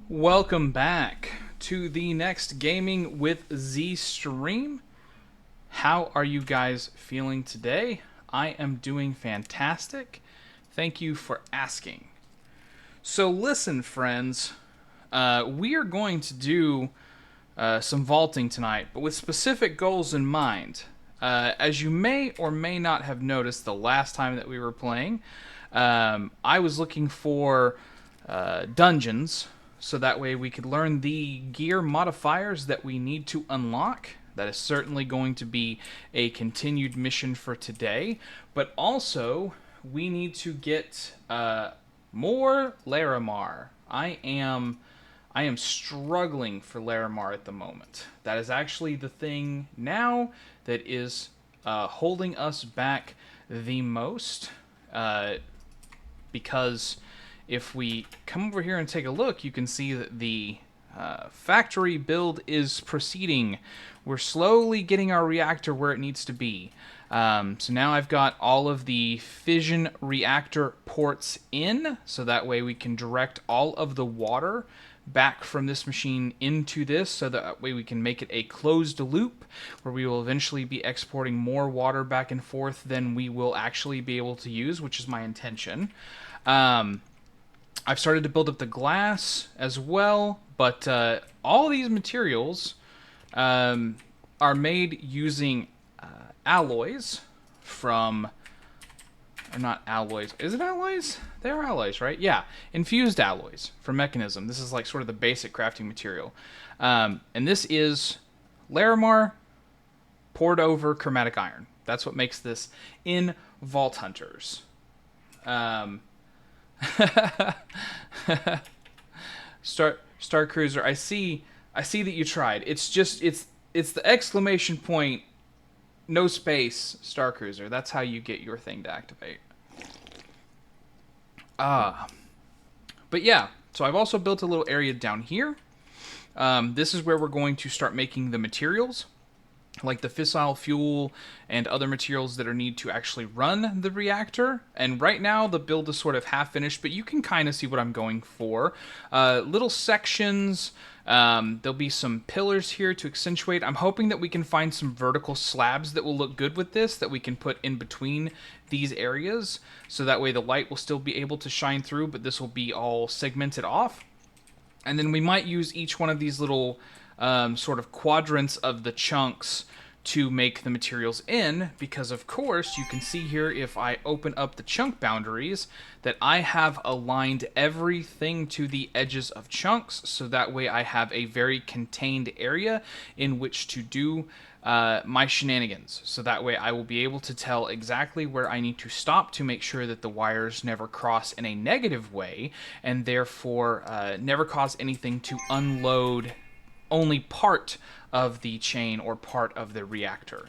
Welcome back to the next Gaming with Z stream. How are you guys feeling today? I am doing fantastic. Thank you for asking. So listen, friends, we are going to do some vaulting tonight, but with specific goals in mind. As you may or may not have noticed the last time that we were playing, I was looking for dungeons, so that way we could learn the gear modifiers that we need to unlock. That is certainly going to be a continued mission for today. But also, we need to get more Larimar. I am struggling for Larimar at the moment. That is actually the thing now that is holding us back the most. Because if we come over here and take a look, you can see that the factory build is proceeding. We're slowly getting our reactor where it needs to be. So now I've got all of the fission reactor ports in, so that way we can direct all of the water back from this machine into this, so that way we can make it a closed loop where we will eventually be exporting more water back and forth than we will actually be able to use, which is my intention. I've started to build up the glass as well, but all these materials are made using alloys from... Or not alloys. Is it alloys? They are alloys, right? Yeah. Infused alloys from Mechanism. This is like sort of the basic crafting material. And this is Larimar poured over chromatic iron. That's what makes this in Vault Hunters. Star Cruiser, I see that you tried. It's the exclamation point, no space, Star Cruiser. That's how you get your thing to activate. But yeah, so I've also built a little area down here. This is where we're going to start making the materials, like the fissile fuel and other materials that are needed to actually run the reactor. And right now the build is sort of half finished, but you can kind of see what I'm going for. Little sections. There'll be some pillars here to accentuate. I'm hoping that we can find some vertical slabs that will look good with this, that we can put in between these areas, so that way the light will still be able to shine through, but this will be all segmented off. And then we might use each one of these little sort of quadrants of the chunks to make the materials in, because of course you can see here, if I open up the chunk boundaries, that I have aligned everything to the edges of chunks, so that way I have a very contained area in which to do my shenanigans. So that way I will be able to tell exactly where I need to stop to make sure that the wires never cross in a negative way, and therefore never cause anything to unload only part of the chain or part of the reactor,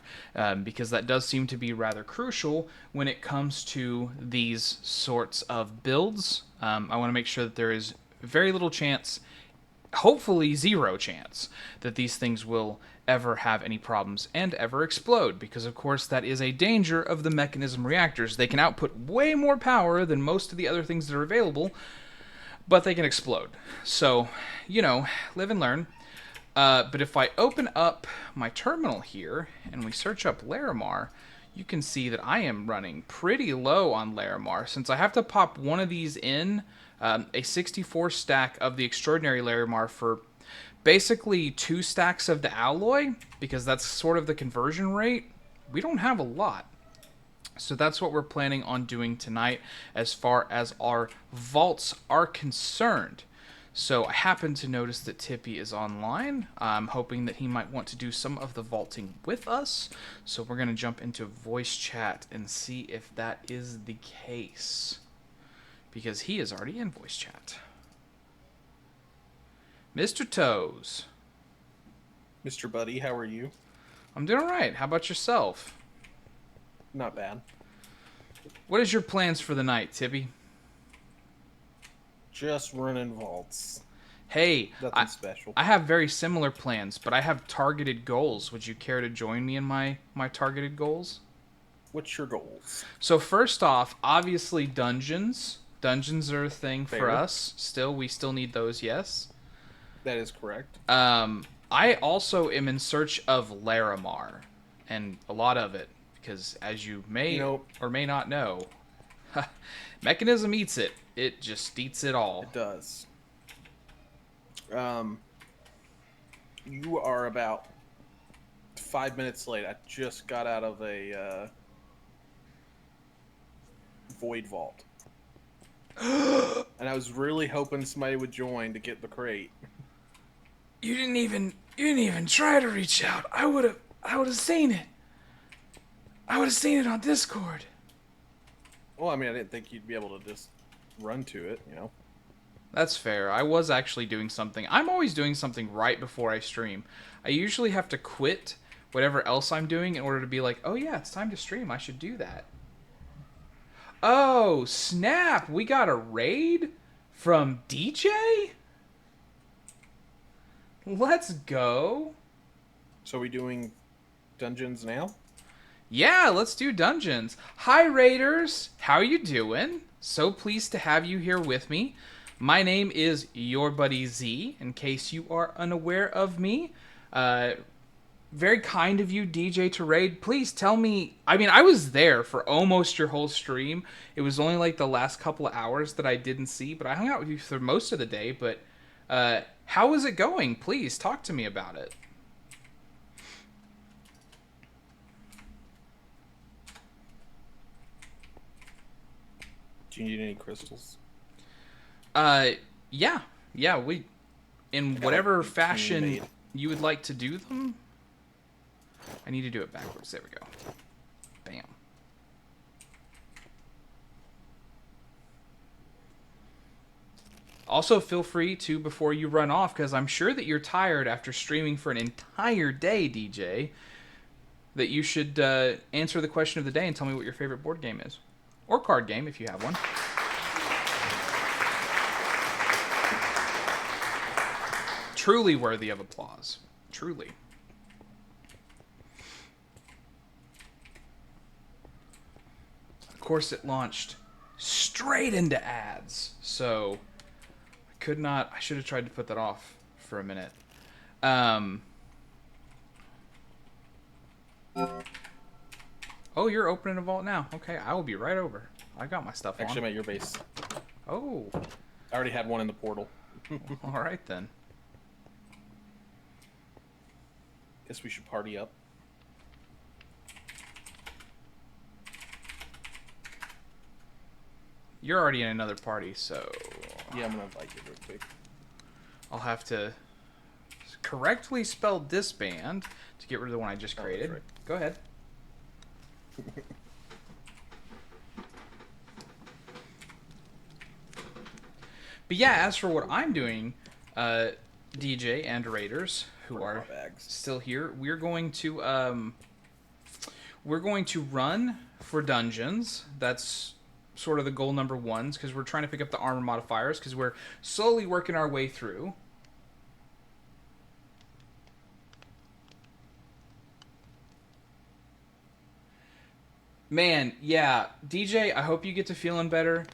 because that does seem to be rather crucial when it comes to these sorts of builds. I want to make sure that there is very little chance, hopefully zero chance, that these things will ever have any problems and ever explode, because of course that is a danger of the Mechanism reactors. They can output way more power than most of the other things that are available, but they can explode. So, you know, live and learn. But if I open up my terminal here and we search up Larimar, you can see that I am running pretty low on Larimar. Since I have to pop one of these in, a 64 stack of the Extraordinary Larimar for basically 2 stacks of the alloy, because that's sort of the conversion rate, we don't have a lot. So that's what we're planning on doing tonight as far as our vaults are concerned. So I happen to notice that Tippy is online. I'm hoping that he might want to do some of the vaulting with us. So we're going to jump into voice chat and see if that is the case, because he is already in voice chat. Mr. Toes. Mr. Buddy, how are you? I'm doing all right. How about yourself? Not bad. What is your plans for the night, Tippy? Just running vaults. Hey, Nothing special. I have very similar plans, but I have targeted goals. Would you care to join me in my targeted goals? What's your goals? So first off, obviously dungeons. Dungeons are a thing for Fair. us. We still need those, yes. That is correct. I also am in search of Larimar, and a lot of it, because as you may or may not know, Mechanism eats it. It just eats it all. It does. You are about 5 minutes late. I just got out of a void vault. And I was really hoping somebody would join to get the crate. You didn't even try to reach out. I would have seen it. I would have seen it on Discord. Well, I mean, I didn't think you'd be able to just run to it, you know. That's fair. I was actually doing something. I'm always doing something right before I stream. I usually have to quit whatever else I'm doing in order to be like, oh yeah, it's time to stream. I should do that. Oh, snap. We got a raid from DJ? Let's go. So are we doing dungeons now? Yeah, let's do dungeons. Hi, Raiders. How you doing? So pleased to have you here with me. My name is your buddy Z, in case you are unaware of me. Very kind of you, DJ, to raid. Please tell me... I mean, I was there for almost your whole stream. It was only like the last couple of hours that I didn't see, but I hung out with you for most of the day. But how is it going? Please, talk to me about it. Do you need any crystals? Yeah, we... In whatever fashion you would like to do them... I need to do it backwards. There we go. Bam. Also, feel free to, before you run off, because I'm sure that you're tired after streaming for an entire day, DJ, that you should answer the question of the day and tell me what your favorite board game is. Or card game, if you have one. Truly worthy of applause. Truly. Of course, it launched straight into ads, so I could not... I should have tried to put that off for a minute. Oh, you're opening a vault now. Okay, I will be right over. I got my stuff on. Actually, I'm at your base. Oh. I already had one in the portal. All right, then. Guess we should party up. You're already in another party, so... Yeah, I'm gonna invite you real quick. I'll have to correctly spell disband to get rid of the one I just created. Right. Go ahead. But yeah, as for what I'm doing, DJ and Raiders, who are still here, we're going to run for dungeons. That's sort of the goal number one, because we're trying to pick up the armor modifiers, because we're slowly working our way through. Man, yeah, DJ, I hope you get to feeling better.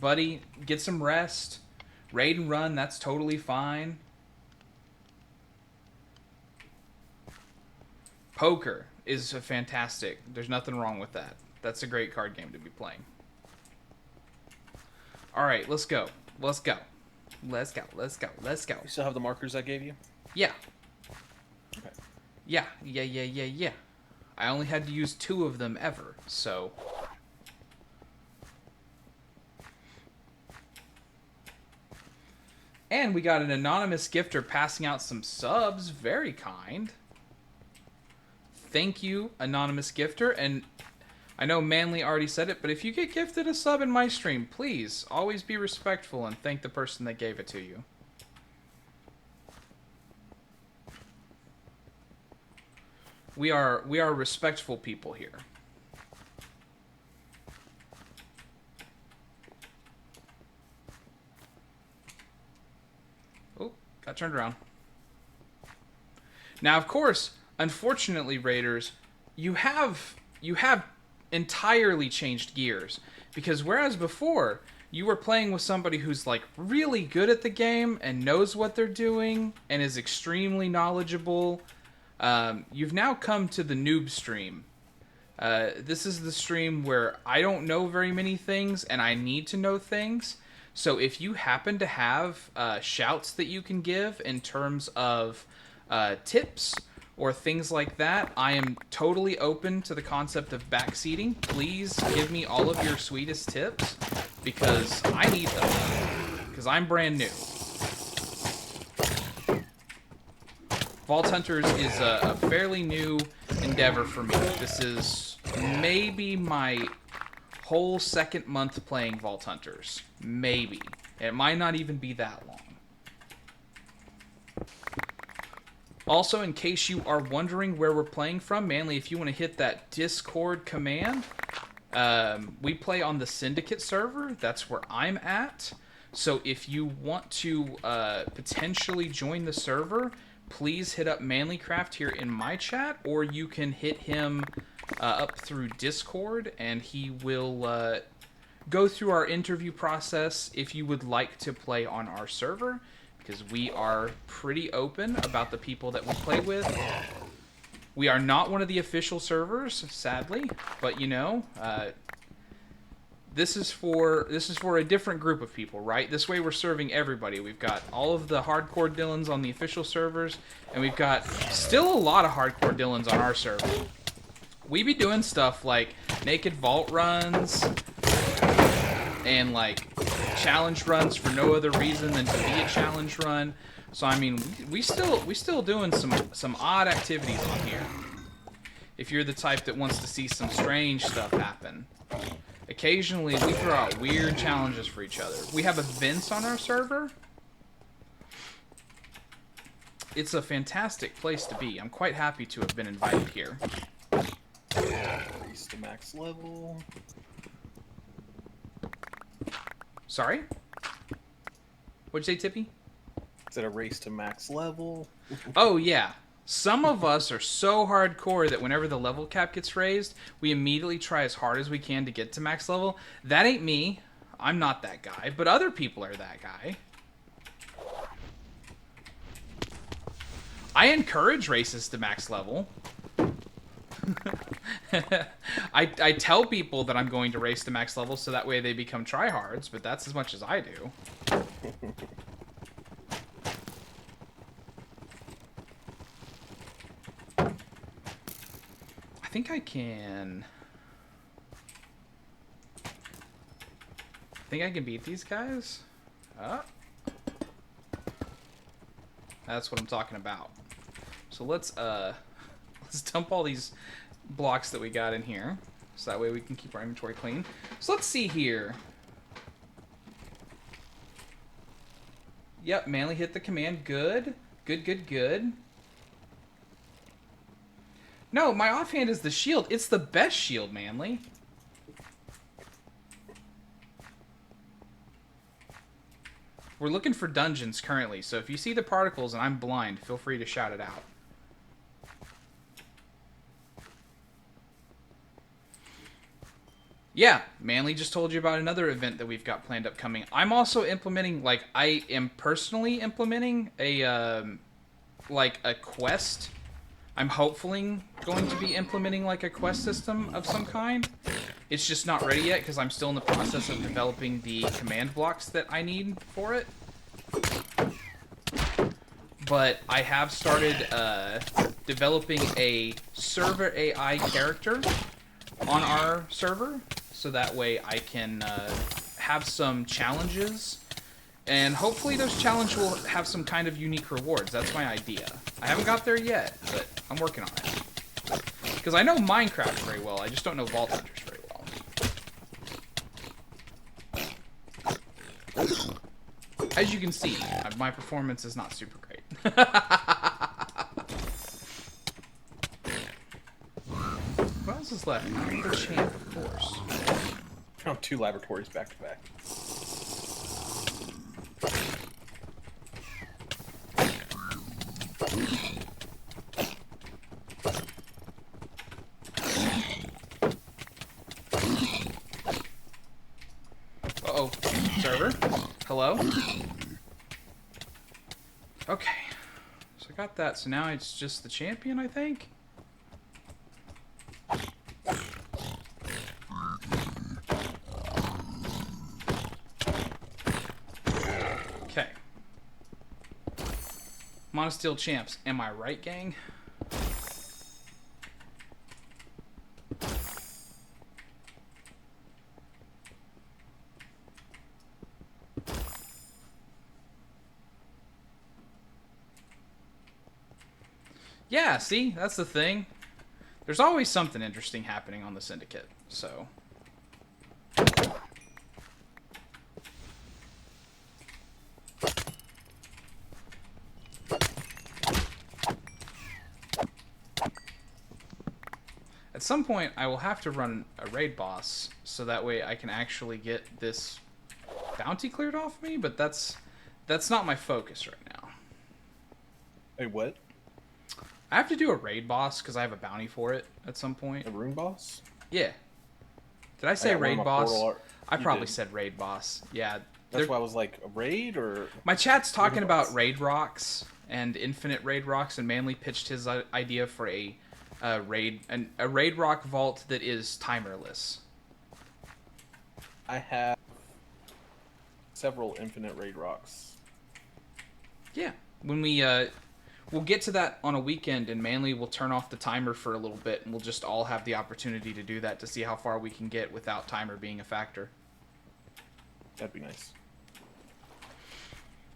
Buddy, get some rest. Raid and run, that's totally fine. Poker is a fantastic. There's nothing wrong with that. That's a great card game to be playing. Alright, let's go. Let's go. Let's go. Let's go. Let's go. You still have the markers I gave you? Yeah. Okay. Yeah. I only had to use 2 of them ever, so... And we got an anonymous gifter passing out some subs. Very kind. Thank you, anonymous gifter. And I know Manly already said it, but if you get gifted a sub in my stream, please always be respectful and thank the person that gave it to you. We are respectful people here. Oh, got turned around. Now, of course, unfortunately, Raiders, you have entirely changed gears, because whereas before you were playing with somebody who's like really good at the game and knows what they're doing and is extremely knowledgeable. You've now come to the noob stream. This is the stream where I don't know very many things and I need to know things. So if you happen to have shouts that you can give in terms of tips or things like that, I am totally open to the concept of backseating. Please give me all of your sweetest tips because I need them because I'm brand new. Vault Hunters is a fairly new endeavor for me. This is maybe my whole second month playing Vault Hunters. Maybe. It might not even be that long. Also, in case you are wondering where we're playing from, Manly, if you want to hit that Discord command, we play on the Syndicate server. That's where I'm at. So if you want to potentially join the server, please hit up Manlycraft here in my chat, or you can hit him up through Discord, and he will go through our interview process if you would like to play on our server, because we are pretty open about the people that we play with. We are not one of the official servers, sadly, but you know, this is for a different group of people, right? This way we're serving everybody. We've got all of the hardcore Dylans on the official servers, and we've got still a lot of hardcore Dylans on our server. We be doing stuff like naked vault runs and like challenge runs for no other reason than to be a challenge run. So I mean, we still doing some odd activities on here. If you're the type that wants to see some strange stuff happen. Occasionally, we throw out weird challenges for each other. We have events on our server. It's a fantastic place to be. I'm quite happy to have been invited here. Race to max level. Sorry? What'd you say, Tippy? Is it a race to max level? Oh, yeah. Some of us are so hardcore that whenever the level cap gets raised, we immediately try as hard as we can to get to max level. That ain't me. I'm not that guy, but other people are that guy. I encourage races to max level. I tell people that I'm going to race to max level so that way they become tryhards, but that's as much as I do. I think I can... I think I can beat these guys. That's what I'm talking about. So let's dump all these blocks that we got in here, so that way we can keep our inventory clean. So let's see here. Yep, Manly hit the command. Good. Good. No, my offhand is the shield. It's the best shield, Manly. We're looking for dungeons currently, so if you see the particles and I'm blind, feel free to shout it out. Yeah, Manly just told you about another event that we've got planned upcoming. I'm also implementing, like, I am personally implementing a quest. I'm hopefully going to be implementing, like, a quest system of some kind. It's just not ready yet because I'm still in the process of developing the command blocks that I need for it. But I have started developing a server AI character on our server, so that way I can have some challenges, and hopefully those challenges will have some kind of unique rewards. That's my idea. I haven't got there yet, but I'm working on it. Because I know Minecraft very well, I just don't know Vault Hunters very well. As you can see, my performance is not super great. What else is left? The champ, of course. Oh, 2 laboratories back to back. Uh-oh. Hello? Okay. So I got that. So now it's just the champion, I think? Okay. Monosteel champs. Am I right, gang? Yeah, see? That's the thing. There's always something interesting happening on the Syndicate, so... At some point, I will have to run a raid boss, so that way I can actually get this bounty cleared off me, but that's not my focus right now. Hey, what? I have to do a raid boss because I have a bounty for it at some point. A rune boss? Yeah. Did I say raid boss? I probably did. said raid boss. Yeah. That's why I was like, a raid or... My chat's talking about raid rocks and infinite raid rocks, and Manly pitched his idea for a raid rock vault that is timerless. I have several infinite raid rocks. Yeah. When we'll get to that on a weekend, and Manly will turn off the timer for a little bit, and we'll just all have the opportunity to do that to see how far we can get without timer being a factor. That'd be nice.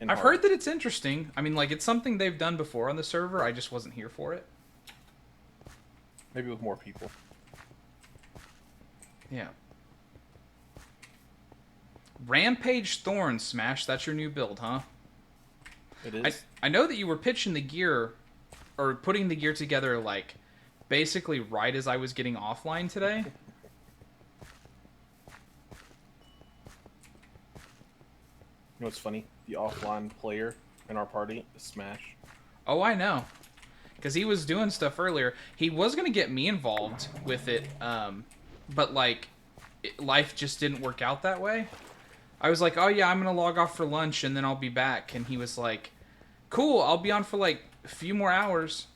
I've heard that it's interesting. I mean, like, it's something they've done before on the server. I just wasn't here for it. Maybe with more people. Yeah. Rampage Thorn Smash. That's your new build, huh? It is. I know that you were pitching the gear, or putting the gear together, like, basically right as I was getting offline today. You know what's funny? The offline player in our party is Smash. Oh, I know. Because he was doing stuff earlier. He was going to get me involved with it, but, like, life just didn't work out that way. I was like, oh, yeah, I'm going to log off for lunch, and then I'll be back. And he was like, cool, I'll be on for, like, a few more hours.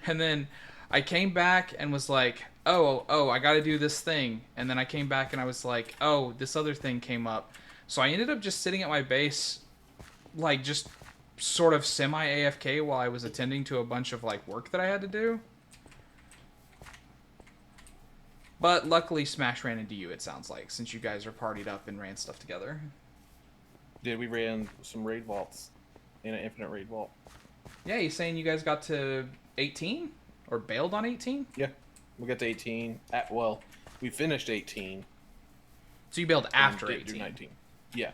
And then I came back and was like, oh, I got to do this thing. And then I came back and I was like, oh, this other thing came up. So I ended up just sitting at my base, like, just sort of semi-AFK while I was attending to a bunch of, like, work that I had to do. But luckily Smash ran into you, it sounds like, since you guys are partied up and ran stuff together. Did we ran some raid vaults in an infinite raid vault? Yeah, he's saying you guys got to 18? Or bailed on 18? Yeah, we got to 18. Well, we finished 18. So you bailed after didn't 18? do 19. Yeah.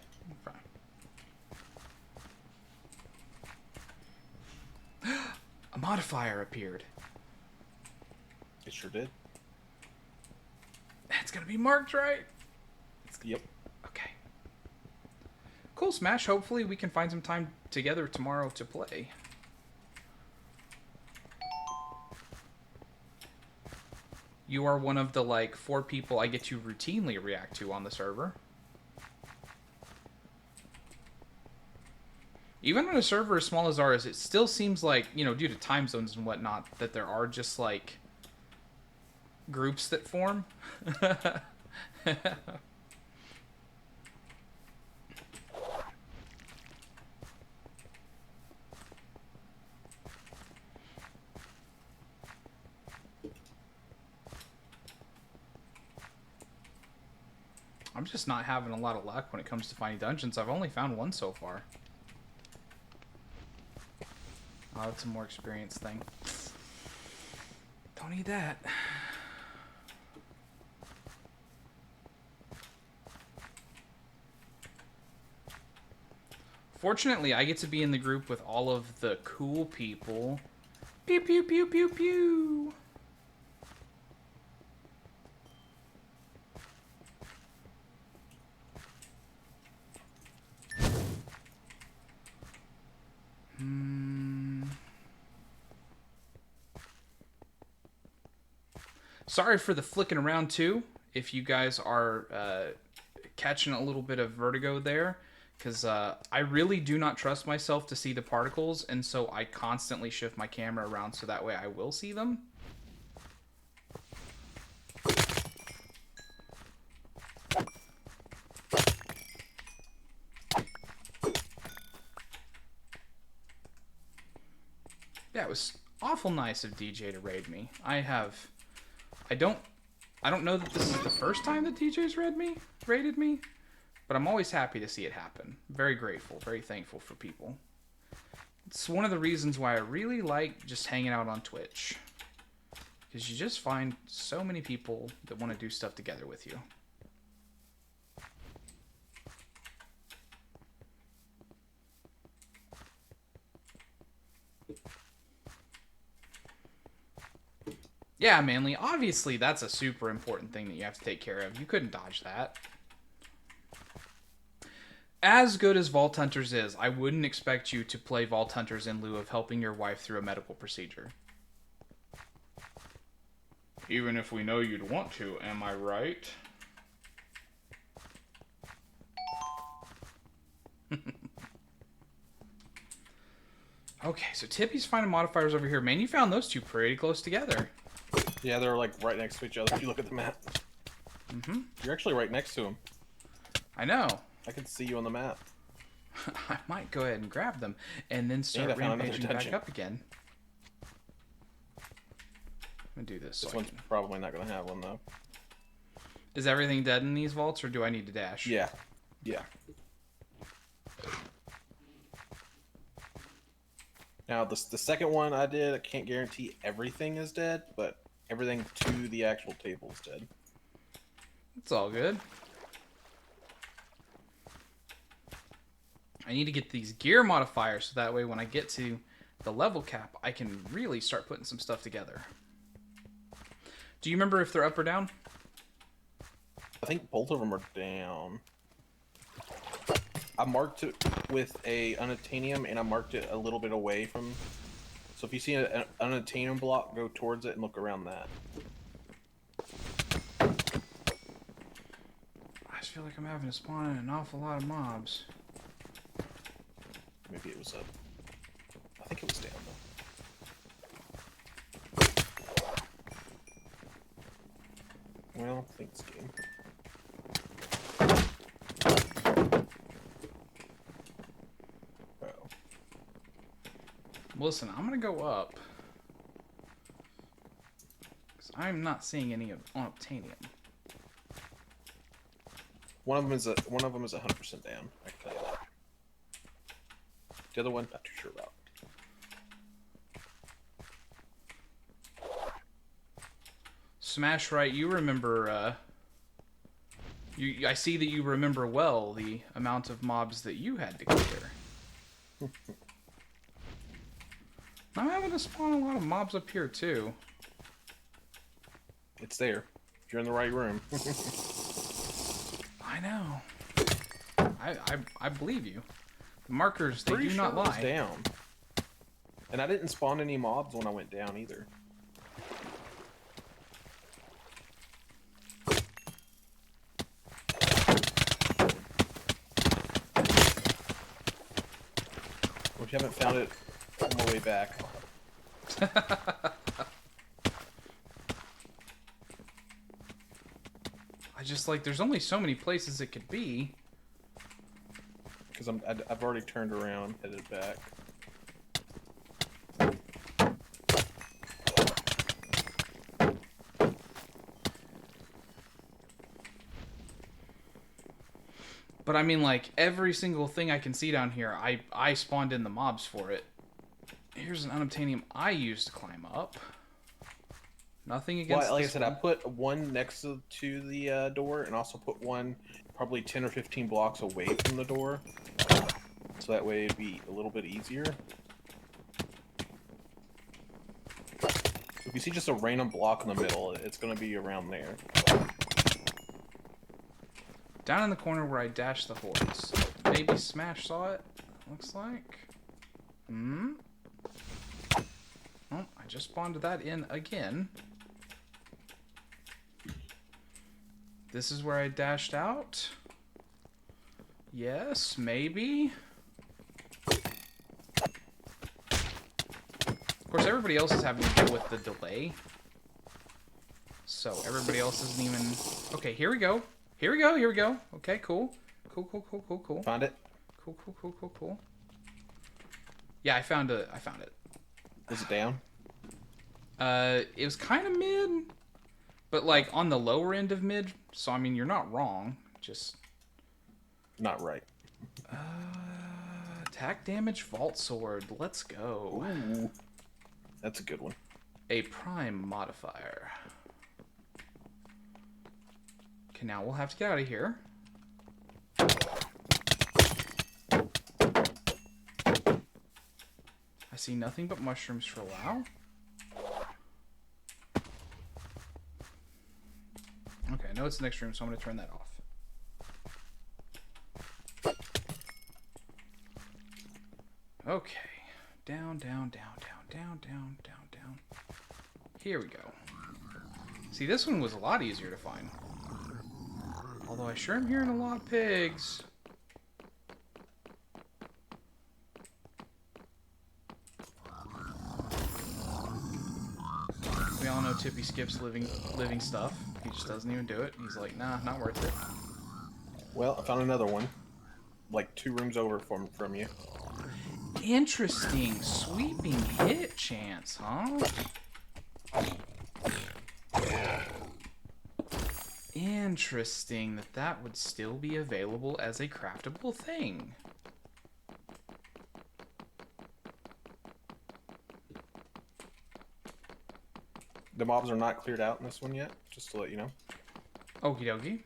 A modifier appeared. It sure did. It's gonna be marked right. Yep. Okay. Cool, Smash. Hopefully we can find some time together tomorrow to play. You are one of the, like, 4 people I get to routinely react to on the server. Even on a server as small as ours, it still seems like, you know, due to time zones and whatnot, that there are just, like, groups that form. I'm just not having a lot of luck when it comes to finding dungeons. I've only found one so far. Oh, that's a more experience thing. Don't need that. Fortunately, I get to be in the group with all of the cool people. Pew, pew, pew, pew, pew. Sorry for the flicking around, too. If you guys are catching a little bit of vertigo there because I really do not trust myself to see the particles, and so I constantly shift my camera around so that way I will see them. Yeah, it was awful nice of DJ to raid me. I don't know that this is the first time that DJ's raided me, but I'm always happy to see it happen. Very grateful, very thankful for people. It's one of the reasons why I really like just hanging out on Twitch, because you just find so many people that want to do stuff together with you. Yeah, Manly, obviously that's a super important thing that you have to take care of. You couldn't dodge that. As good as Vault Hunters is, I wouldn't expect you to play Vault Hunters in lieu of helping your wife through a medical procedure. Even if we know you'd want to, am I right? Okay, so Tippy's finding modifiers over here. Man, you found those two pretty close together. Yeah, they're like right next to each other if you look at the map. Mm-hmm. You're actually right next to them. I know. I can see you on the map. I might go ahead and grab them and then start rampaging back up again. I'm gonna do this. This one's probably not gonna have one though. Is everything dead in these vaults, or do I need to dash? Yeah. Yeah. Now the second one I did, I can't guarantee everything is dead, but everything to the actual table is dead. It's all good. I need to get these gear modifiers so that way when I get to the level cap, I can really start putting some stuff together. Do you remember if they're up or down? I think both of them are down. I marked it with a unobtainium, and I marked it a little bit away from. So if you see an unobtainium block, go towards it and look around that. I just feel like I'm having to spawn in an awful lot of mobs. Maybe it was up. I think it was down though. Well, thanks, game. Listen, I'm gonna go up because I'm not seeing any unobtainium. One of them is 100% down. I can tell you that. The other one, not too sure about. Smash right, you remember. I see that you remember well the amount of mobs that you had to clear. I'm having to spawn a lot of mobs up here too. It's there. You're in the right room. I know. I believe you. The markers, they do not lie. It was down. And I didn't spawn any mobs when I went down either. If you haven't found it on my way back. I just like, there's only so many places it could be. Because I've already turned around, headed back. But I mean, like, every single thing I can see down here, I spawned in the mobs for it. Here's an unobtainium I used to climb up. Nothing against Well, like I this said, one. I put one next to the door, and also put one probably 10 or 15 blocks away from the door. So that way it'd be a little bit easier. If you see just a random block in the middle, it's going to be around there. Down in the corner where I dashed the horse. Maybe Smash saw it, looks like. Oh, I just spawned that in again. This is where I dashed out. Yes, maybe. Of course, everybody else is having to deal with the delay. So everybody else isn't even... Okay, here we go. Here we go, here we go. Okay, cool. Cool, cool, cool, cool, cool. Found it? Cool, cool, cool, cool, cool. Yeah, I found it. Is it down? It was kind of mid, but like on the lower end of mid. So I mean, you're not wrong. Just not right. Attack damage, vault sword. Let's go. Ooh, that's a good one. A prime modifier. Okay, now we'll have to get out of here. I see nothing but mushrooms for a while. Okay, I know it's the next room, so I'm going to turn that off. Okay. Down, down, down, down, down, down, down, down. Here we go. See, this one was a lot easier to find. Although I sure am hearing a lot of pigs. We all know Tippy skips living stuff. He just doesn't even do it. He's like, nah, not worth it. Well, I found another one. Like 2 rooms over from you. Interesting. Sweeping hit chance, huh? Interesting that that would still be available as a craftable thing. The mobs are not cleared out in this one yet, just to let you know. Okie dokie.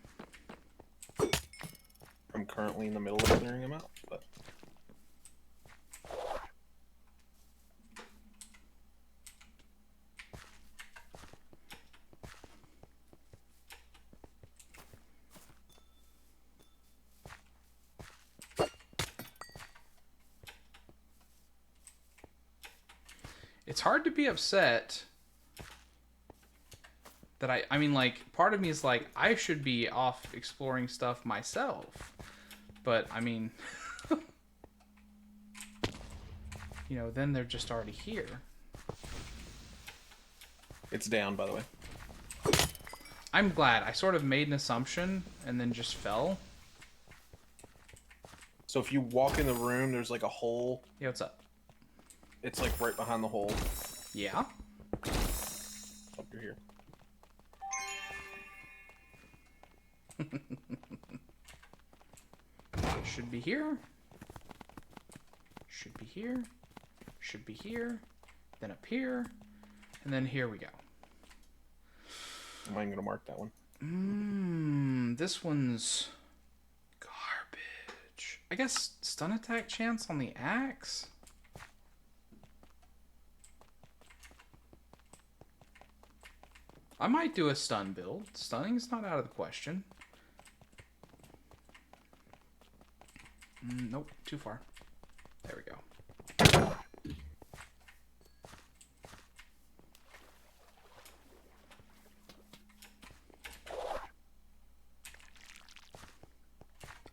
I'm currently in the middle of clearing them out, but... It's hard to be upset that I mean, like, part of me is like, I should be off exploring stuff myself. But, I mean, you know, then they're just already here. It's down, by the way. I'm glad. I sort of made an assumption and then just fell. So if you walk in the room, there's like a hole. Yeah, what's up? It's like right behind the hole. Yeah? Up here. Should be here. Should be here. Should be here. Then up here. And then here we go. I'm going to mark that one. This one's garbage. I guess stun attack chance on the axe? I might do a stun build. Stunning's not out of the question. Nope, too far. There we go.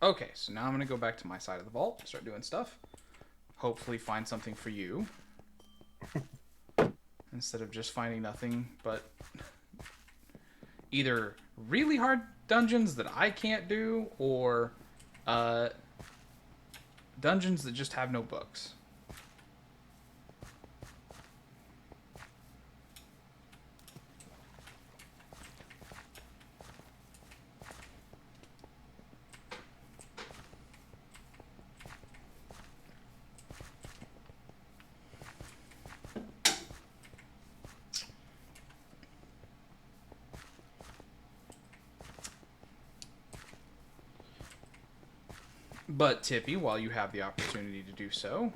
Okay, so now I'm going to go back to my side of the vault, start doing stuff. Hopefully find something for you. Instead of just finding nothing but either really hard dungeons that I can't do, or dungeons that just have no books. But Tippy, while you have the opportunity to do so,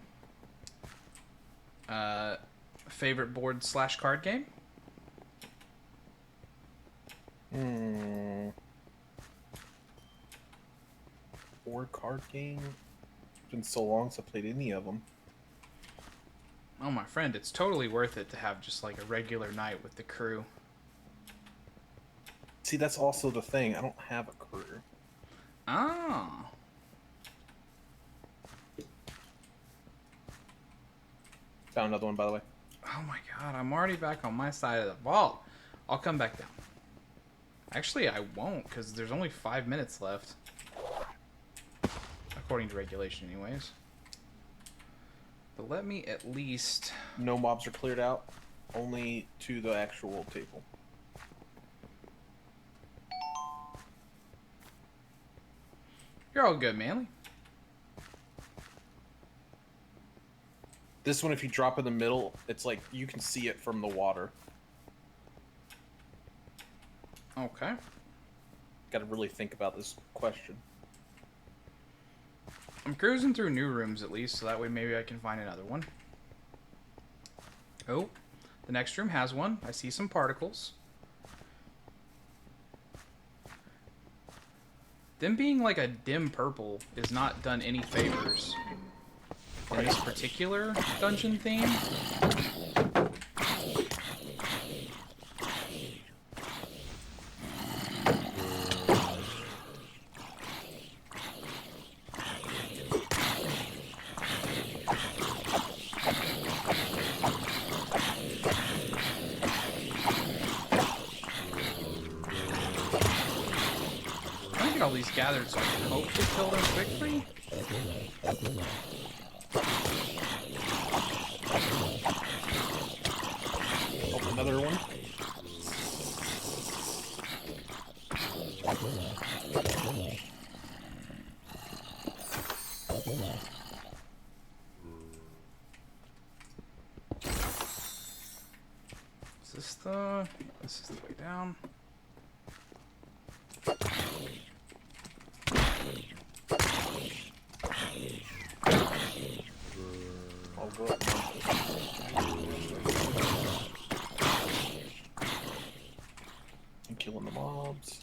favorite board / card game? Board card game? It's been so long since I played any of them. Oh, my friend, it's totally worth it to have just like a regular night with the crew. See, that's also the thing. I don't have a crew. Ah. Found another one, by the way. Oh my god, I'm already back on my side of the vault. I'll come back down. Actually, I won't, because there's only 5 minutes left. According to regulation, anyways. But let me at least... No mobs are cleared out. Only to the actual table. You're all good, Manly. This one, if you drop in the middle, it's like you can see it from the water. Okay. Got to really think about this question. I'm cruising through new rooms at least, so that way maybe I can find another one. Oh, the next room has one. I see some particles. Them being like a dim purple is not done any favors in this particular dungeon theme. I'm gonna get all these gathered so I can hopefully kill them quickly. Oh, another one. This is the way down. I'll go up now. I'm killing the mobs.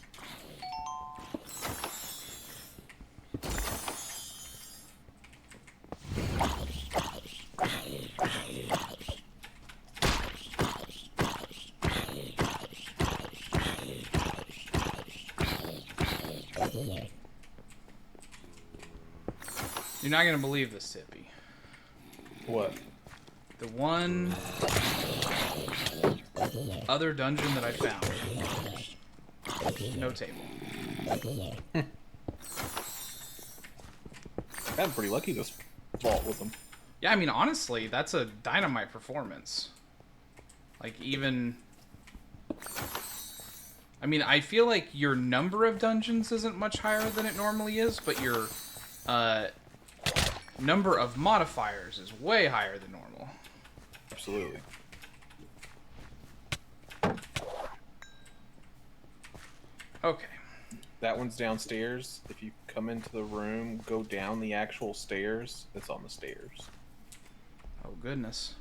You're not gonna believe this, Tippy. What? The one other dungeon that I found. No table. I'm pretty lucky this vault with them. Yeah, I mean, honestly, that's a dynamite performance. Like, even... I mean, I feel like your number of dungeons isn't much higher than it normally is, but your number of modifiers is way higher than normal. Absolutely. Okay. That one's downstairs. If you come into the room, go down the actual stairs. It's on the stairs. Oh, goodness.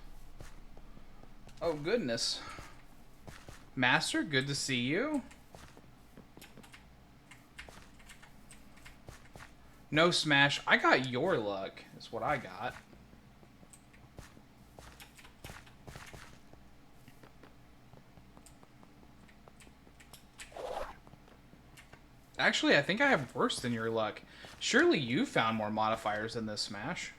Oh, goodness. Master, good to see you. No smash. I got your luck, is what I got. Actually, I think I have worse than your luck. Surely you found more modifiers than this smash.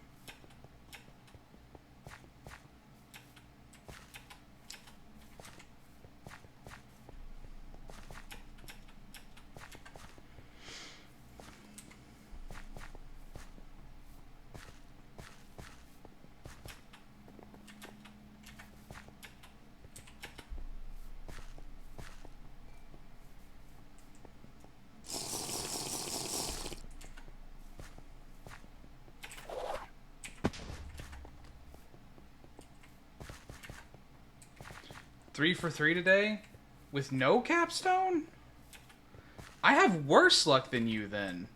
Three for three today? With no capstone? I have worse luck than you, then.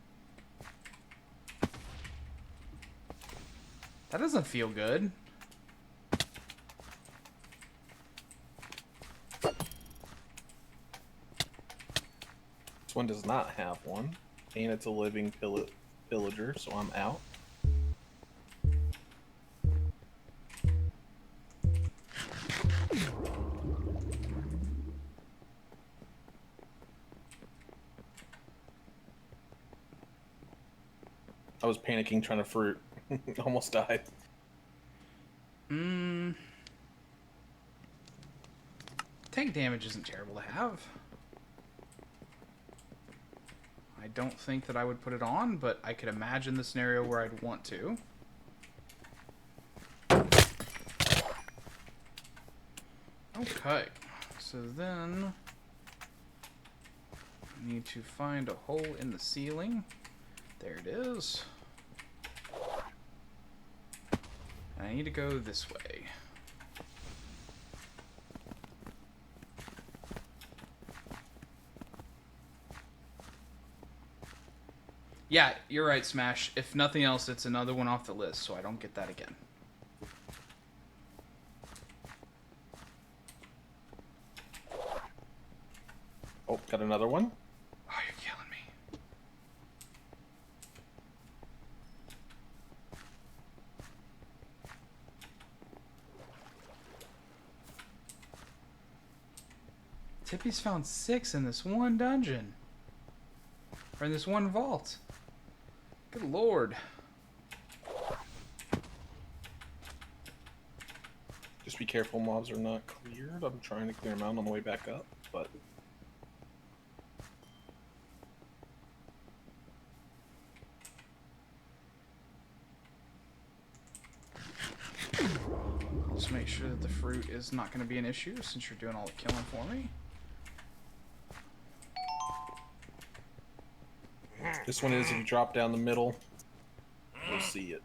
That doesn't feel good. This one does not have one. And it's a living pillager, so I'm out. I was panicking trying to fruit. Almost died. Hmm. Tank damage isn't terrible to have. I don't think that I would put it on, but I could imagine the scenario where I'd want to. Okay, so then I need to find a hole in the ceiling. There it is. And I need to go this way. Yeah, you're right, Smash. If nothing else, it's another one off the list, so I don't get that again. Oh, got another one. Oh, you're killing me. Tippy's found 6 in this one dungeon. Or in this one vault. Good lord. Just be careful, mobs are not cleared. I'm trying to clear them out on the way back up, but... Let's make sure that the fruit is not going to be an issue since you're doing all the killing for me. This one is, if you drop down the middle, you'll see it.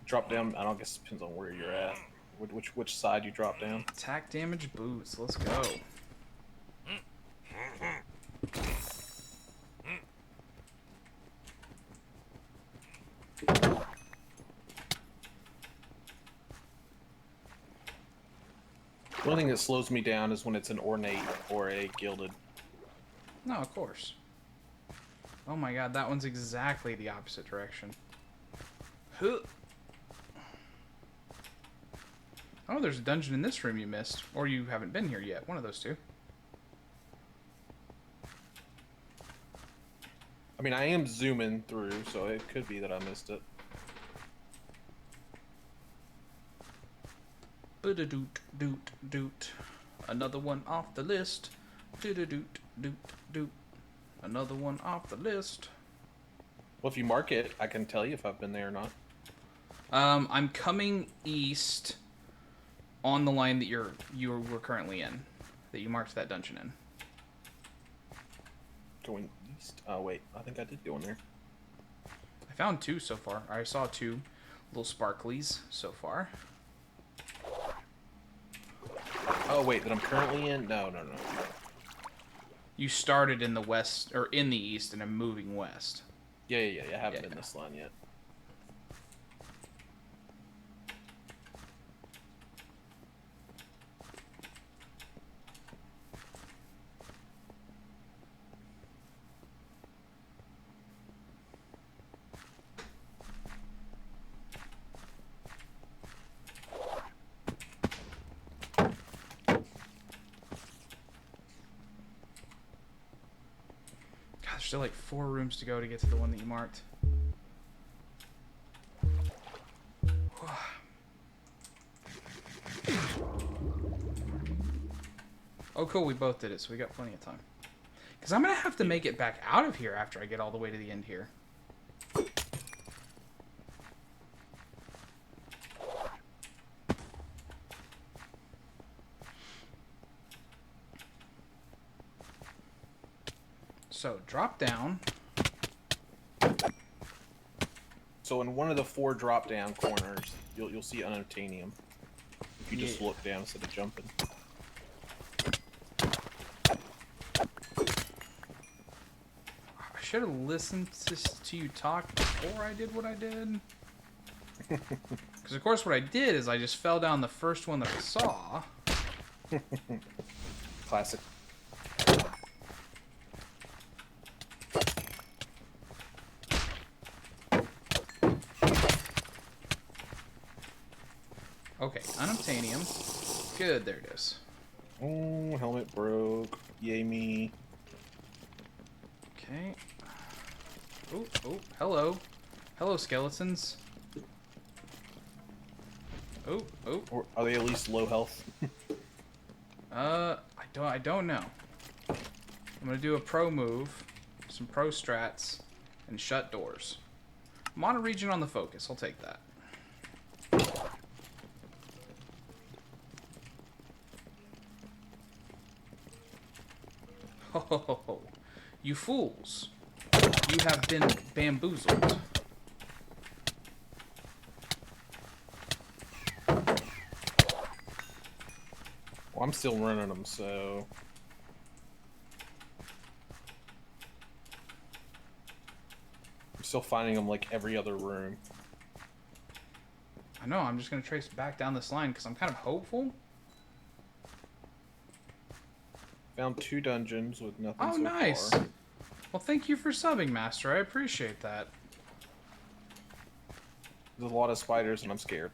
Drop down, I don't guess it depends on where you're at. Which side you drop down. Attack damage boots. Let's go. The only thing that slows me down is when it's an ornate or a gilded. No, of course. Oh my god, that one's exactly the opposite direction. Huh. Oh, there's a dungeon in this room you missed. Or you haven't been here yet. One of those two. I mean, I am zooming through, so it could be that I missed it. Doot doot doot. Another one off the list. Doot doot doot doot. Another one off the list. Well, if you mark it, I can tell you if I've been there or not. I'm coming east on the line that you were currently in, that you marked that dungeon in. Going east? Oh wait, I think I did go in there. I found 2 so far. I saw 2 little sparklies so far. Oh wait, that I'm currently in? No. You started in the west, or in the east, and are moving west. Yeah. I haven't been this line yet. There's still like 4 rooms to go to get to the one that you marked. Oh cool, we both did it, so we got plenty of time. Because I'm going to have to make it back out of here after I get all the way to the end here. So, drop down. So in one of the 4 drop down corners, you'll see unobtainium. If you just look down instead of jumping. I should have listened to you talk before I did what I did. Because of course what I did is I just fell down the first one that I saw. Classic. Okay, unobtainium. Good, there it is. Oh, helmet broke. Yay me. Okay. Oh, hello. Hello, skeletons. Oh, oh. Or are they at least low health? I don't know. I'm gonna do a pro move, some pro strats, and shut doors. Mono region on the focus. I'll take that. Ho ho ho ho! You fools! You have been bamboozled. Well, I'm still running them, so... I'm still finding them like every other room. I know, I'm just going to trace back down this line because I'm kind of hopeful. Found 2 dungeons with nothing Oh, so nice. far. Well, thank you for subbing, Master. I appreciate that. There's a lot of spiders and I'm scared.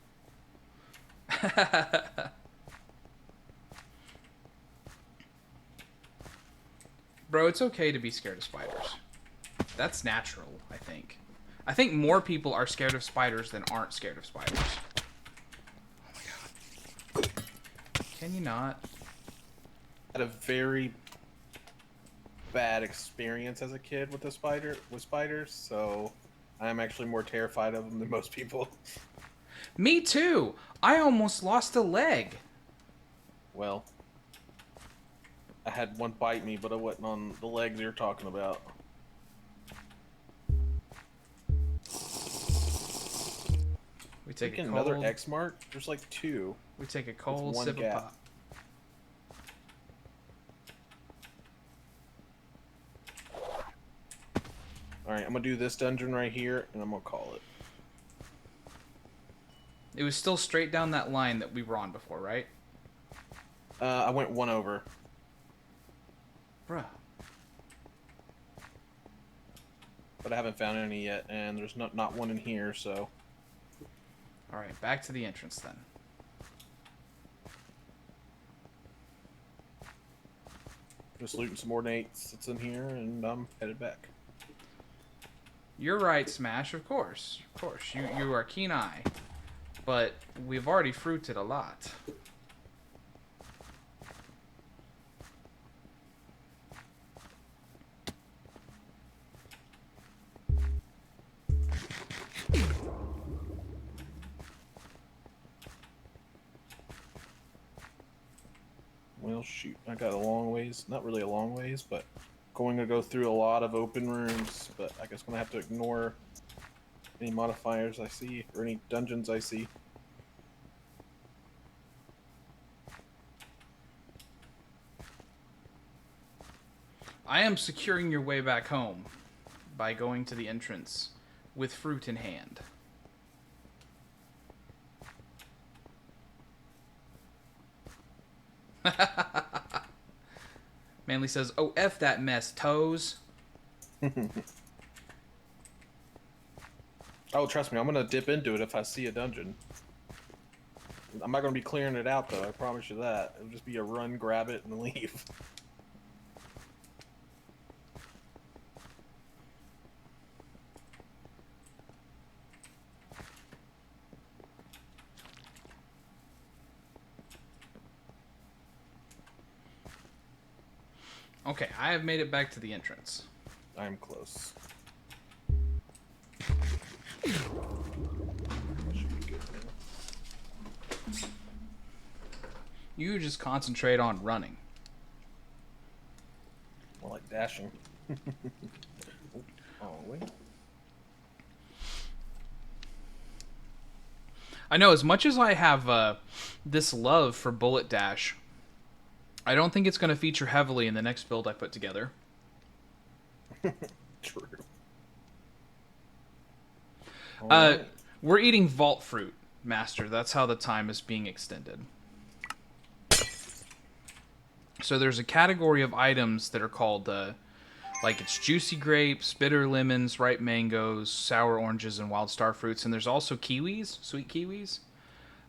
Bro, it's okay to be scared of spiders. That's natural, I think. I think more people are scared of spiders than aren't scared of spiders. Oh my god. Can you not? I had a very bad experience as a kid with spiders, so I'm actually more terrified of them than most people. Me too! I almost lost a leg. Well, I had one bite me, but it wasn't on the legs you're talking about. We take a cold, another X mark? There's like 2. We take a cold one sip gap. of pop. Alright, I'm gonna do this dungeon right here, and I'm gonna call it. It was still straight down that line that we were on before, right? I went 1 over. Bruh. But I haven't found any yet, and there's not one in here, so... Alright, back to the entrance then. Just looting some more nates that's in here, and I'm headed back. You're right, Smash, of course. Of course, you are keen eye. But we've already fruited a lot. Well, shoot, I got a long ways. Not really a long ways, but going to go through a lot of open rooms. But I guess I'm going to have to ignore any modifiers I see, or any dungeons I see. I am securing your way back home by going to the entrance with fruit in hand. Manly says, "Oh, F that mess, toes." Oh, trust me, I'm going to dip into it if I see a dungeon. I'm not going to be clearing it out, though. I promise you that. It'll just be a run, grab it, and leave. Okay, I have made it back to the entrance. I'm close. You just concentrate on running. More like dashing. Oh, wait. I know, as much as I have this love for Bullet Dash, I don't think it's going to feature heavily in the next build I put together. True. We're eating vault fruit, Master. That's how the time is being extended. So there's a category of items that are called, like it's juicy grapes, bitter lemons, ripe mangoes, sour oranges, and wild star fruits. And there's also kiwis, sweet kiwis.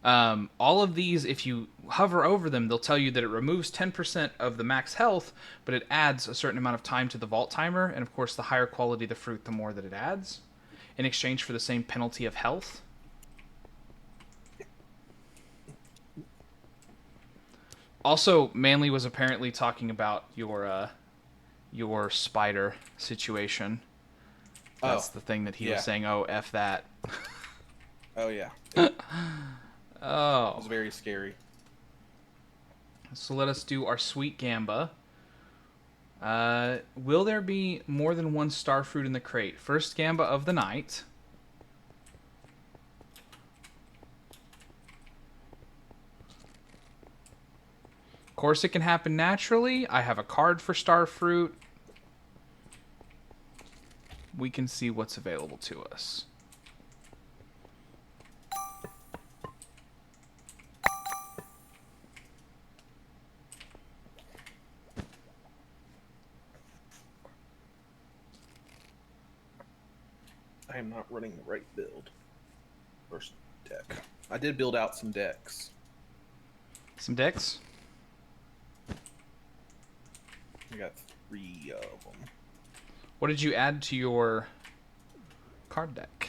All of these, if you hover over them, they'll tell you that it removes 10% of the max health, but it adds a certain amount of time to the vault timer. And of course, the higher quality the fruit, the more that it adds, in exchange for the same penalty of health. Also, Manly was apparently talking about your spider situation. Oh, That's the thing that he was yeah. saying. Oh, f that. Oh, yeah. It was Oh, very scary. so let us do our sweet gamba. Will there be more than one star fruit in the crate? First gamba of the night. Of course, it can happen naturally. I have a card for star fruit. We can see what's available to us. I am not running the right build. First deck. I did build out some decks. Some decks. I got 3 of them. What did you add to your card deck?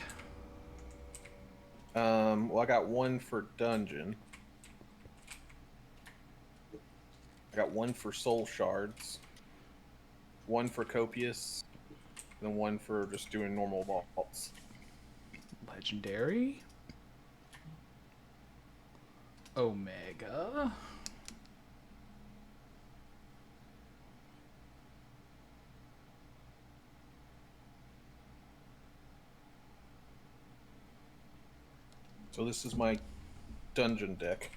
Well, I got 1 for dungeon. I got 1 for soul shards. 1 for copious. And then 1 for just doing normal vaults. Legendary. Omega. So this is my dungeon deck.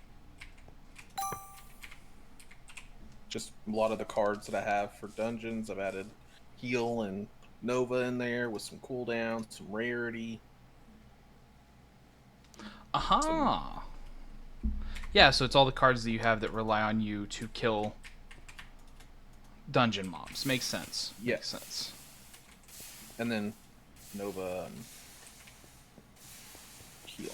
Just a lot of the cards that I have for dungeons. I've added heal and nova in there with some cooldown, some rarity. Aha. Yeah, so it's all the cards that you have that rely on you to kill dungeon mobs. Makes sense. Yeah. Makes sense. And then nova and heal.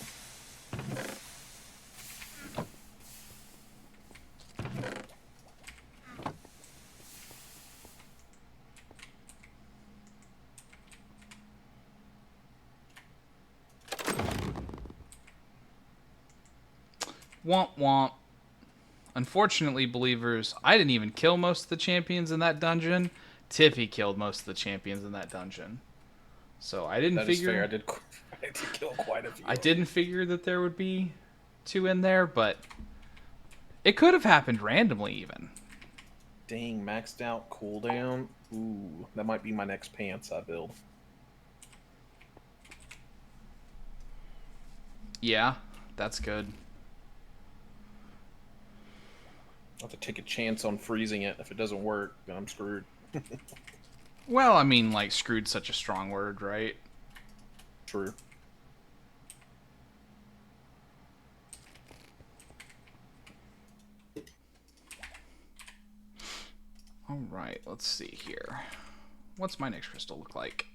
Womp womp. Unfortunately, believers, I didn't even kill most of the champions in that dungeon. Tiffy killed most of the champions in that dungeon. So I didn't That is figure. fair. I did kill quite a few. I didn't figure that there would be 2 in there, but it could have happened randomly even. Dang, maxed out cooldown. Ooh, that might be my next pants I build. Yeah, that's good. I'll have to take a chance on freezing it. If it doesn't work, then I'm screwed. Well, I mean, like, screwed such a strong word, right? True. Alright, let's see here. What's my next crystal look like?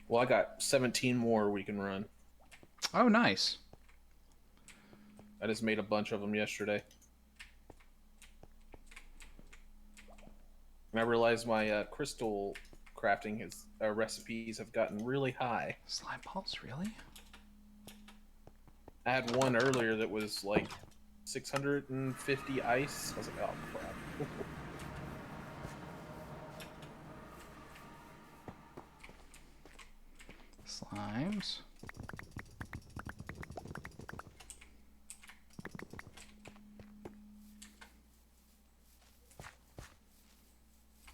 Well, I got 17 more we can run. Oh, nice. I just made a bunch of them yesterday. And I realized my crystal crafting recipes have gotten really high. Slime balls, really? I had one earlier that was like 650 ice. I was like, oh crap. Slimes.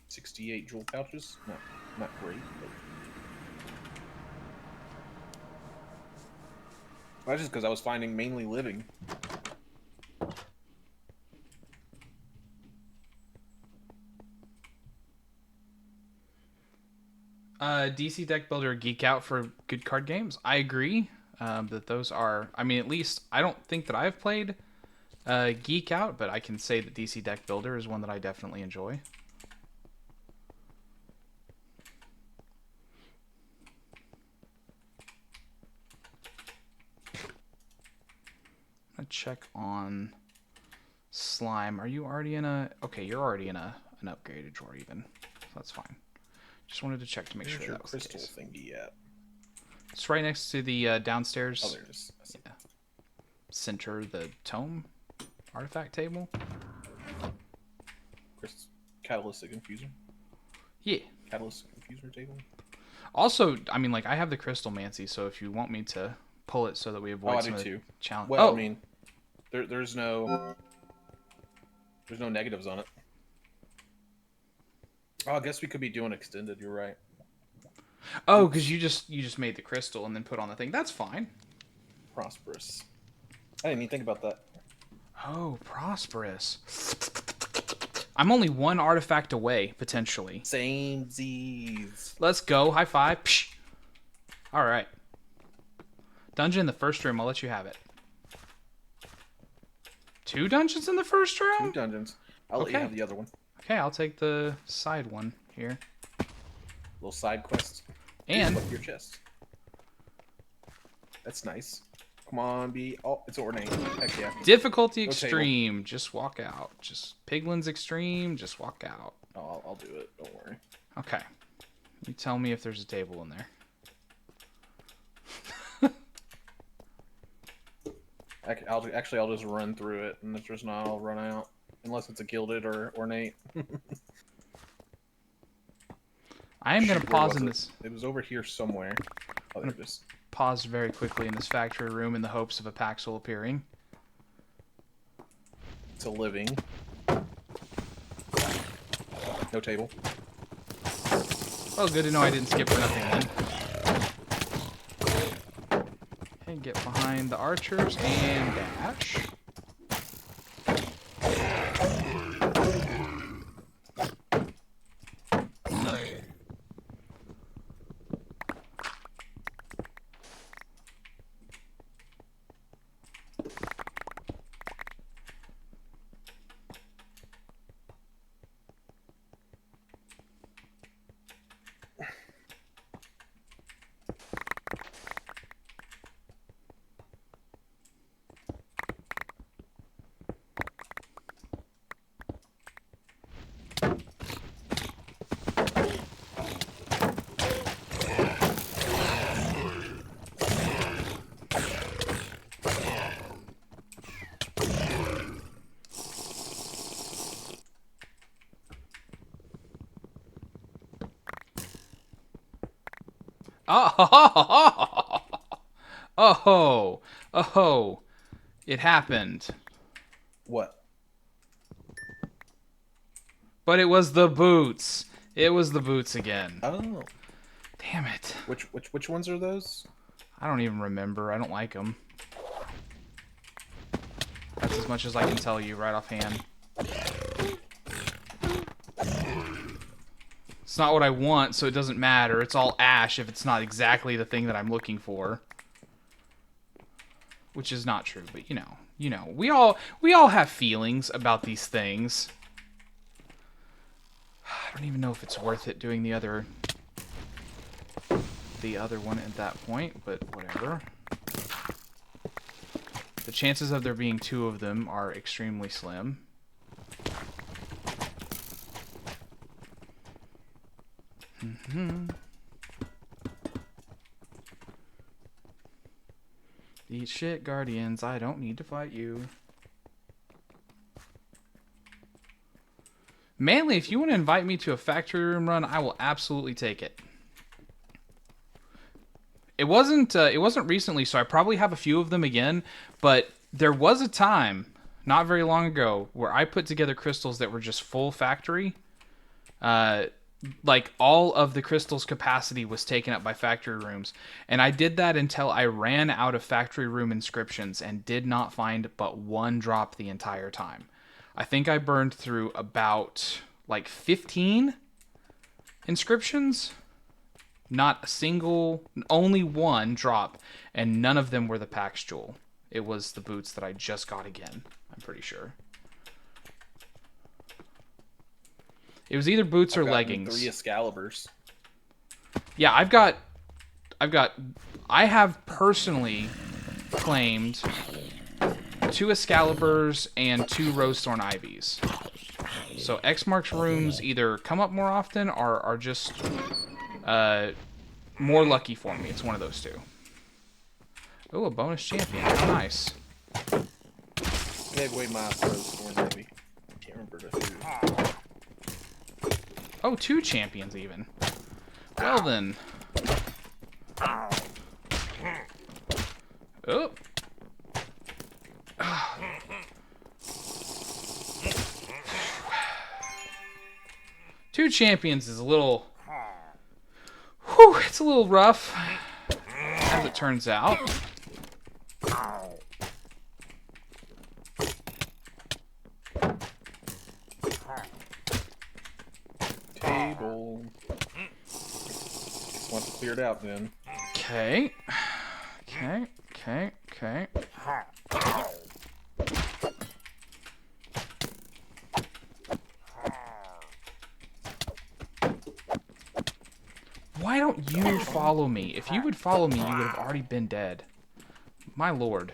$68 jewel pouches. Not great, but that's just because I was finding mainly living. DC Deck Builder geek out for good card games. I agree that those are. I mean, at least I don't think that I've played Geek Out, but I can say that DC Deck Builder is one that I definitely enjoy. I'm gonna check on Slime. Are you already in a? Okay, you're already in an upgraded drawer even. So that's fine. Just wanted to check to make Where's sure your that was the crystal case. thingy at? It's right next to the downstairs. Oh, there it is. Yeah. Center, the tome. Artifact table? Catalytic infuser. Yeah. Catalytic infuser table. Also, I mean, like, I have the crystal mancy, so if you want me to pull it so that we avoid some of the challenge. Well, I mean, there's no negatives on it. Oh, I guess we could be doing extended. You're right. Oh, because you just made the crystal and then put on the thing. That's fine. Prosperous. I didn't even think about that. Oh, prosperous. I'm only one artifact away, potentially. Same Z's. Let's go. High five. Psh. All right. Dungeon in the first room. I'll let you have it. 2 dungeons in the first room? 2 dungeons. I'll let you have the other one. Okay, I'll take the side one here. Little side quest. And your chest. That's nice. Come on, be. Oh, it's ornate. Heck yeah. Difficulty extreme. Table. Just walk out. Just Piglin's extreme. Just walk out. Oh, I'll do it. Don't worry. Okay. You tell me if there's a table in there. I'll just run through it, and if there's not, I'll run out. Unless it's a gilded or ornate. I am going to pause in this. It was over here somewhere. Oh, there it is. Pause very quickly in this factory room in the hopes of a Paxel appearing. It's a living. No table. Well, good to know I didn't skip for nothing then. And get behind the archers and dash. Oh, it happened. What? But it was the boots. It was the boots again. Oh. Damn it. Which ones are those? I don't even remember. I don't like them. That's as much as I can tell you right offhand. It's not what I want, so it doesn't matter. It's all ash if it's not exactly the thing that I'm looking for. Which is not true, but you know, we all have feelings about these things. I don't even know if it's worth it doing the other one at that point, but whatever. The chances of there being 2 of them are extremely slim. Eat shit, Guardians. I don't need to fight you. Manly, if you want to invite me to a factory room run, I will absolutely take it. It wasn't recently, so I probably have a few of them again, but there was a time, not very long ago, where I put together crystals that were just full factory. Like, all of the crystals' capacity was taken up by factory rooms. And I did that until I ran out of factory room inscriptions and did not find but 1 drop the entire time. I think I burned through about, like, 15 inscriptions. Not a single, only 1 drop, and none of them were the Pax Jewel. It was the boots that I just got again, I'm pretty sure. It was either boots or leggings. 3 Excaliburs. Yeah, I have personally claimed 2 Excaliburs and 2 Rosethorn Ivies. So X marks rooms either come up more often or are just more lucky for me. It's one of those 2. Oh, a bonus champion. How nice. gave away my pros scoring maybe. I can't remember who. Oh, 2 champions even. Well then. Oh. Two champions is a little... Whew, it's a little rough, as it turns out. Table. Want to clear it out then. Okay. Okay. Why don't you follow me? If you would follow me, you would have already been dead. My lord.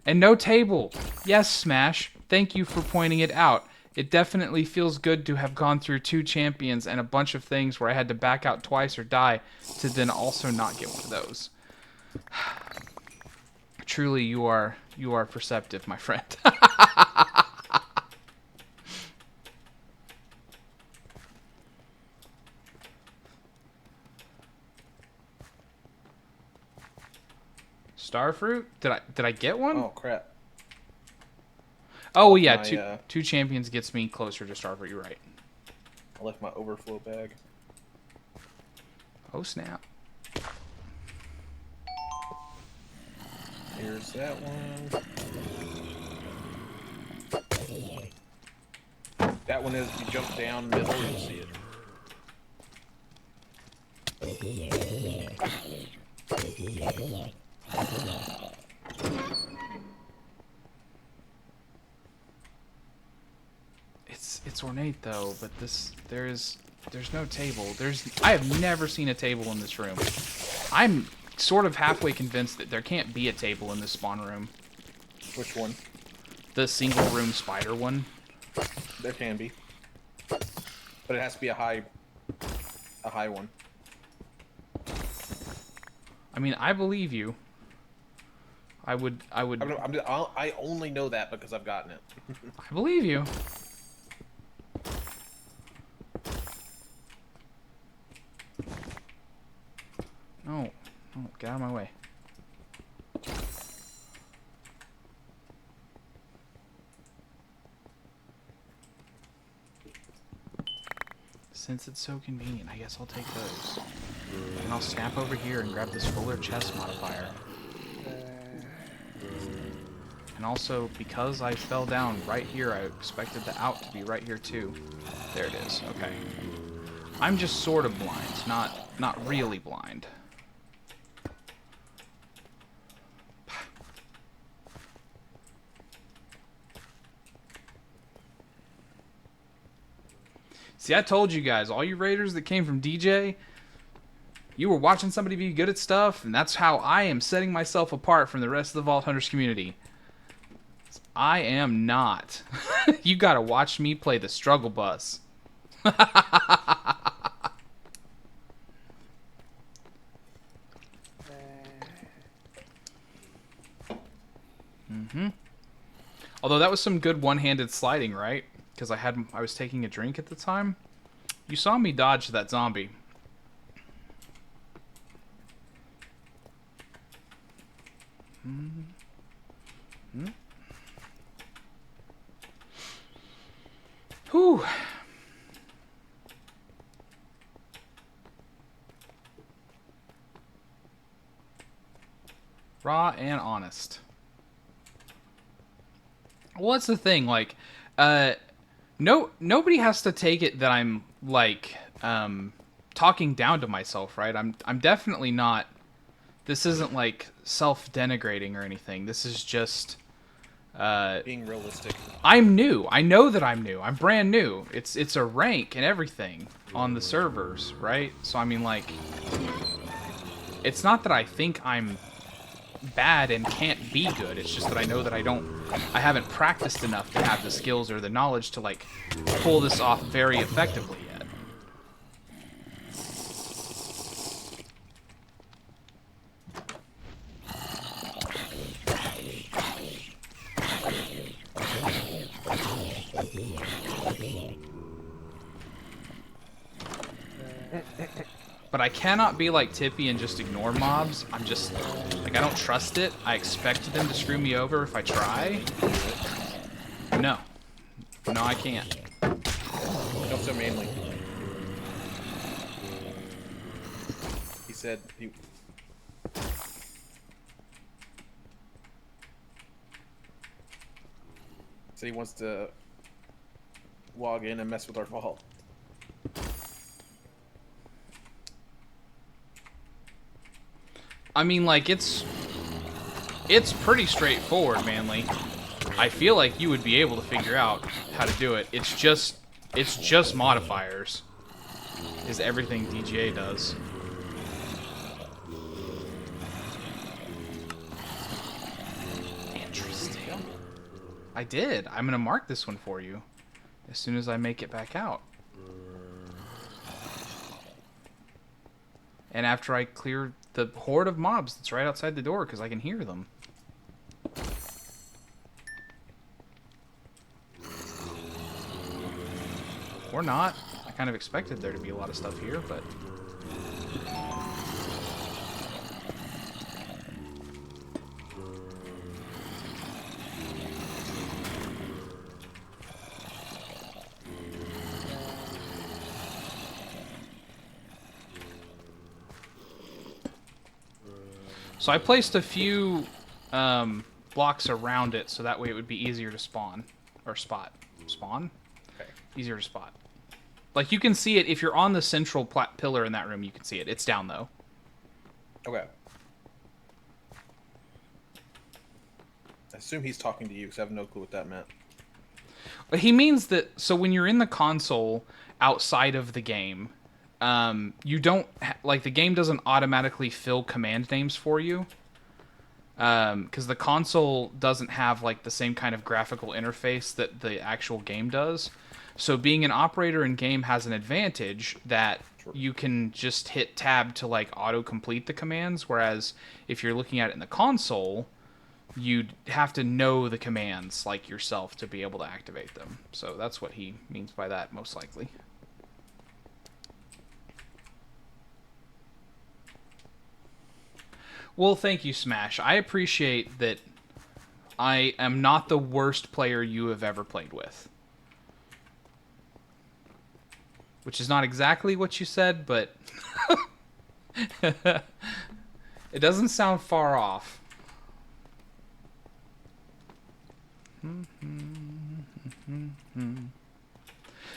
And no table. Yes, Smash. Thank you for pointing it out. It definitely feels good to have gone through 2 champions and a bunch of things where I had to back out twice or die to then also not get one of those. Truly, you are perceptive, my friend. Starfruit? Did I get one? Oh crap. Oh yeah, my, two champions gets me closer to Starfruit. You're right. I left my overflow bag. Oh snap. Here's that one. That one is, you jump down middle, you'll see it. It's ornate though, but there's no table. I have never seen a table in this room. I'm sort of halfway convinced that there can't be a table in this spawn room. Which one? The single room spider one. There can be. But it has to be a high one. I mean, I believe you. I only know that because I've gotten it. I believe you. No, get out of my way. Since it's so convenient, I guess I'll take those. And I'll snap over here and grab this fuller chest modifier. And also, because I fell down right here, I expected the out to be right here too. There it is. Okay. I'm just sort of blind, not really blind. See, I told you guys, all you raiders that came from DJ, you were watching somebody be good at stuff, and that's how I am setting myself apart from the rest of the Vault Hunters community. I am not. You gotta watch me play the struggle bus. Although that was some good one-handed sliding, right? Because I was taking a drink at the time. You saw me dodge that zombie. Whew. Raw and honest. Well, that's the thing. Like, nobody has to take it that I'm like talking down to myself, right? I'm definitely not. This isn't like self-denigrating or anything. This is just being realistic. I'm new. I know that I'm new. I'm brand new. It's a rank and everything on the servers, right? So I mean, like, it's not that I think I'm bad and can't be good. It's just that I know that I haven't practiced enough to have the skills or the knowledge to like pull this off very effectively yet. But I cannot be like Tippy and just ignore mobs. I'm just, like, I don't trust it. I expect them to screw me over if I try. No. No, I can't. Don't so mainly. He said he... Said he wants to log in and mess with our vault. I mean, like, it's pretty straightforward, Manly. I feel like you would be able to figure out how to do it. It's just modifiers. Is everything DGA does. Interesting. I did. I'm gonna mark this one for you as soon as I make it back out. And after I clear the horde of mobs that's right outside the door, because I can hear them. Or not. I kind of expected there to be a lot of stuff here, but... So I placed a few blocks around it, so that way it would be easier to spawn. Or spot. Spawn? Okay. Easier to spot. Like, you can see it if you're on the central pillar in that room, you can see it. It's down, though. Okay. I assume he's talking to you, because I have no clue what that meant. He means that, so when you're in the console outside of the game, you don't, like, the game doesn't automatically fill command names for you. Because the console doesn't have, like, the same kind of graphical interface that the actual game does. So being an operator in game has an advantage that you can just hit tab to, like, auto-complete the commands, whereas if you're looking at it in the console, you'd have to know the commands, like, yourself to be able to activate them. So that's what he means by that, most likely. Well, thank you, Smash. I appreciate that I am not the worst player you have ever played with. Which is not exactly what you said, but it doesn't sound far off.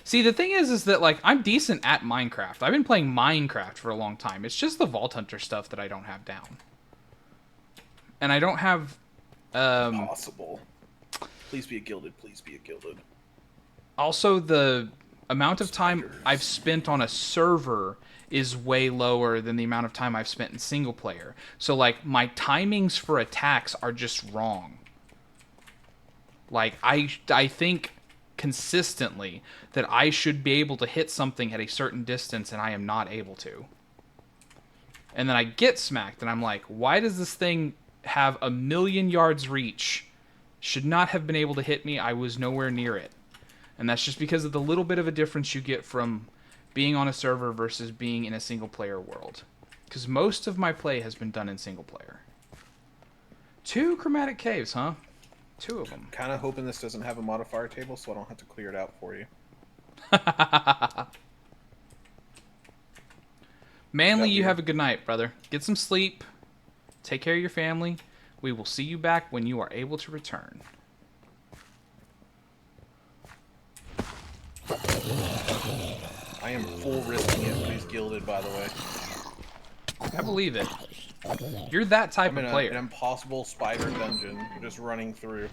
See, the thing is that, like, I'm decent at Minecraft. I've been playing Minecraft for a long time. It's just the Vault Hunter stuff that I don't have down. And I don't have... Impossible. Please be a gilded. Please be a gilded. Also, the amount of time I've spent on a server is way lower than the amount of time I've spent in single player. So, like, my timings for attacks are just wrong. Like, I think consistently that I should be able to hit something at a certain distance, and I am not able to. And then I get smacked, and I'm like, why does this thing have 1,000,000 yards reach? Should not have been able to hit me. I was nowhere near it. And that's just because of the little bit of a difference you get from being on a server versus being in a single-player world. Because most of my play has been done in single-player. 2 chromatic caves, huh? 2 of them. Kind of hoping this doesn't have a modifier table, so I don't have to clear it out for you. Manly, you have a good night, brother. Get some sleep. Take care of your family. We will see you back when you are able to return. I am full risking it when he's gilded, by the way. I believe it. You're that type I'm in of player. an impossible spider dungeon, just running through.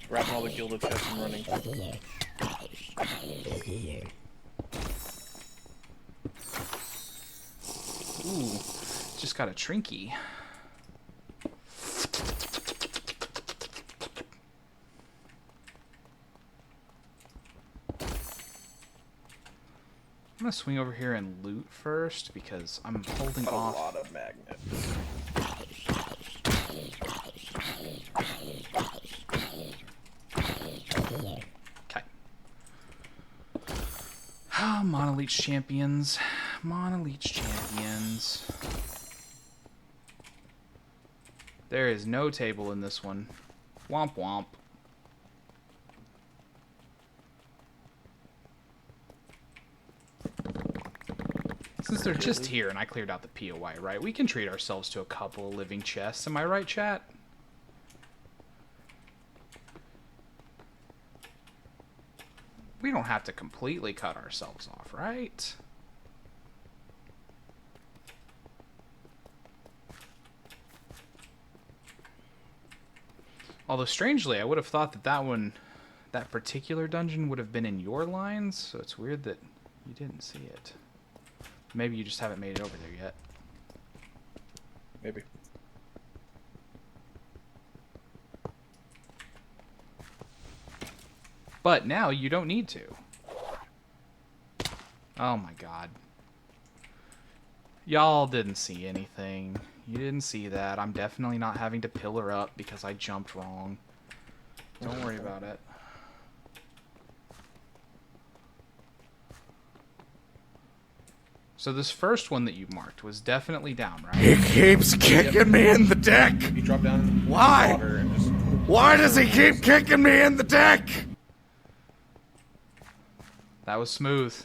Grabbing all the gilded chests and running. Ooh, just got a Trinky. I'm gonna swing over here and loot first because I'm holding off. A lot of magnets. Leech champions. Mana Leech champions. There is no table in this one. Womp womp. Since they're just here and I cleared out the POI, right? We can treat ourselves to a couple of living chests. Am I right, chat? We don't have to completely cut ourselves off, right? Although, strangely, I would have thought that that particular dungeon would have been in your lines, so it's weird that you didn't see it. Maybe you just haven't made it over there yet. Maybe. But now you don't need to. Oh my god. Y'all didn't see anything. You didn't see that. I'm definitely not having to pillar up because I jumped wrong. Don't worry about it. So this first one that you marked was definitely down, right? He keeps kicking me in the dick! You drop down in Why? the water and just... Why does he keep kicking me in the dick? That was smooth.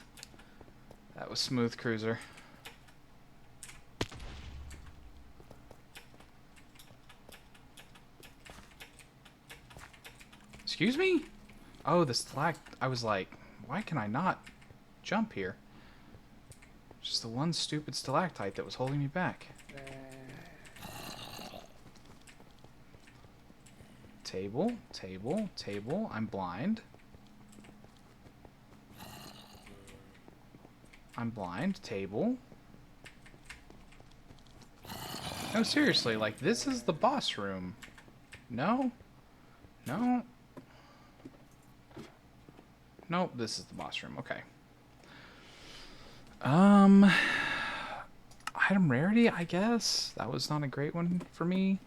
That was smooth, Cruiser. Excuse me? Oh, the I was like, why can I not jump here? Just the one stupid stalactite that was holding me back. Table, table, table. I'm blind. I'm blind. Table. No, seriously, like, this is the boss room. No? No? Nope, this is the boss room. Okay. Item rarity, I guess. That was not a great one for me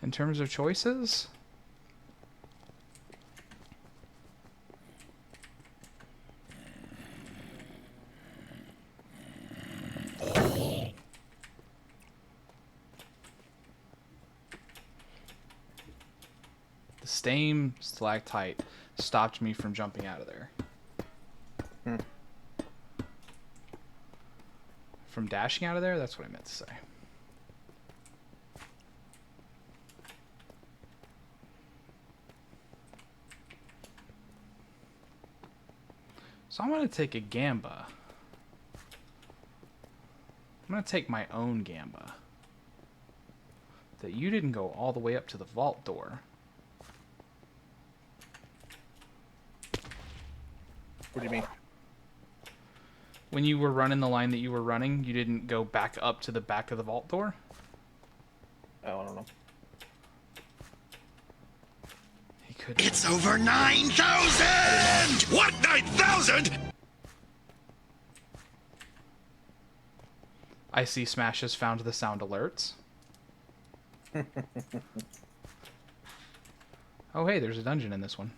in terms of choices. The same stalactite stopped me from jumping out of there. From dashing out of there? That's what I meant to say. So I'm going to take a Gamba. I'm going to take my own Gamba. That you didn't go all the way up to the vault door. What do you mean? When you were running the line that you were running, you didn't go back up to the back of the vault door? Oh, I don't know. He could. It's over 9,000! What, 9,000? I see Smash has found the sound alerts. Oh, hey, there's a dungeon in this one.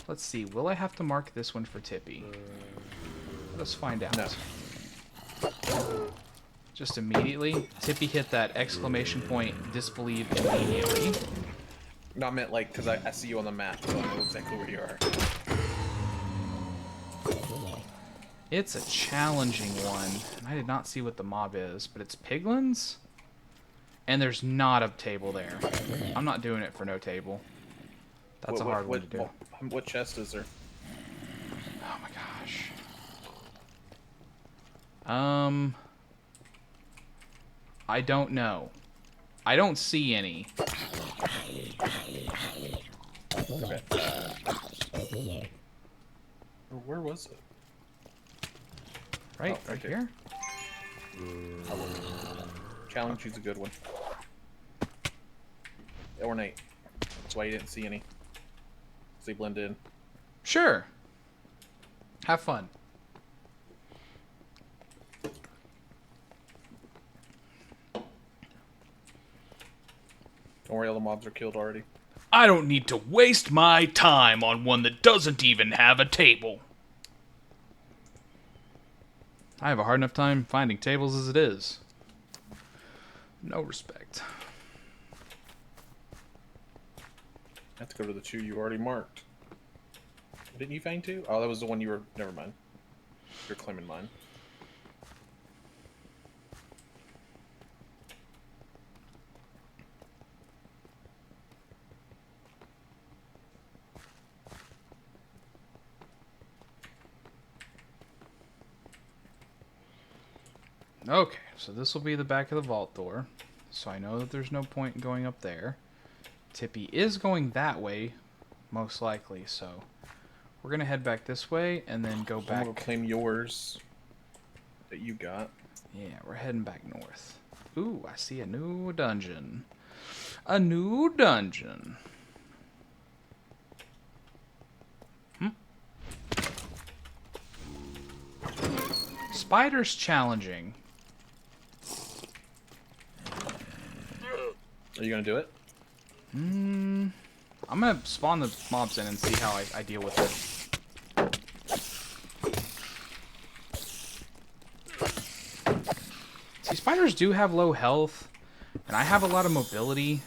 Let's see. Will I have to mark this one for Tippy? Let's find out. No. Just immediately. Tippy hit that exclamation point, disbelieve immediately. No, I meant like, because I see you on the map, so I know exactly where you are. It's a challenging one. And I did not see what the mob is, but it's piglins? And there's not a table there. I'm not doing it for no table. That's a hard one to do. What chest is there? Oh my gosh. I don't know. I don't see any. Okay. Where was it? Right, Oh, right okay. here. Challenge, choose a good one. Ornate. That's why you didn't see any. So they blend in. Sure. Have fun. Don't worry, all the mobs are killed already. I don't need to waste my time on one that doesn't even have a table. I have a hard enough time finding tables as it is. No respect. I have to go to the 2 you already marked. Didn't you find 2? Oh, that was the one you were... Never mind. You're claiming mine. Okay, so this will be the back of the vault door. So I know that there's no point in going up there. Tippy is going that way, most likely, so we're going to head back this way and then go I'm back. gonna claim yours that you got. Yeah, we're heading back north. Ooh, I see a new dungeon. A new dungeon. Spider's challenging. Are you gonna do it? I'm gonna spawn the mobs in and see how I deal with it. See, spiders do have low health, and I have a lot of mobility,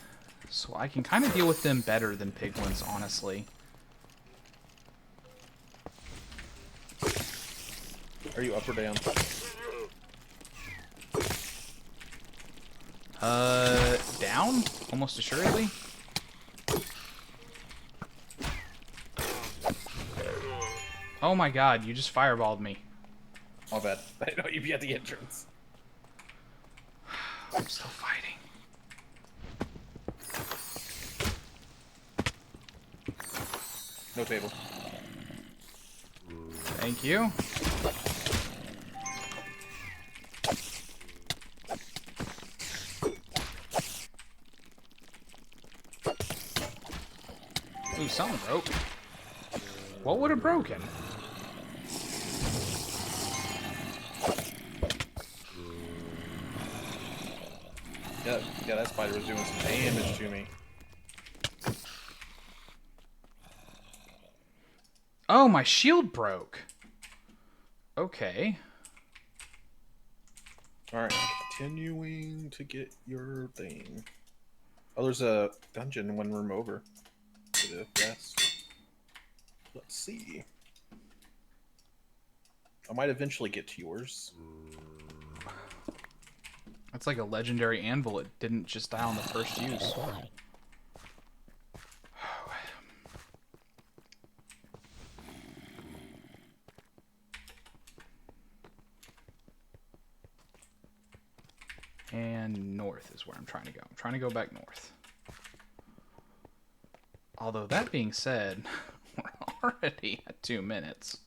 so I can kind of deal with them better than piglins, honestly. Are you up or down? Down? Almost assuredly. Oh my god, you just fireballed me. My bad. I know you'd be at the entrance. I'm still fighting. No table. Thank you. Ooh, something broke. What would have broken? Yeah, that spider was doing some damage to me. Oh, my shield broke. Okay. Alright, continuing to get your thing. Oh, there's a dungeon 1 room over. To the west. Let's see. I might eventually get to yours. That's like a legendary anvil. It didn't just die on the first use. And north is where I'm trying to go. I'm trying to go back north. Although, that being said, we're already at 2 minutes.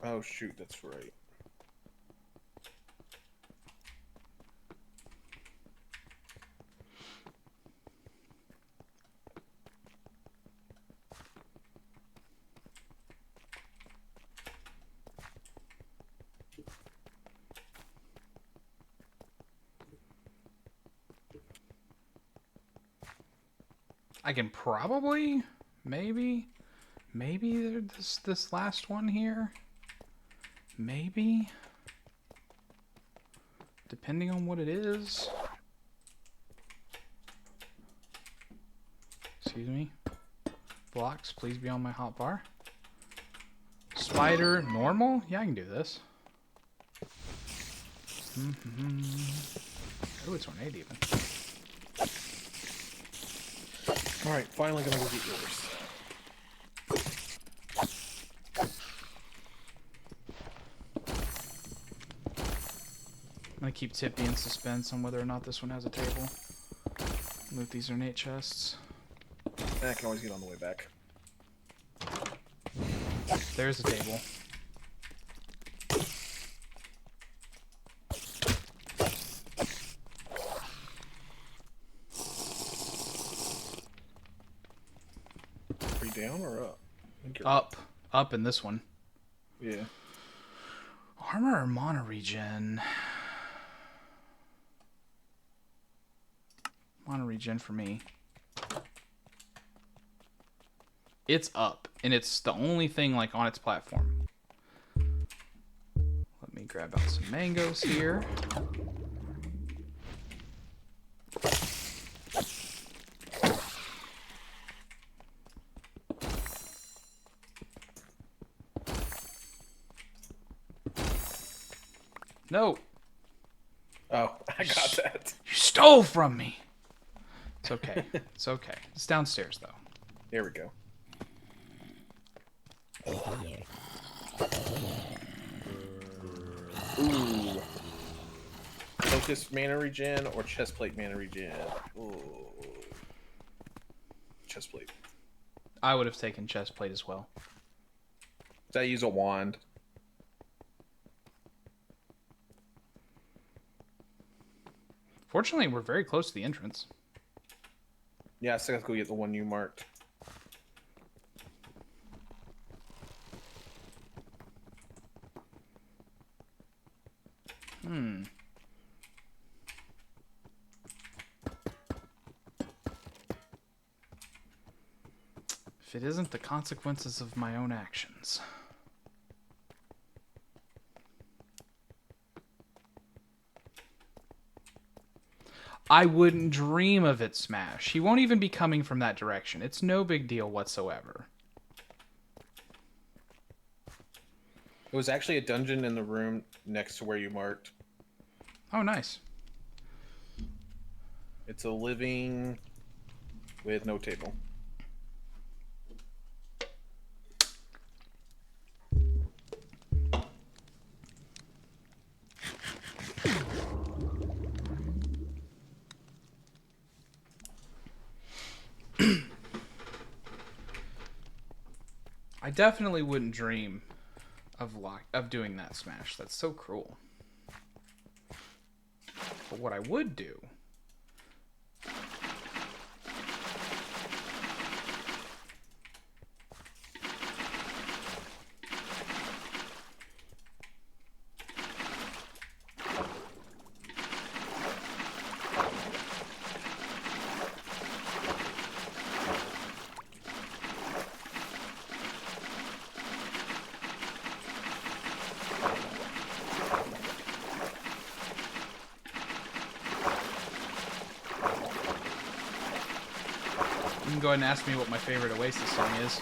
Oh shoot, that's right. I can probably, maybe this last one here. Maybe. Depending on what it is. Excuse me. Blocks, please be on my hotbar. Spider, normal? Yeah, I can do this. Oh, it's ornate even. Alright, finally gonna go get yours. I'm gonna keep Tippy in suspense on whether or not this one has a table. Loot these ornate chests. I can always get on the way back. There's a table. Are you down or up? I think you're Up. Up in this one. Yeah. Armor or mana regen? Mana regen for me. It's up, and it's the only thing like on its platform. Let me grab out some mangoes here. No. Oh, I got that. You stole from me. It's okay. It's okay. It's downstairs, though. There we go. Ooh. Focus mana regen or chest plate mana regen? Ooh. Chest plate. I would have taken chest plate as well. I use a wand. Fortunately, we're very close to the entrance. Yeah, so let's go get the one you marked. If it isn't the consequences of my own actions. I wouldn't dream of it, Smash. He won't even be coming from that direction. It's no big deal whatsoever. It was actually a dungeon in the room next to where you marked. Oh, nice. It's a living with no table. I definitely wouldn't dream of doing that, Smash. That's so cruel. But what I would do... You can go ahead and ask me what my favorite Oasis song is.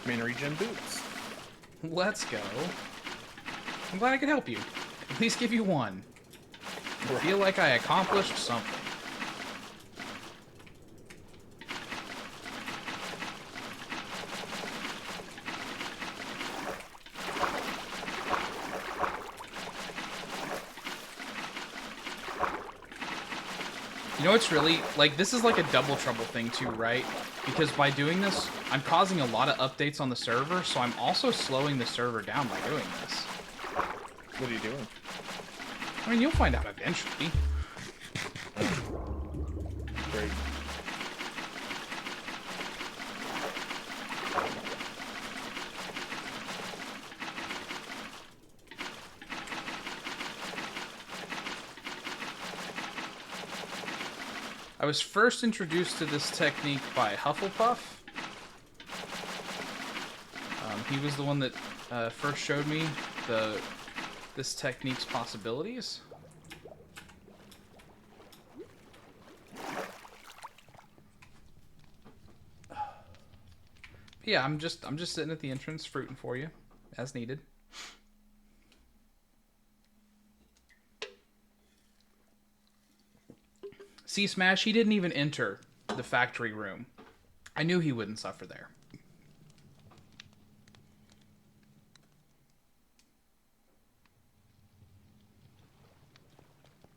Mana regen boots. Let's go. I'm glad I could help you. At least give you one. I feel like I accomplished something. You know, it's really, like, this is like a double trouble thing too, right? Because by doing this, I'm causing a lot of updates on the server, so I'm also slowing the server down by doing this. What are you doing? I mean, you'll find out eventually. Great. I was first introduced to this technique by Hufflepuff. He was the one that first showed me this technique's possibilities. Yeah, I'm just sitting at the entrance fruiting for you, as needed. See, Smash, he didn't even enter the factory room. I knew he wouldn't suffer there.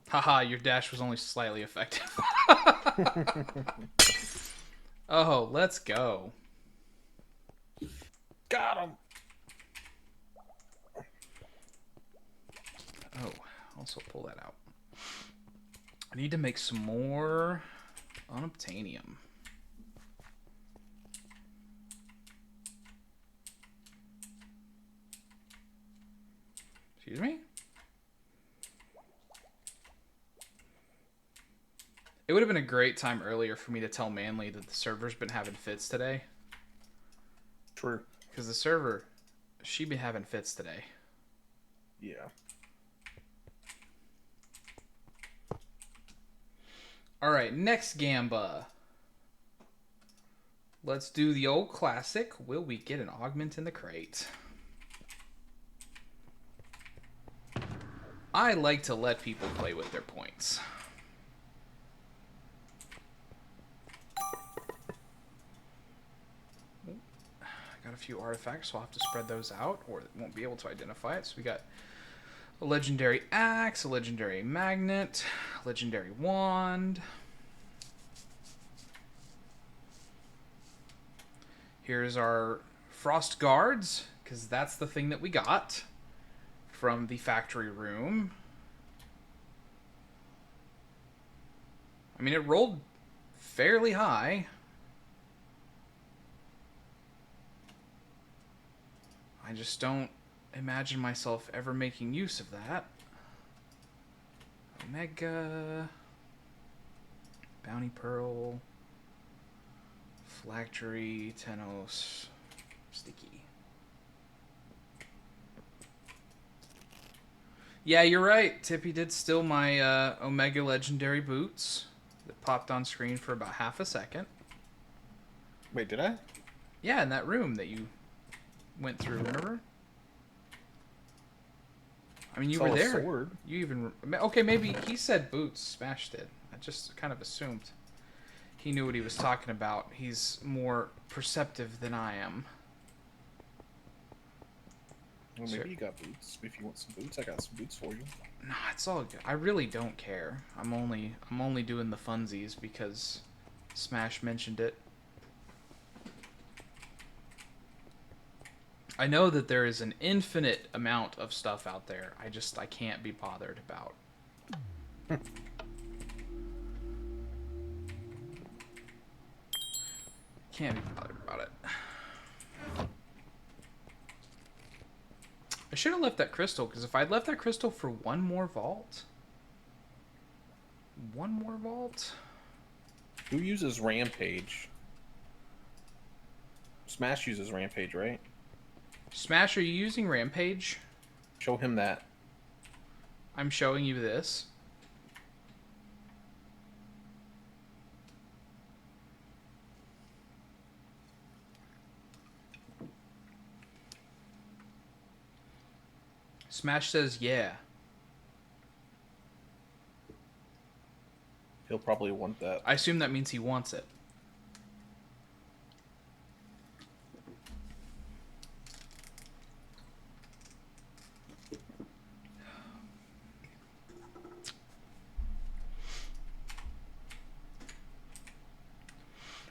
Haha, your dash was only slightly effective. Oh, let's go. Got him. Oh, also pull that out. I need to make some more unobtainium. Excuse me? It would have been a great time earlier for me to tell Manly that the server's been having fits today. True. Because the server, she been having fits today. Yeah. Alright, next Gamba. Let's do the old classic. Will we get an augment in the crate? I like to let people play with their points. Got a few artifacts, so I'll have to spread those out, or it won't be able to identify it. So we got a legendary axe, a legendary magnet, a legendary wand. Here's our frost guards, because that's the thing that we got from the factory room. I mean, it rolled fairly high. I just don't imagine myself ever making use of that. Omega. Bounty Pearl. Phylactery. Tenos. Sticky. Yeah, you're right. Tippy did steal my Omega Legendary boots that popped on screen for about half a second. Wait, did I? Yeah, in that room that you went through, remember? I mean, you were there. Sword. You even... Okay, maybe he said boots. Smash did. I just kind of assumed he knew what he was talking about. He's more perceptive than I am. Well, maybe you got boots. If you want some boots, I got some boots for you. Nah, it's all good. I really don't care. I'm only doing the funsies because Smash mentioned it. I know that there is an infinite amount of stuff out there. I can't be bothered about. Can't be bothered about it. I should have left that crystal, because if I'd left that crystal for one more vault... Who uses Rampage? Smash uses Rampage, right? Smash, are you using Rampage? Show him that. I'm showing you this. Smash says, yeah. He'll probably want that. I assume that means he wants it.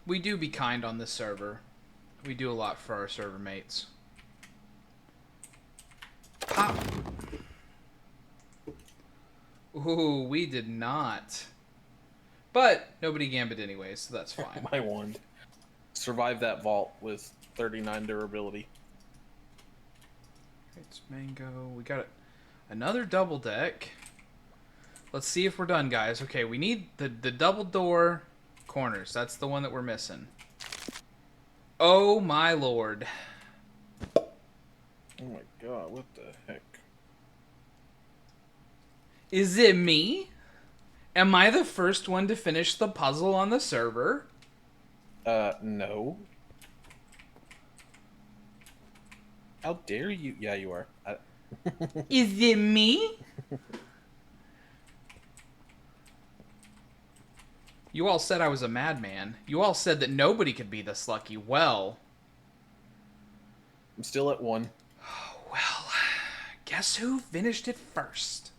We do be kind on this server. We do a lot for our server mates. Pop! Ooh, we did not. But nobody gambit anyways, so that's fine. My wand. Survive that vault with 39 durability. It's mango. We got another double deck. Let's see if we're done, guys. Okay, we need the double door corners. That's the one that we're missing. Oh my lord. Oh my god, what the heck? Is it me? Am I the first one to finish the puzzle on the server? No. How dare you? Yeah, you are. Is it me? You all said I was a madman. You all said that nobody could be this lucky. Well... I'm still at 1. Well, guess who finished it first?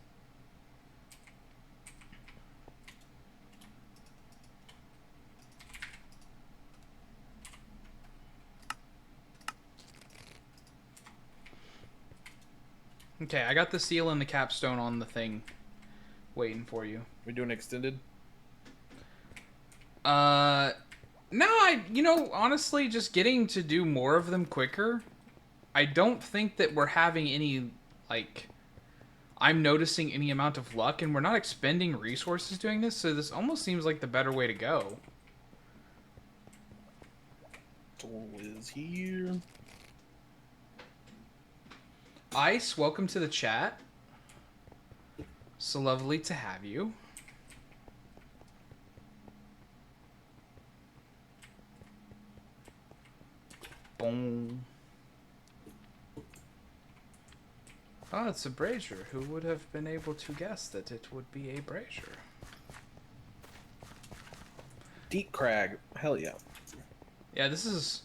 Okay, I got the seal and the capstone on the thing waiting for you. We doing extended? No, honestly, just getting to do more of them quicker. I don't think that we're having any, like, I'm noticing any amount of luck, and we're not expending resources doing this, so this almost seems like the better way to go. Tool is here. Ice, welcome to the chat. So lovely to have you. Boom. Oh, it's a brazier. Who would have been able to guess that it would be a brazier? Deep crag. Hell yeah. Yeah, this is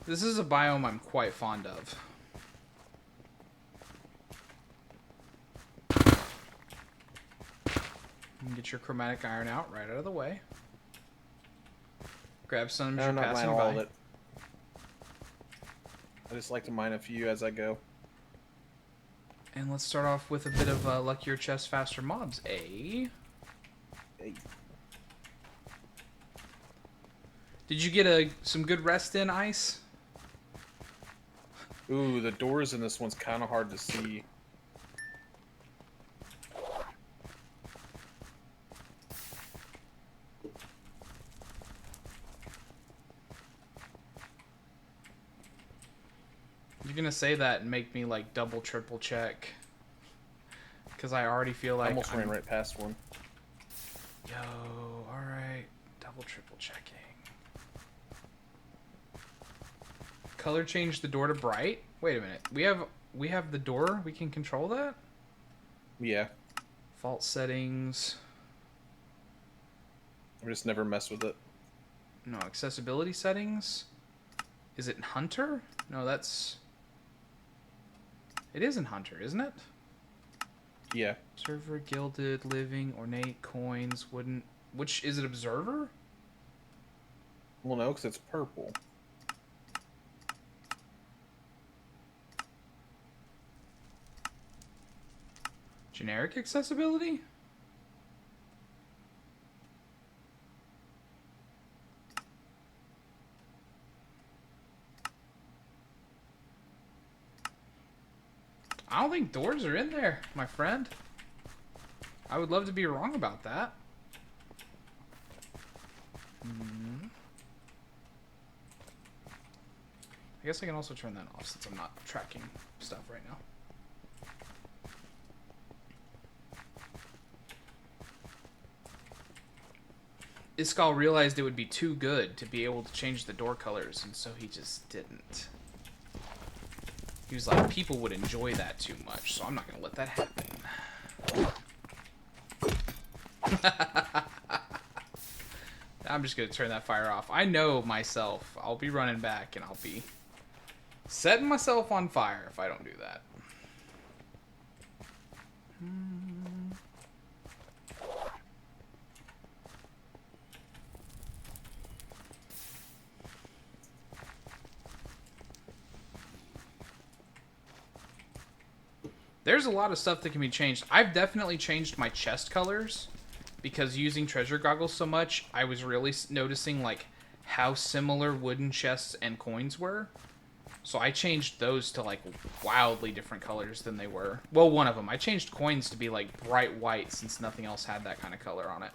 a biome I'm quite fond of. You can get your chromatic iron out right out of the way. Grab some as you're I'm not passing mine all of by. it. I just like to mine a few as I go. And let's start off with a bit of luckier chest, faster mobs. Hey. Did you get some good rest in, Ice? Ooh, the doors in this one's kind of hard to see. You're gonna say that and make me like double, triple check. Because I already feel I like almost ran right past one. Yo, alright. Double, triple checking. Color change the door to bright? Wait a minute. We have the door? We can control that? Yeah. Fault settings. I just never mess with it. No, accessibility settings. Is it in Hunter? No, that's... It is in Hunter, isn't it? Yeah. Server, gilded, living, ornate, coins, wooden... Which, is it observer? Well, no, because it's purple. Generic accessibility? I don't think doors are in there, my friend. I would love to be wrong about that. I guess I can also turn that off since I'm not tracking stuff right now. Iskall realized it would be too good to be able to change the door colors, and so he just didn't. He was like, people would enjoy that too much, so I'm not going to let that happen. I'm just going to turn that fire off. I know myself. I'll be running back, and I'll be setting myself on fire if I don't do that. There's a lot of stuff that can be changed. I've definitely changed my chest colors because using treasure goggles so much, I was really noticing like how similar wooden chests and coins were. So I changed those to like wildly different colors than they were. Well, one of them. I changed coins to be like bright white since nothing else had that kind of color on it.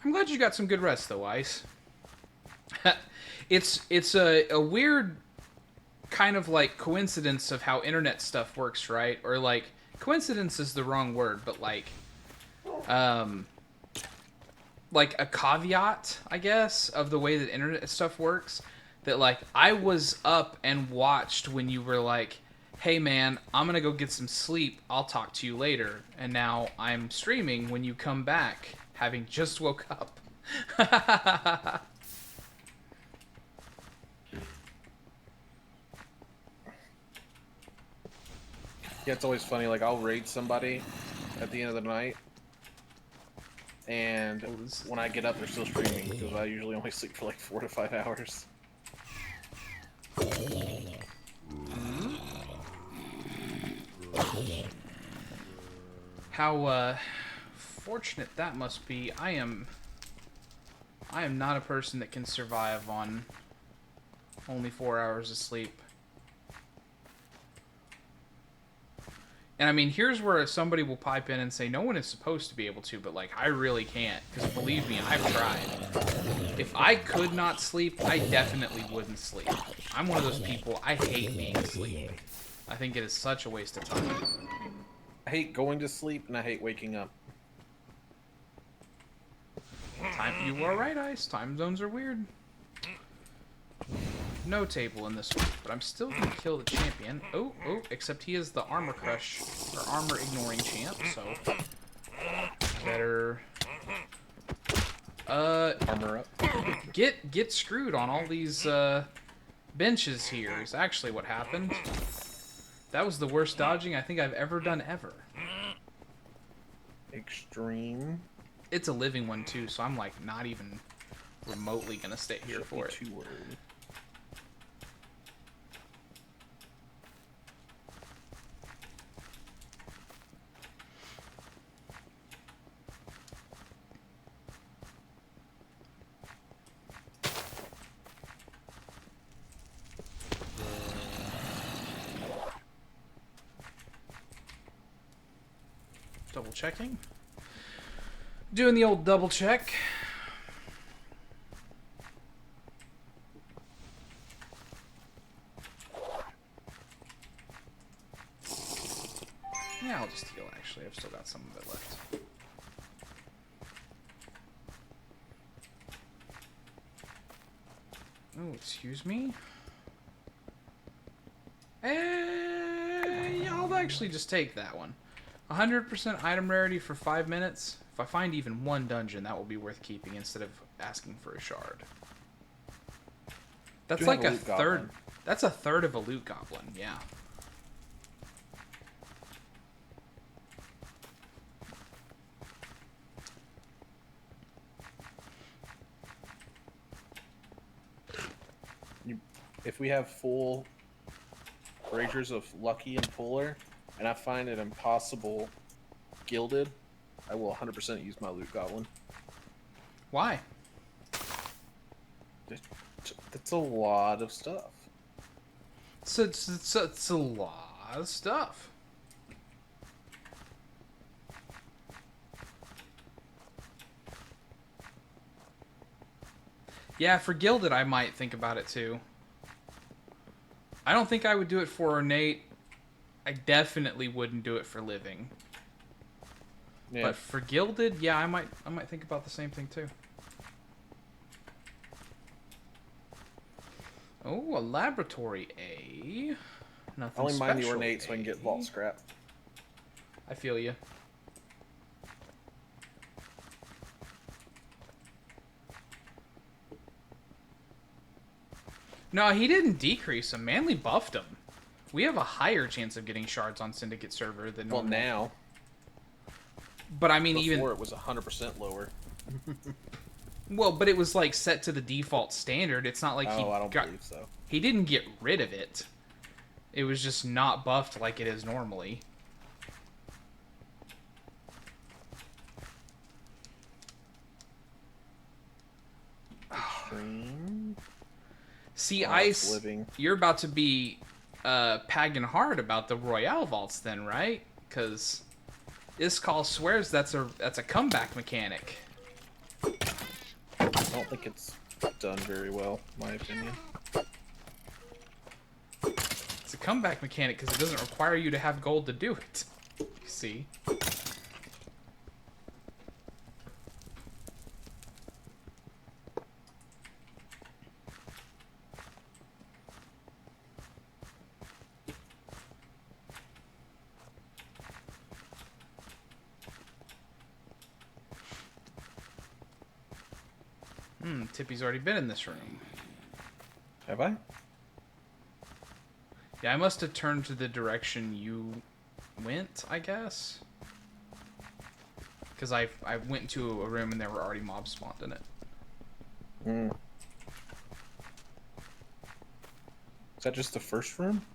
I'm glad you got some good rest though, Ice. It's a weird kind of like coincidence of how internet stuff works, right? Or like coincidence is the wrong word, but like a caveat, I guess, of the way that internet stuff works. That like I was up and watched when you were like, hey man, I'm gonna go get some sleep, I'll talk to you later. And now I'm streaming when you come back having just woke up. Yeah, it's always funny. Like, I'll raid somebody at the end of the night, and when I get up, they're still streaming because I usually only sleep for like 4 to 5 hours. How fortunate that must be. I am not a person that can survive on only 4 hours of sleep. And I mean, here's where somebody will pipe in and say, no one is supposed to be able to, but like, I really can't. Because believe me, I've tried. If I could not sleep, I definitely wouldn't sleep. I'm one of those people, I hate being asleep. I think it is such a waste of time. I hate going to sleep and I hate waking up. You are right, Ice. Time zones are weird. No table in this one, but I'm still gonna kill the champion. Oh, except he is the armor crush, or armor ignoring champ, so better Armor up. get screwed on all these benches here is actually what happened. That was the worst dodging I think I've ever done ever. Extreme. It's a living one too, so I'm like not even remotely gonna stay here for it. 2 word. Double checking. Doing the old double check. Yeah, I'll just heal actually. I've still got some of it left. Oh, excuse me. Yeah, I'll actually just take that one. 100% item rarity for 5 minutes. If I find even one dungeon, that will be worth keeping instead of asking for a shard. That's like a third. That's a third of a loot goblin, yeah. If we have full braziers of Lucky and Fuller, and I find it impossible gilded, I will 100% use my loot goblin. Why? That's a lot of stuff. It's a lot of stuff. Yeah, for gilded, I might think about it too. I don't think I would do it for ornate. I definitely wouldn't do it for living. Yeah. But for gilded, yeah, I might think about the same thing too. Oh, a laboratory A. Nothing I only mind the special ornate so I can get vault scrap. I feel you. No, he didn't decrease him. Manly buffed him. We have a higher chance of getting shards on Syndicate server than normal. Well, now. But I mean, before it was 100% lower. Well, but it was like set to the default standard. It's not like I don't believe so. He didn't get rid of it. It was just not buffed like it is normally. Extreme. See, Ice, you're about to be pagging hard about the Royale vaults then, right? Because this call swears that's a comeback mechanic. I don't think it's done very well, in my opinion. It's a comeback mechanic because it doesn't require you to have gold to do it. You see? Tippy's already been in this room. Have I? Yeah, I must have turned to the direction you went, I guess. Because I went into a room and there were already mobs spawned in it. Mm. Is that just the first room?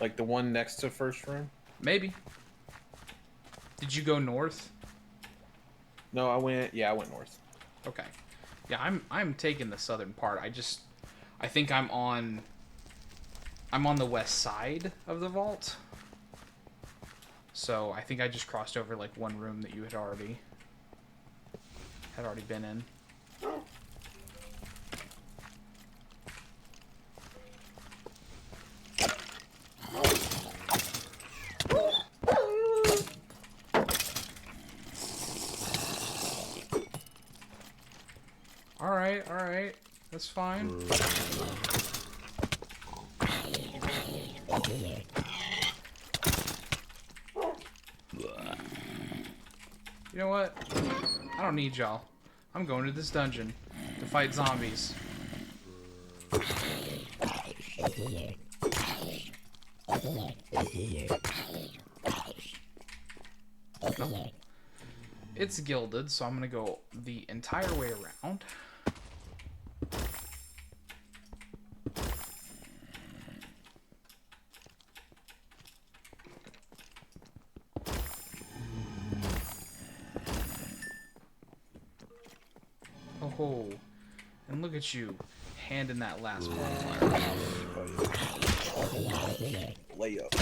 Like the one next to first room? Maybe. Did you go north? No, I went north. Okay. Yeah, I'm taking the southern part. I think I'm on the west side of the vault. So I think I just crossed over like one room that you had already been in. All right, that's fine. You know what? I don't need y'all. I'm going to this dungeon to fight zombies. It's gilded, so I'm gonna go the entire way around. Oh, and look at you, handing that last modifier off. Layup.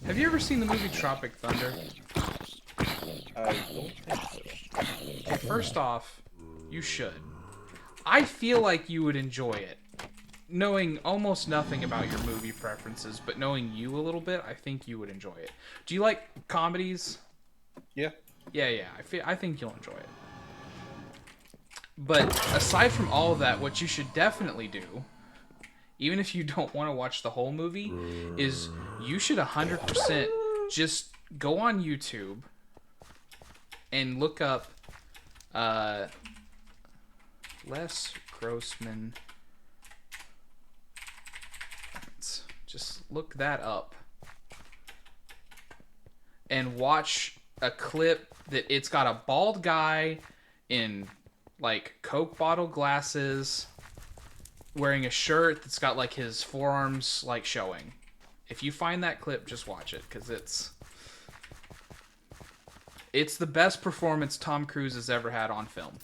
Have you ever seen the movie Tropic Thunder? I don't think so. Okay, first off, you should. I feel like you would enjoy it. Knowing almost nothing about your movie preferences, but knowing you a little bit, I think you would enjoy it. Do you like comedies? Yeah. Yeah. I think you'll enjoy it. But aside from all of that, what you should definitely do, even if you don't want to watch the whole movie, is you should 100% just go on YouTube and look up Les Grossman. Just look that up and watch a clip that it's got a bald guy in like Coke bottle glasses wearing a shirt that's got like his forearms like showing. If you find that clip, just watch it because it's the best performance Tom Cruise has ever had on film.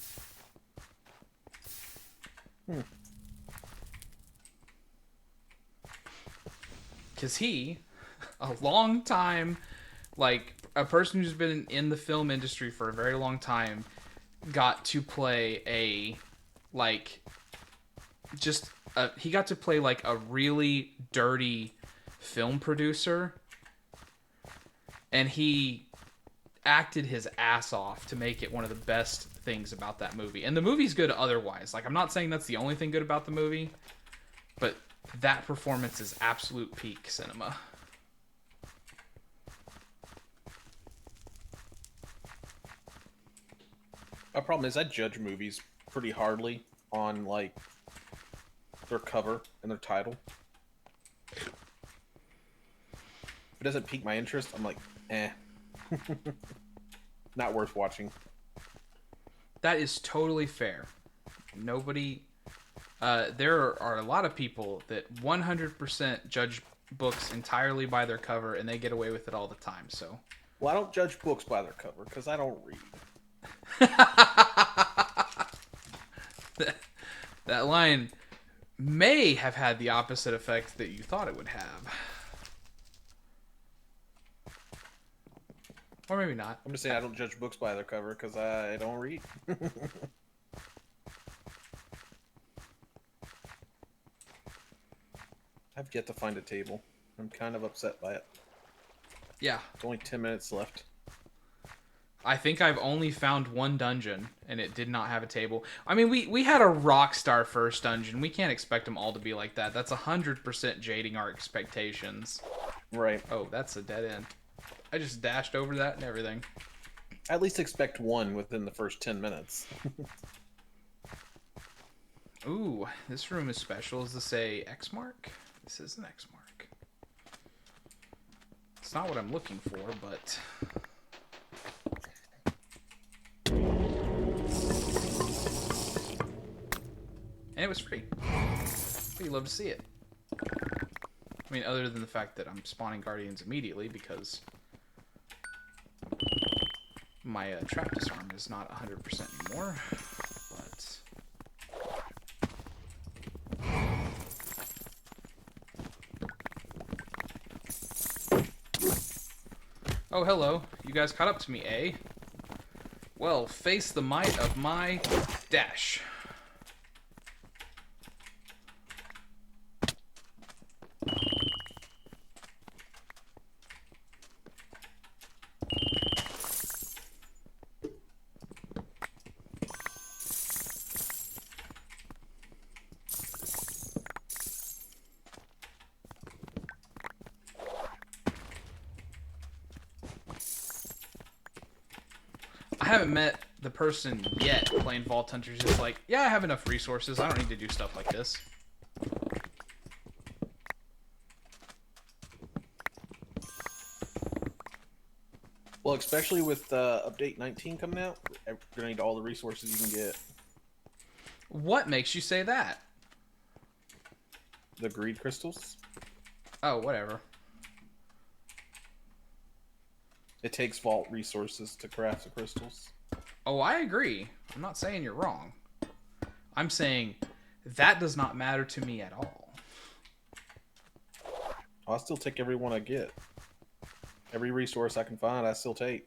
Because he, a long time, like a person who's been in the film industry for a very long time, got to play he got to play like a really dirty film producer. And he acted his ass off to make it one of the best things about that movie. And the movie's good otherwise. Like, I'm not saying that's the only thing good about the movie, but that performance is absolute peak cinema. My problem is I judge movies pretty hardly on like their cover and their title. If it doesn't pique my interest, I'm like, eh. Not worth watching. That is totally fair. Nobody... there are a lot of people that 100% judge books entirely by their cover, and they get away with it all the time, so... Well, I don't judge books by their cover, because I don't read. That line may have had the opposite effect that you thought it would have. Or maybe not. I'm just saying I don't judge books by their cover, because I don't read. I've yet to find a table. I'm kind of upset by it. Yeah. It's only 10 minutes left. I think I've only found one dungeon, and it did not have a table. I mean, we had a Rockstar first dungeon. We can't expect them all to be like that. That's 100% jading our expectations. Right. Oh, that's a dead end. I just dashed over that and everything. At least expect one within the first 10 minutes. Ooh, this room is special. Does this say X mark? This is an X mark. It's not what I'm looking for, but... And it was free. You love to see it. I mean, other than the fact that I'm spawning Guardians immediately because my trap disarm is not 100% anymore. But Oh, hello. You guys caught up to me, eh? Well, face the might of my dash. I haven't met the person yet playing Vault Hunters. It's like, yeah, I have enough resources. I don't need to do stuff like this. Well, especially with update 19 coming out, you're gonna need all the resources you can get. What makes you say that? The greed crystals. Oh, whatever. It takes vault resources to craft the crystals. Oh, I agree. I'm not saying you're wrong. I'm saying that does not matter to me at all. I'll still take every one I get. Every resource I can find, I still take.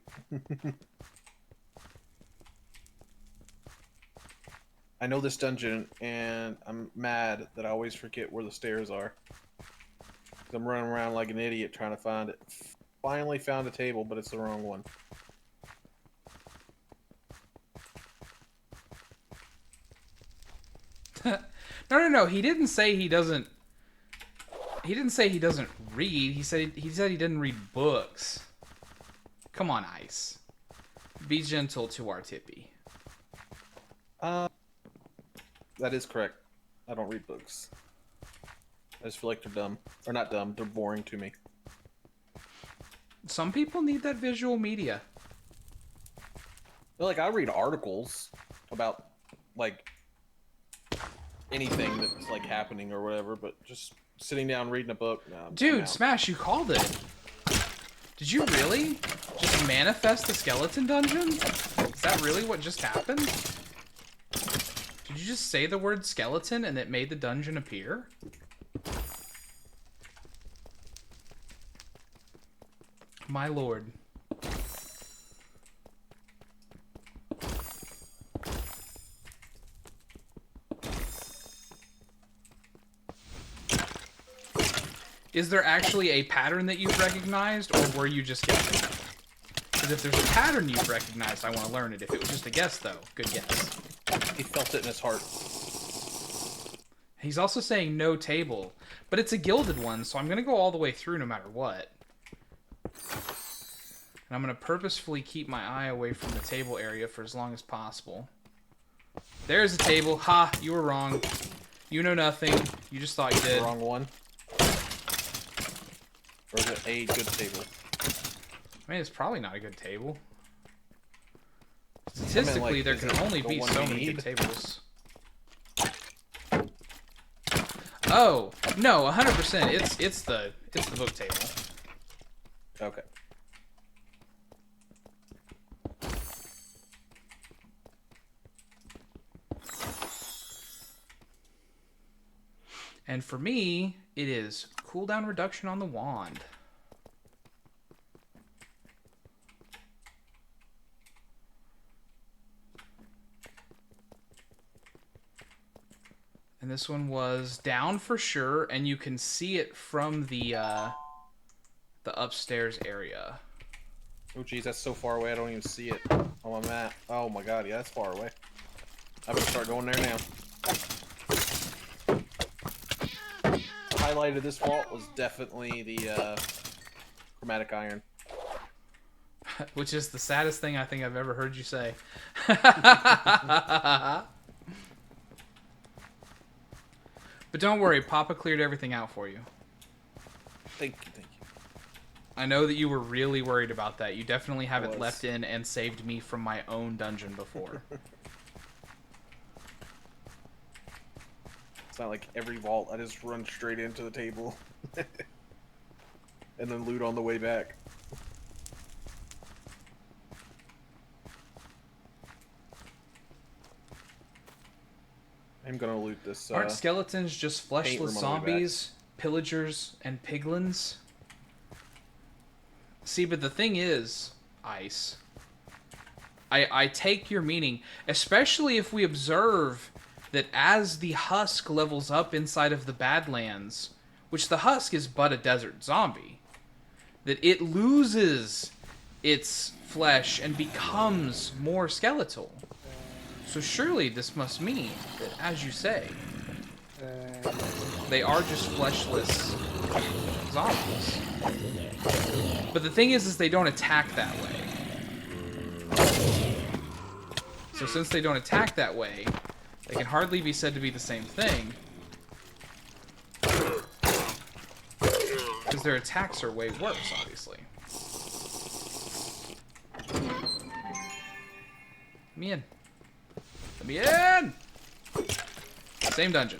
I know this dungeon, and I'm mad that I always forget where the stairs are. I'm running around like an idiot trying to find it. Finally found a table, but it's the wrong one. No. He didn't say he doesn't. He didn't say he doesn't read. He said he didn't read books. Come on, Ice. Be gentle to our Tippy. That is correct. I don't read books. I just feel like they're dumb. Or not dumb, they're boring to me. Some people need that visual media. Like, I read articles about, like, anything that's, like, happening or whatever, but just sitting down reading a book, no. Dude, Smash, you called it. Did you really just manifest the skeleton dungeon? Is that really what just happened? Did you just say the word skeleton and it made the dungeon appear? My lord. Is there actually a pattern that you've recognized, or were you just guessing? Because if there's a pattern you've recognized, I want to learn it. If it was just a guess, though, good guess. He felt it in his heart. He's also saying no table, but it's a gilded one, so I'm going to go all the way through no matter what. And I'm going to purposefully keep my eye away from the table area for as long as possible. There's a table. Ha! You were wrong. You know nothing. You just thought you did. Wrong one. Or is it a good table? I mean, it's probably not a good table. Statistically, like, there is can it only the be one so we many need? good tables. Oh no, 100%. It's the book table. Okay. And for me, it is cooldown reduction on the wand. And this one was down for sure, and you can see it from the upstairs area. Oh geez, that's so far away I don't even see it on my map. Oh my god, yeah, that's far away. I better start going there now. The highlight of this vault was definitely the chromatic iron. Which is the saddest thing I think I've ever heard you say. But don't worry, Papa cleared everything out for you. Thank you, thank you. I know that you were really worried about that. You definitely have it was. left in and saved me from my own dungeon before. It's not like every vault I just run straight into the table. And then loot on the way back. I'm gonna loot this. Aren't skeletons just paint fleshless room on the way zombies, pillagers, and piglins? See, but the thing is, Ice, I take your meaning, especially if we observe that as the husk levels up inside of the Badlands, which the husk is but a desert zombie, that it loses its flesh and becomes more skeletal. So surely this must mean that, as you say, they are just fleshless zombies. But the thing is they don't attack that way. So since they don't attack that way, they can hardly be said to be the same thing. Because their attacks are way worse, obviously. Let me in. Let me in! Same dungeon.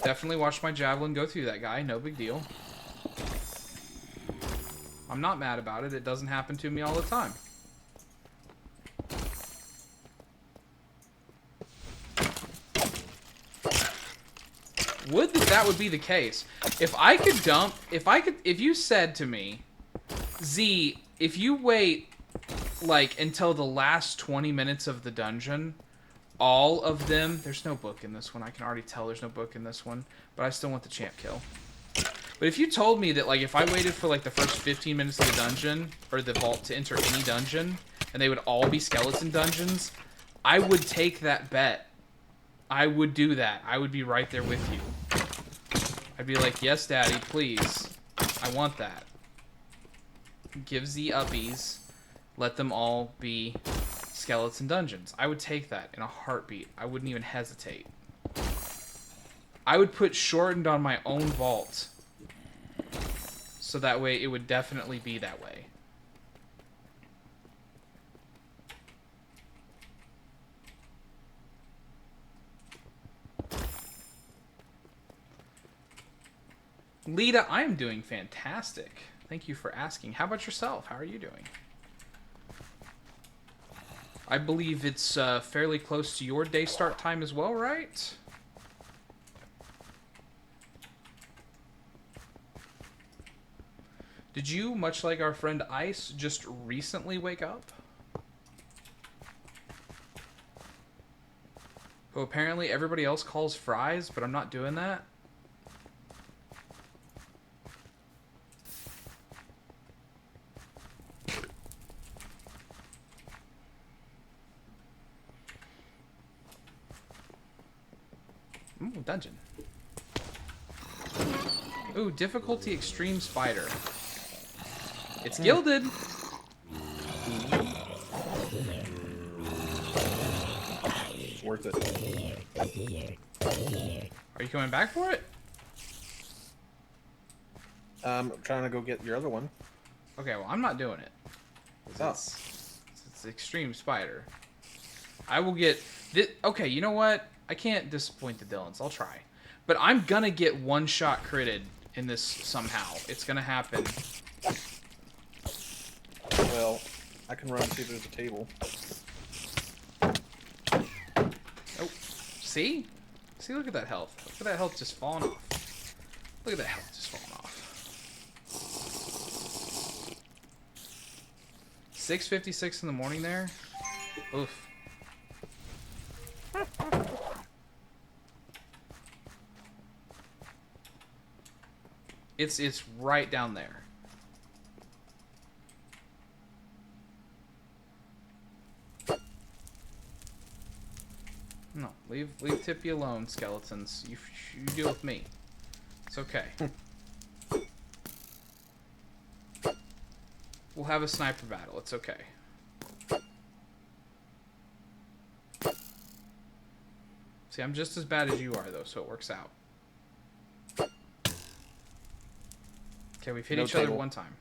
Definitely watched my javelin go through that guy. No big deal. I'm not mad about it. It doesn't happen to me all the time. Would that would be the case. If I could dump... If you said to me, Z, if you wait, like, until the last 20 minutes of the dungeon, all of them... There's no book in this one. I can already tell there's no book in this one. But I still want the champ kill. But if you told me that, like, if I waited for, like, the first 15 minutes of the dungeon, or the vault to enter any dungeon, and they would all be skeleton dungeons, I would take that bet. I would do that. I would be right there with you. I'd be like, yes, Daddy, please. I want that. Give Z uppies. Let them all be skeleton dungeons. I would take that in a heartbeat. I wouldn't even hesitate. I would put shortened on my own vault. So that way it would definitely be that way. Lita, I am doing fantastic. Thank you for asking. How about yourself? How are you doing? I believe it's fairly close to your day start time as well, right? Did you, much like our friend Ice, just recently wake up? Oh, apparently everybody else calls fries, but I'm not doing that. Ooh, dungeon. Ooh, difficulty extreme spider. It's gilded. It's worth it. Are you coming back for it? I'm trying to go get your other one. Okay, well, I'm not doing it. Oh. It's extreme spider. I will get... Okay, you know what? I can't disappoint the Dylans. I'll try. But I'm gonna get one-shot critted in this somehow. It's gonna happen. Well, I can run and see if there's a table. Oh, see? See, look at that health. Look at that health just falling off. Look at that health just falling off. 6:56 in the morning there? Oof. It's right down there. No, leave Tippy alone, skeletons. You deal with me. It's okay. We'll have a sniper battle. It's okay. See, I'm just as bad as you are, though, so it works out. Okay, we've hit each other one time.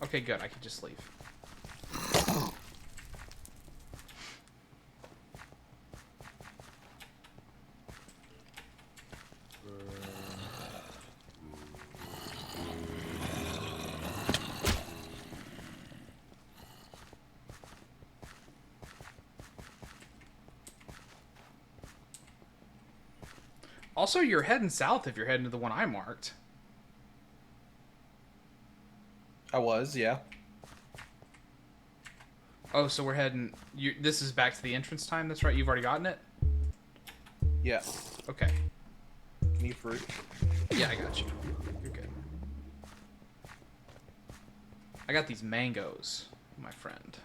Okay, good. I can just leave. Also, you're heading south if you're heading to the one I marked. I was, yeah. Oh, so we're heading... This is back to the entrance time? That's right, you've already gotten it? Yeah. Okay. Need fruit. Yeah, I got you. You're good. I got these mangoes, my friend.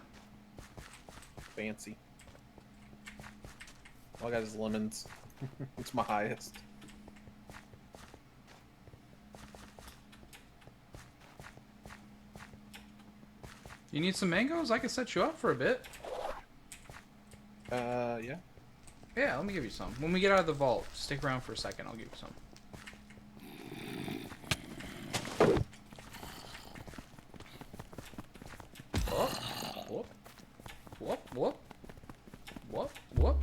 Fancy. All I got is lemons. It's my highest. You need some mangoes? I can set you up for a bit. Yeah. Yeah, let me give you some. When we get out of the vault, stick around for a second. I'll give you some. Whoop, whoop, whoop, whoop, whoop, whoop.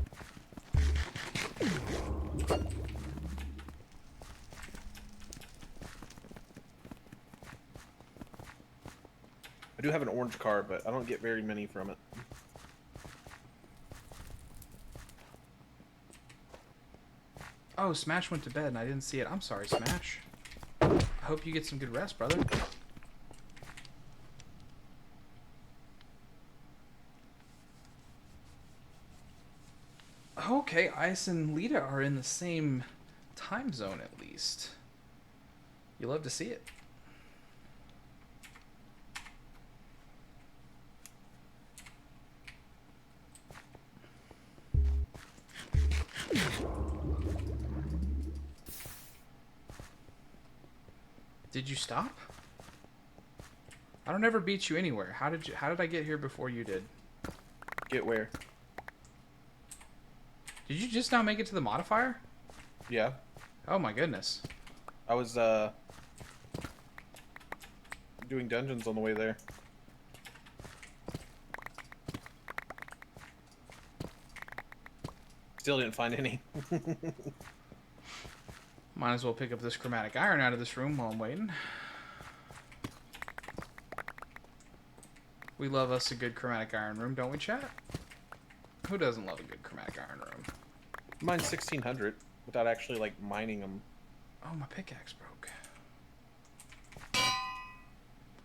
I do have an orange card, but I don't get very many from it. Oh, Smash went to bed and I didn't see it. I'm sorry, Smash. I hope you get some good rest, brother. Okay, Ice and Lita are in the same time zone at least. You love to see it. Did you stop? I don't ever beat you anywhere. How did I get here before you did? Get where? Did you just now make it to the modifier? Yeah. Oh my goodness. I was, doing dungeons on the way there. Still didn't find any. Might as well pick up this chromatic iron out of this room while I'm waiting. We love us a good chromatic iron room, don't we, chat? Who doesn't love a good chromatic iron room? Mine's 1600 without actually, like, mining them. Oh, my pickaxe broke.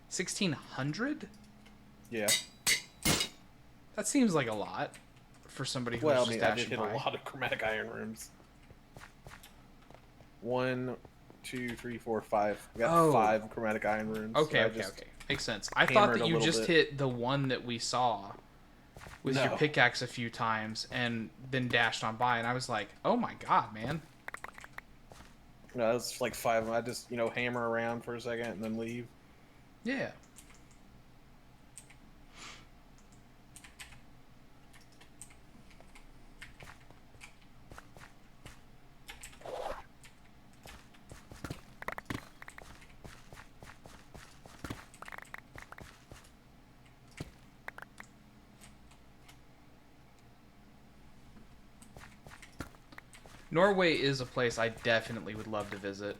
1600? Yeah. That seems like a lot for somebody who's Well, I just mean, I did dashing hit by. a lot of chromatic iron rooms. 1, 2, 3, 4, 5. We got 5 chromatic iron rooms. Okay, so okay. Makes sense. I thought hammered that a you little just bit. hit the one that we saw with your No. pickaxe a few times and then dashed on by, and I was like, oh my god, man. No, it's like 5. I just, hammer around for a second and then leave. Yeah. Norway is a place I definitely would love to visit.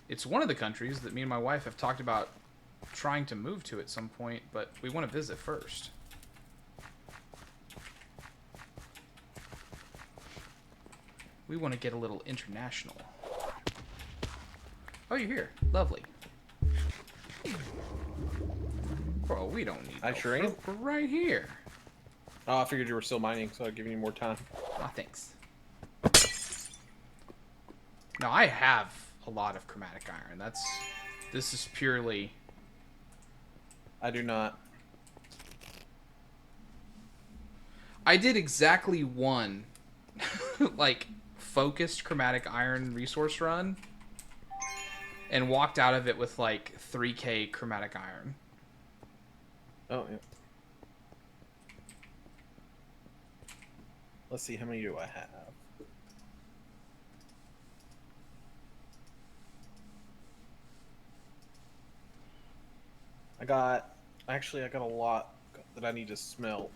It's one of the countries that me and my wife have talked about trying to move to at some point, but we want to visit first. We want to get a little international. Oh, you're here. Lovely. Bro, we don't need I no sure fruit. am. We're right here. Oh, I figured you were still mining, so I'd give you more time. Aw, thanks. Now, I have a lot of chromatic iron. This is purely... I do not. I did exactly one, like, focused chromatic iron resource run, and walked out of it with, like, 3k chromatic iron. Oh, yeah. Let's see, how many do I have? I got a lot that I need to smelt.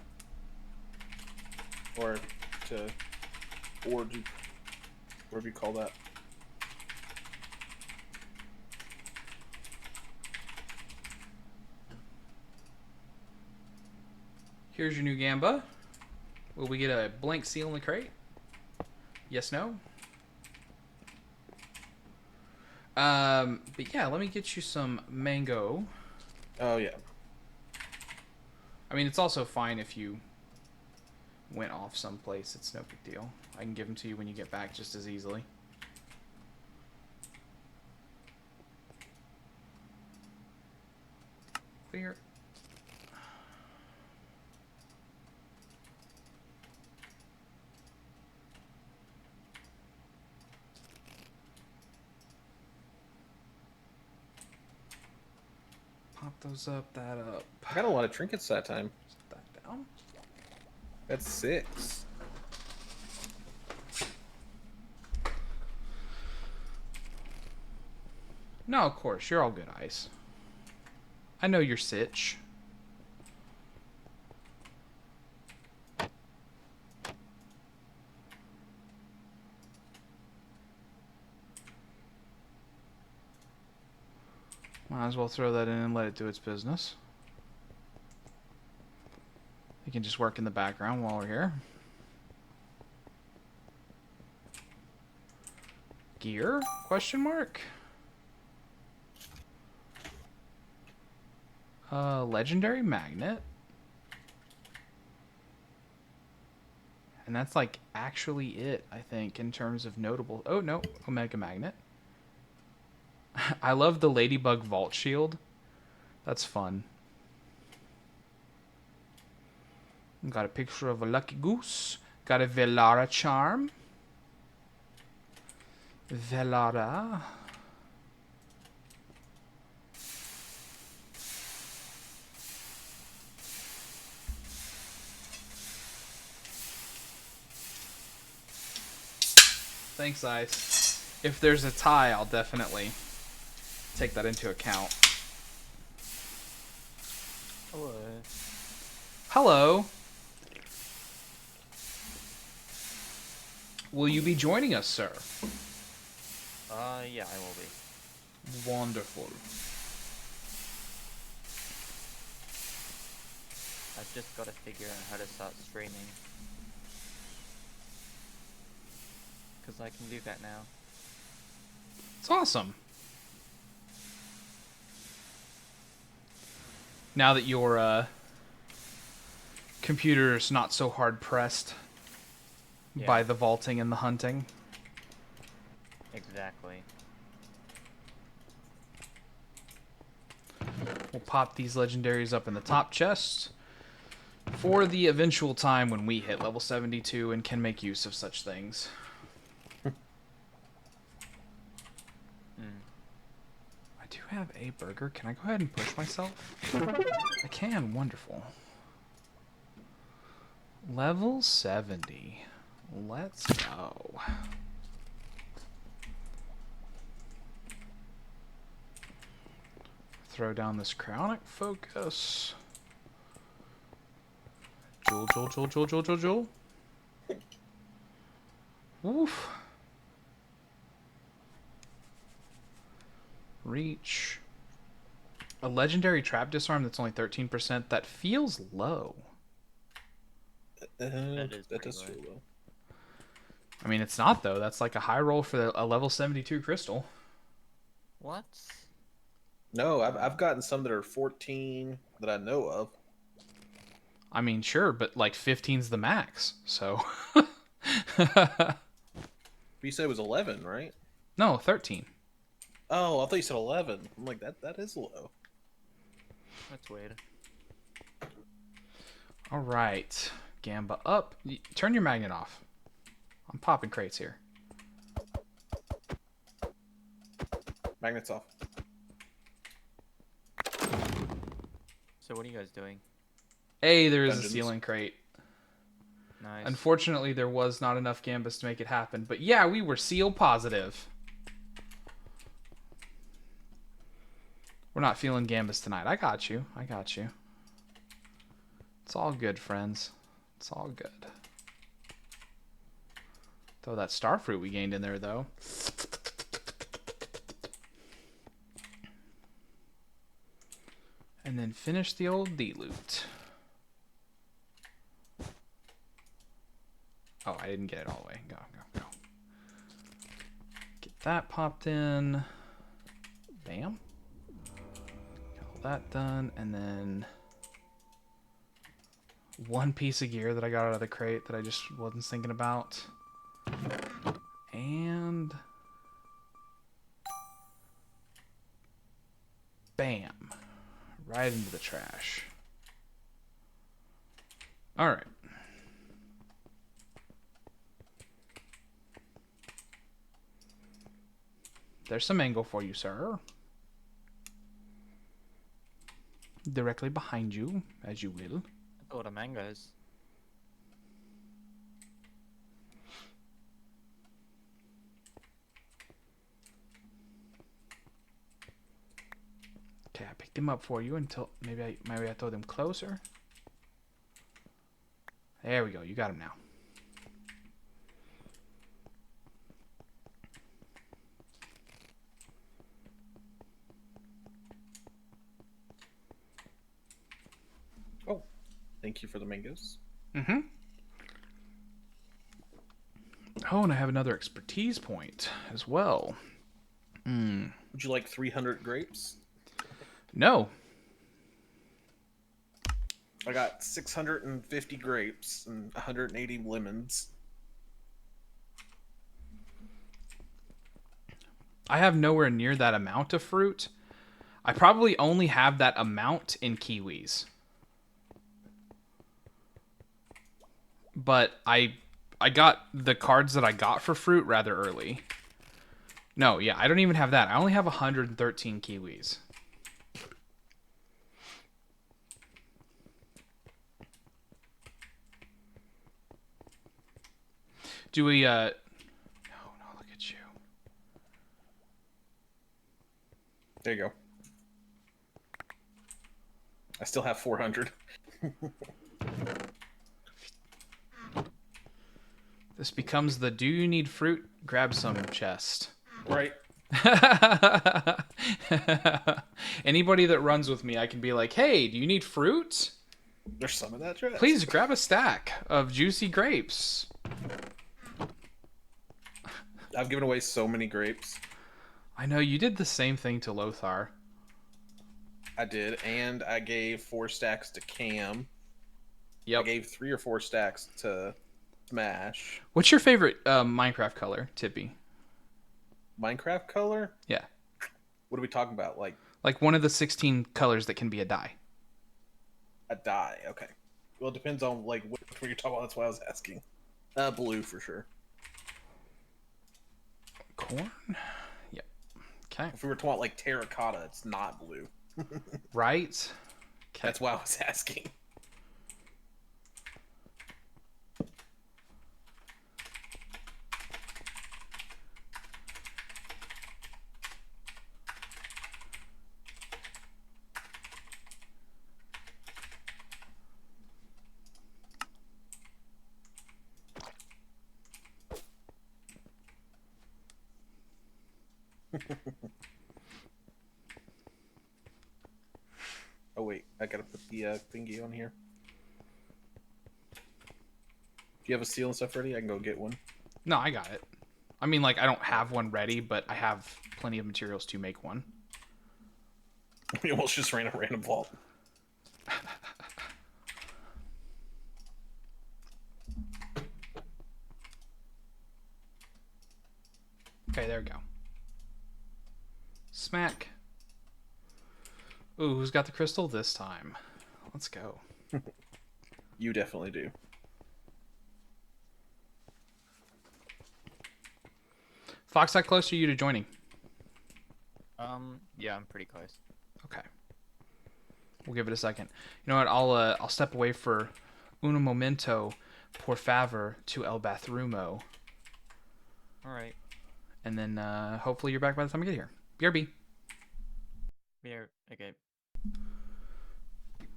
Or do, whatever you call that. Here's your new Gamba. Will we get a blank seal in the crate? Yes, no? But yeah, let me get you some mango. Oh yeah. I mean, it's also fine if you went off someplace. It's no big deal. I can give them to you when you get back just as easily. Clear. Pop those up, that up. I got a lot of trinkets that time. Set that down. That's 6. No, of course. You're all good, Ice. I know your sitch. Might as well throw that in and let it do its business. You can just work in the background while we're here. Gear? Question mark? Legendary magnet. And that's like actually it, I think, in terms of notable. Oh no, Omega magnet. I love the Ladybug Vault Shield. That's fun. Got a picture of a Lucky Goose. Got a Velara charm. Velara. Thanks, Ice. If there's a tie, I'll definitely take that into account. Hello. Hello. Will you be joining us, sir? Yeah, I will be. Wonderful. I've just got to figure out how to start streaming. Because I can do that now. It's awesome. Now that your computer's not so hard pressed by the vaulting and the hunting. Exactly. We'll pop these legendaries up in the top chest for the eventual time when we hit level 72 and can make use of such things. I do have a burger. Can I go ahead and push myself? I can. Wonderful. Level 70. Let's go. Throw down this cryonic focus. Jewel, jewel, jewel, jewel, jewel, jewel, jewel. Woof. Reach. A legendary trap disarm that's only 13%. That feels low. That does feel low. I mean, it's not, though. That's like a high roll for a level 72 crystal. What? No, I've gotten some that are 14 that I know of. I mean, sure, but like 15's the max, so. You said it was 11, right? No, 13. Oh, I thought you said 11. I'm like, that is low. That's weird. All right. Gamba up. Turn your magnet off. I'm popping crates here. Magnets off. So what are you guys doing? Hey, there is a Dungeons. ceiling crate. Nice. Unfortunately, there was not enough Gambas to make it happen. But yeah, we were seal positive. We're not feeling Gambas tonight. I got you. I got you. It's all good, friends. It's all good. Throw that starfruit we gained in there, though. And then finish the old D-loot. didn't get it all the way. Go. Get that popped in. Bam. Get all that done, and then one piece of gear that I got out of the crate that I just wasn't thinking about. And bam. Right into the trash. Alright. There's some angle for you, sir. Directly behind you, as you will. I thought of mangoes. Okay, I picked him up for you until maybe I throw them closer. There we go. You got him now. Oh, thank you for the mangoes. Mm-hmm. Oh, and I have another expertise point as well. Would you like 300 grapes? No. I got 650 grapes and 180 lemons. I have nowhere near that amount of fruit. I probably only have that amount in kiwis. But I got the cards that I got for fruit rather early. No, yeah, I don't even have that. I only have 113 kiwis. Do we, no, look at you. There you go. I still have 400. This becomes the do you need fruit? Grab some chest. Right. Anybody that runs with me, I can be like, hey, do you need fruit? There's some of that dress. Please grab a stack of juicy grapes. I've given away so many grapes. I know, you did the same thing to Lothar. I did, and I gave 4 stacks to Cam. Yep. I gave 3 or 4 stacks to Smash. What's your favorite Minecraft color, Tippy? Minecraft color? Yeah. What are we talking about? Like one of the 16 colors that can be a dye. A dye. Okay. Well, it depends on which one you're talking about. That's why I was asking. Blue for sure. Corn? Yep. Okay. If we were talking about terracotta, it's not blue. Right? Okay. That's why I was asking. Oh wait, I gotta put the thingy on here. If you have a seal and stuff ready, I can go get one. No, I got it. I mean, I don't have one ready, but I have plenty of materials to make one. We almost just ran a random vault. Okay, there we go. Smack. Ooh, who's got the crystal this time? Let's go. You definitely do. Fox, how close are you to joining? Yeah, I'm pretty close. Okay. We'll give it a second. You know what? I'll step away for un momento, por favor, to el bathrumo. All right. And then hopefully you're back by the time I get here. BRB. Yeah. Okay.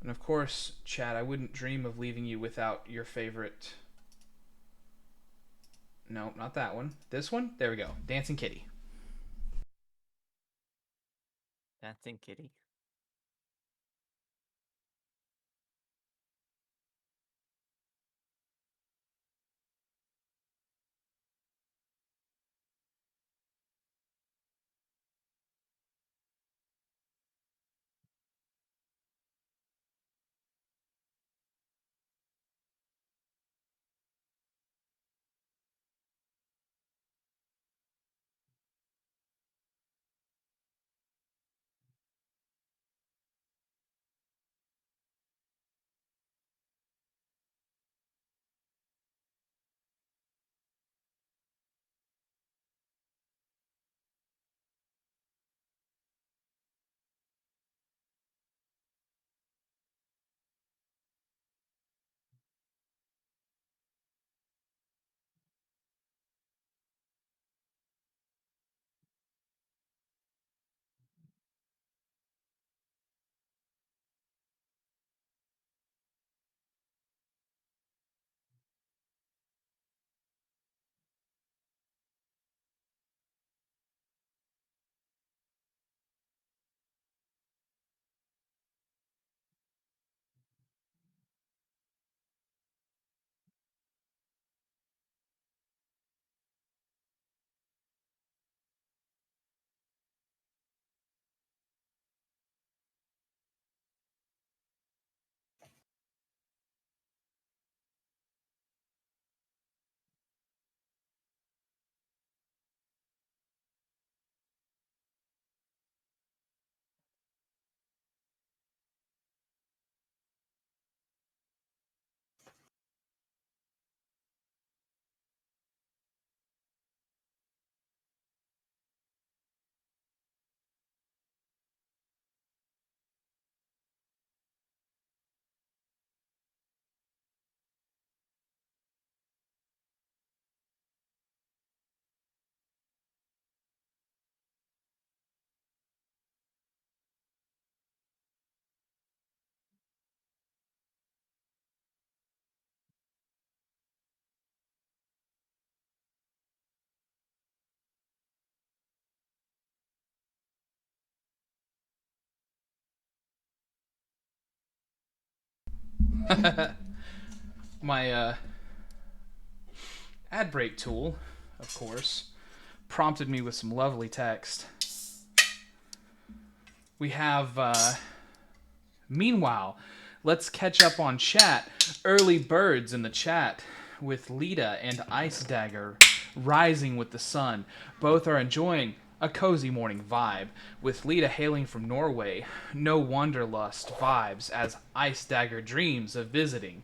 And of course, Chad, I wouldn't dream of leaving you without your favorite. No, not that one. This one? There we go. Dancing Kitty. Dancing kitty. My ad break tool, of course, prompted me with some lovely text. We have, meanwhile, let's catch up on chat. Early birds in the chat with Lita and Ice Dagger rising with the sun. Both are enjoying a cozy morning vibe, with Lita hailing from Norway. No wanderlust vibes as Ice Dagger dreams of visiting.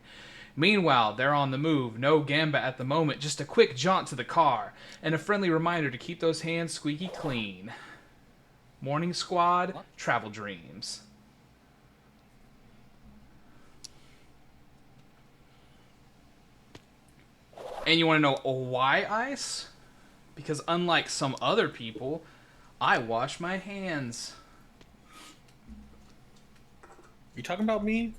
Meanwhile, they're on the move. No gamba at the moment, just a quick jaunt to the car. And a friendly reminder to keep those hands squeaky clean. Morning Squad, travel dreams. And you want to know why ice? Because unlike some other people, I wash my hands. You talking about me?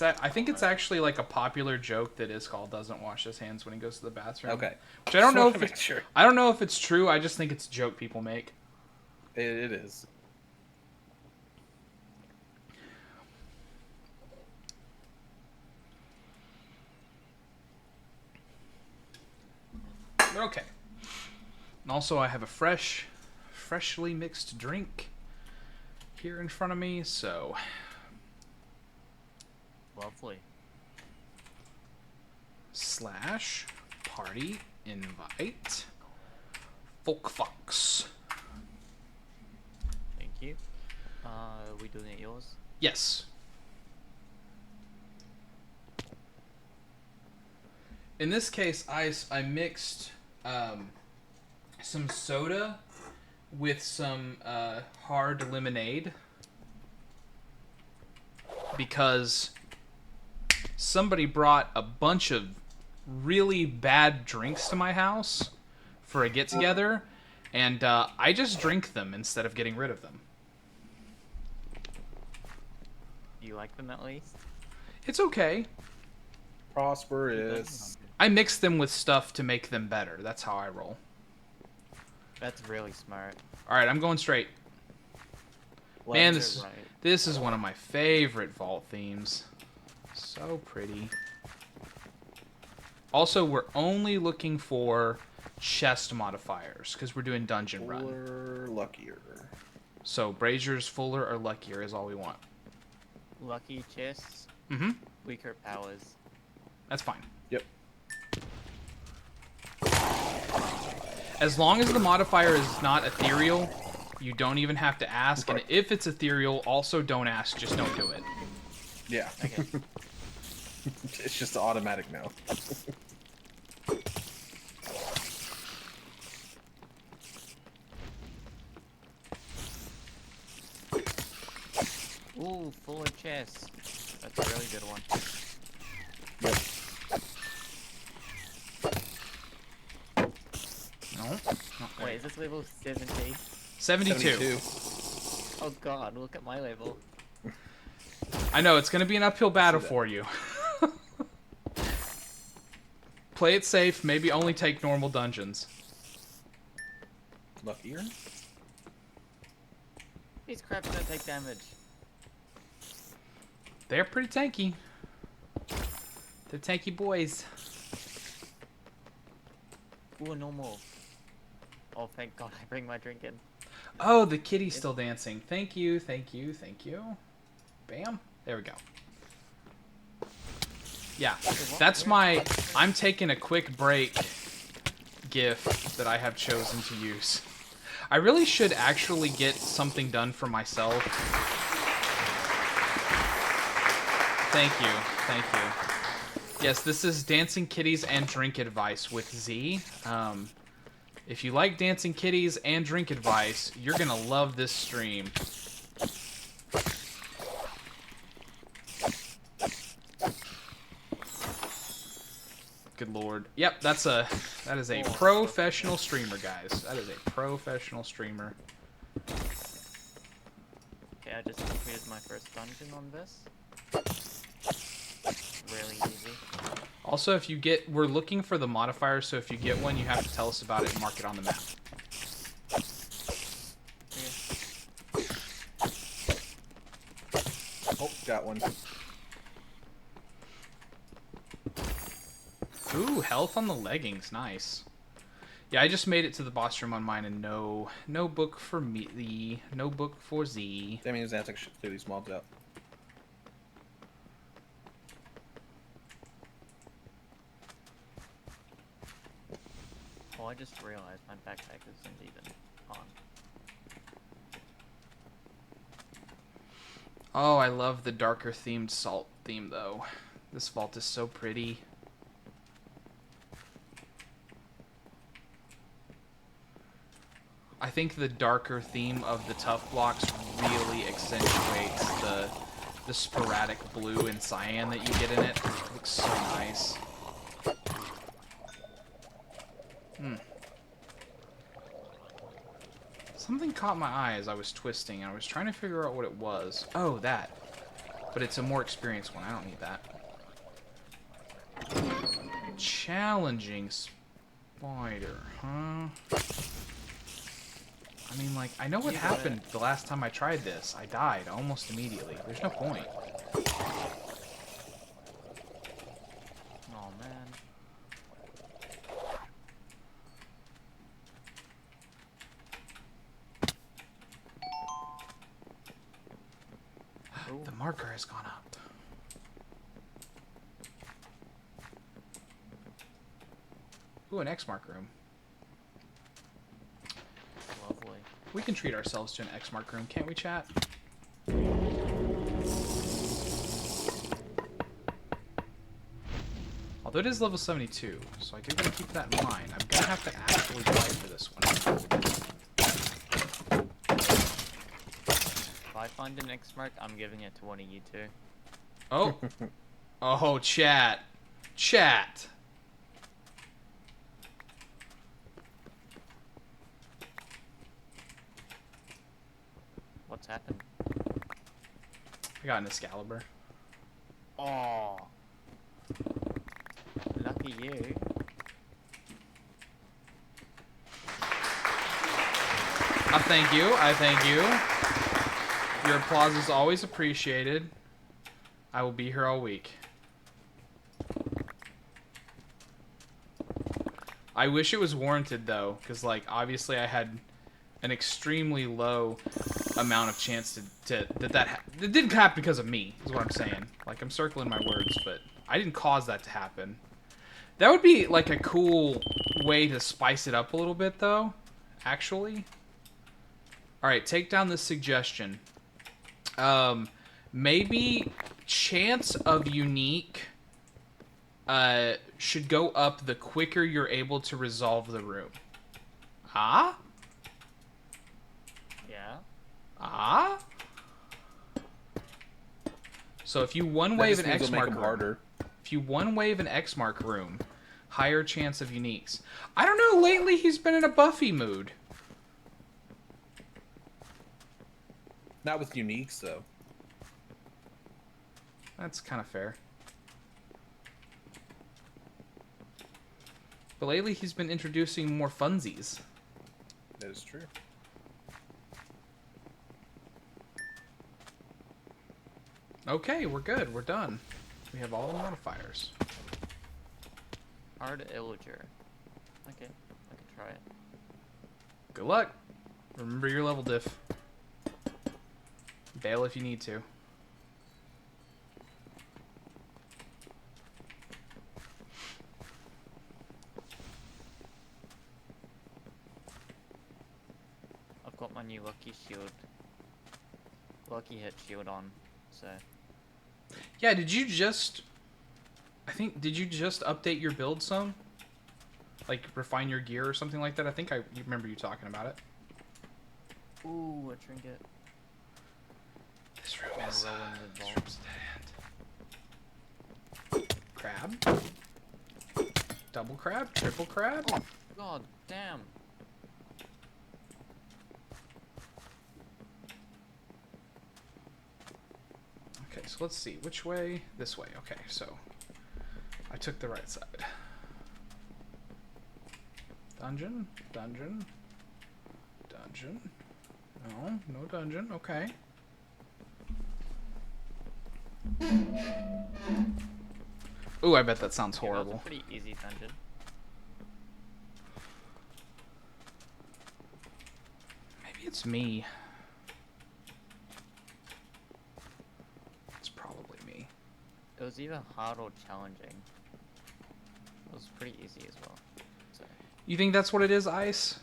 I think it's actually like a popular joke that Iskall doesn't wash his hands when he goes to the bathroom. Okay. Which I don't know if Just wanna make sure. I don't know if it's true. I just think it's a joke people make. It is. Okay. And also, I have a freshly mixed drink here in front of me, so Lovely. / party invite Folk Fox. Thank you. Are we doing it yours? Yes. In this case, I mixed some soda with some hard lemonade because somebody brought a bunch of really bad drinks to my house for a get-together, and I just drink them instead of getting rid of them. Do you like them at least? It's okay. Prosperous. I mix them with stuff to make them better. That's how I roll. That's really smart. Alright, I'm going straight. Man, You're right. this is one of my favorite vault themes. So pretty. Also, we're only looking for chest modifiers because we're doing dungeon run. Or luckier. So braziers, fuller, or luckier is all we want. Lucky chests, Mm-hmm. weaker powers. That's fine. Yep. As long as the modifier is not ethereal, you don't even have to ask. And if it's ethereal, also don't ask. Just don't do it. Yeah. Okay. It's just automatic now. Ooh, fuller chests. That's a really good one. Yep. No. Not Wait, is this level 70? 72. Oh god, look at my level. I know, it's going to be an uphill battle for you. Play it safe, maybe only take normal dungeons. Luckier? These crabs don't take damage. They're pretty tanky. They're tanky boys. Ooh, normal. Oh, thank god I bring my drink in. Oh, the kitty's still dancing. Thank you, thank you, thank you. Bam. There we go. Yeah, that's my... I'm taking a quick break gif that I have chosen to use. I really should actually get something done for myself. Thank you, thank you. Yes, this is Dancing Kitties and Drink Advice with Z. If you like Dancing Kitties and Drink Advice, you're gonna love this stream. Good lord. Yep, that is a professional streamer, guys. That is a professional streamer. Okay, I just completed my first dungeon on this. Really easy. Also, if you get, we're looking for the modifier, so if you get one, you have to tell us about it and mark it on the map. Okay. Oh, got one. Ooh, health on the leggings, nice. Yeah, I just made it to the boss room on mine, and no book for me. No book for Z. That means I have to clear these mobs out. Oh, I just realized my backpack isn't even on. Oh, I love the darker themed salt theme, though. This vault is so pretty. I think the darker theme of the tough blocks really accentuates the sporadic blue and cyan that you get in it. It looks so nice. Something caught my eye as I was twisting, and I was trying to figure out what it was. Oh, that. But it's a more experienced one. I don't need that. Challenging spider, huh? I mean, like, I know what happened the last time I tried this. I died almost immediately. There's no point. Oh man. Ooh. The marker has gone up. Ooh, an X mark room. Lovely. We can treat ourselves to an X mark room, can't we, chat? Although it is level 72, so I do gotta keep that in mind. I'm gonna have to actually fight for this one. If I find an X mark, I'm giving it to one of you two. Oh. Oh, chat. Chat. What's happened? I got an Excalibur. Oh. Lucky you. I thank you. I thank you. Your applause is always appreciated. I will be here all week. I wish it was warranted, though, because, like, obviously I had an extremely low amount of chance that it didn't happen because of me, is what I'm saying. Like, I'm circling my words, but I didn't cause that to happen. That would be, like, a cool way to spice it up a little bit, though, actually. Alright, take down this suggestion. Maybe chance of unique should go up the quicker you're able to resolve the room. Ah? Yeah. Ah? So if you one wave an X mark room, if you one wave an X mark room, higher chance of uniques. I don't know, lately he's been in a Buffy mood. Not with uniques, though. That's kind of fair. But lately he's been introducing more funsies. That is true. Okay, we're good. We're done. We have all the modifiers. Hard illager. Okay, I can try it. Good luck. Remember your level diff. Bail if you need to. I've got my new lucky shield. Lucky hit shield on, so. Yeah, did you just... did you just update your build some? Like, refine your gear or something like that? I think I remember you talking about it. Ooh, a trinket. This room Gonna is... roll into the this vault. room's dead end. Crab? Double crab? Triple crab? Oh, god damn. Okay, so let's see. Which way? This way. Okay, so... I took the right side. Dungeon? Dungeon? Dungeon? No, no dungeon. Okay. Ooh, I bet that sounds Yeah, that was a horrible. pretty easy dungeon. Maybe it's me. It's probably me. It was either hard or challenging. It was pretty easy as well. So You think that's what it is, Ice?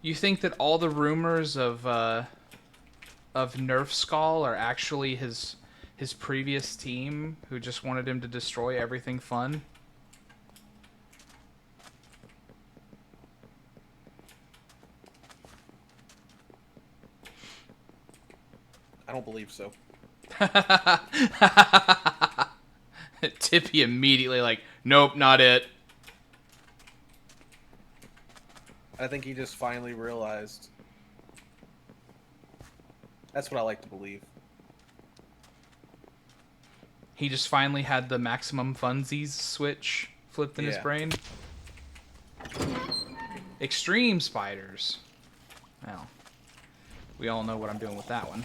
You think that all the rumors of Nerf Skull are actually his previous team who just wanted him to destroy everything fun? I don't believe so. Tippy immediately like, nope, not it. I think he just finally realized. That's what I like to believe. He just finally had the maximum funsies switch flipped in his Yeah. brain. Extreme spiders. Well, we all know what I'm doing with that one.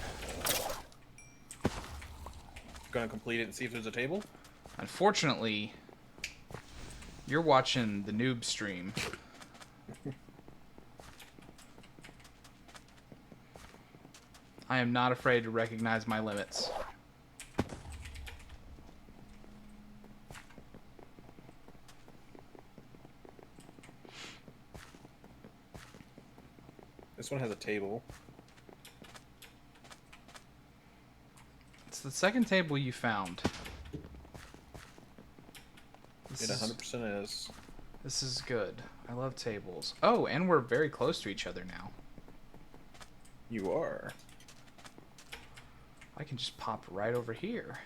Gonna complete it and see if there's a table. Unfortunately, you're watching the noob stream. I am not afraid to recognize my limits. This one has a table. It's the second table you found. It This is, 100% is. this is good. I love tables. Oh, and we're very close to each other now. You are. I can just pop right over here.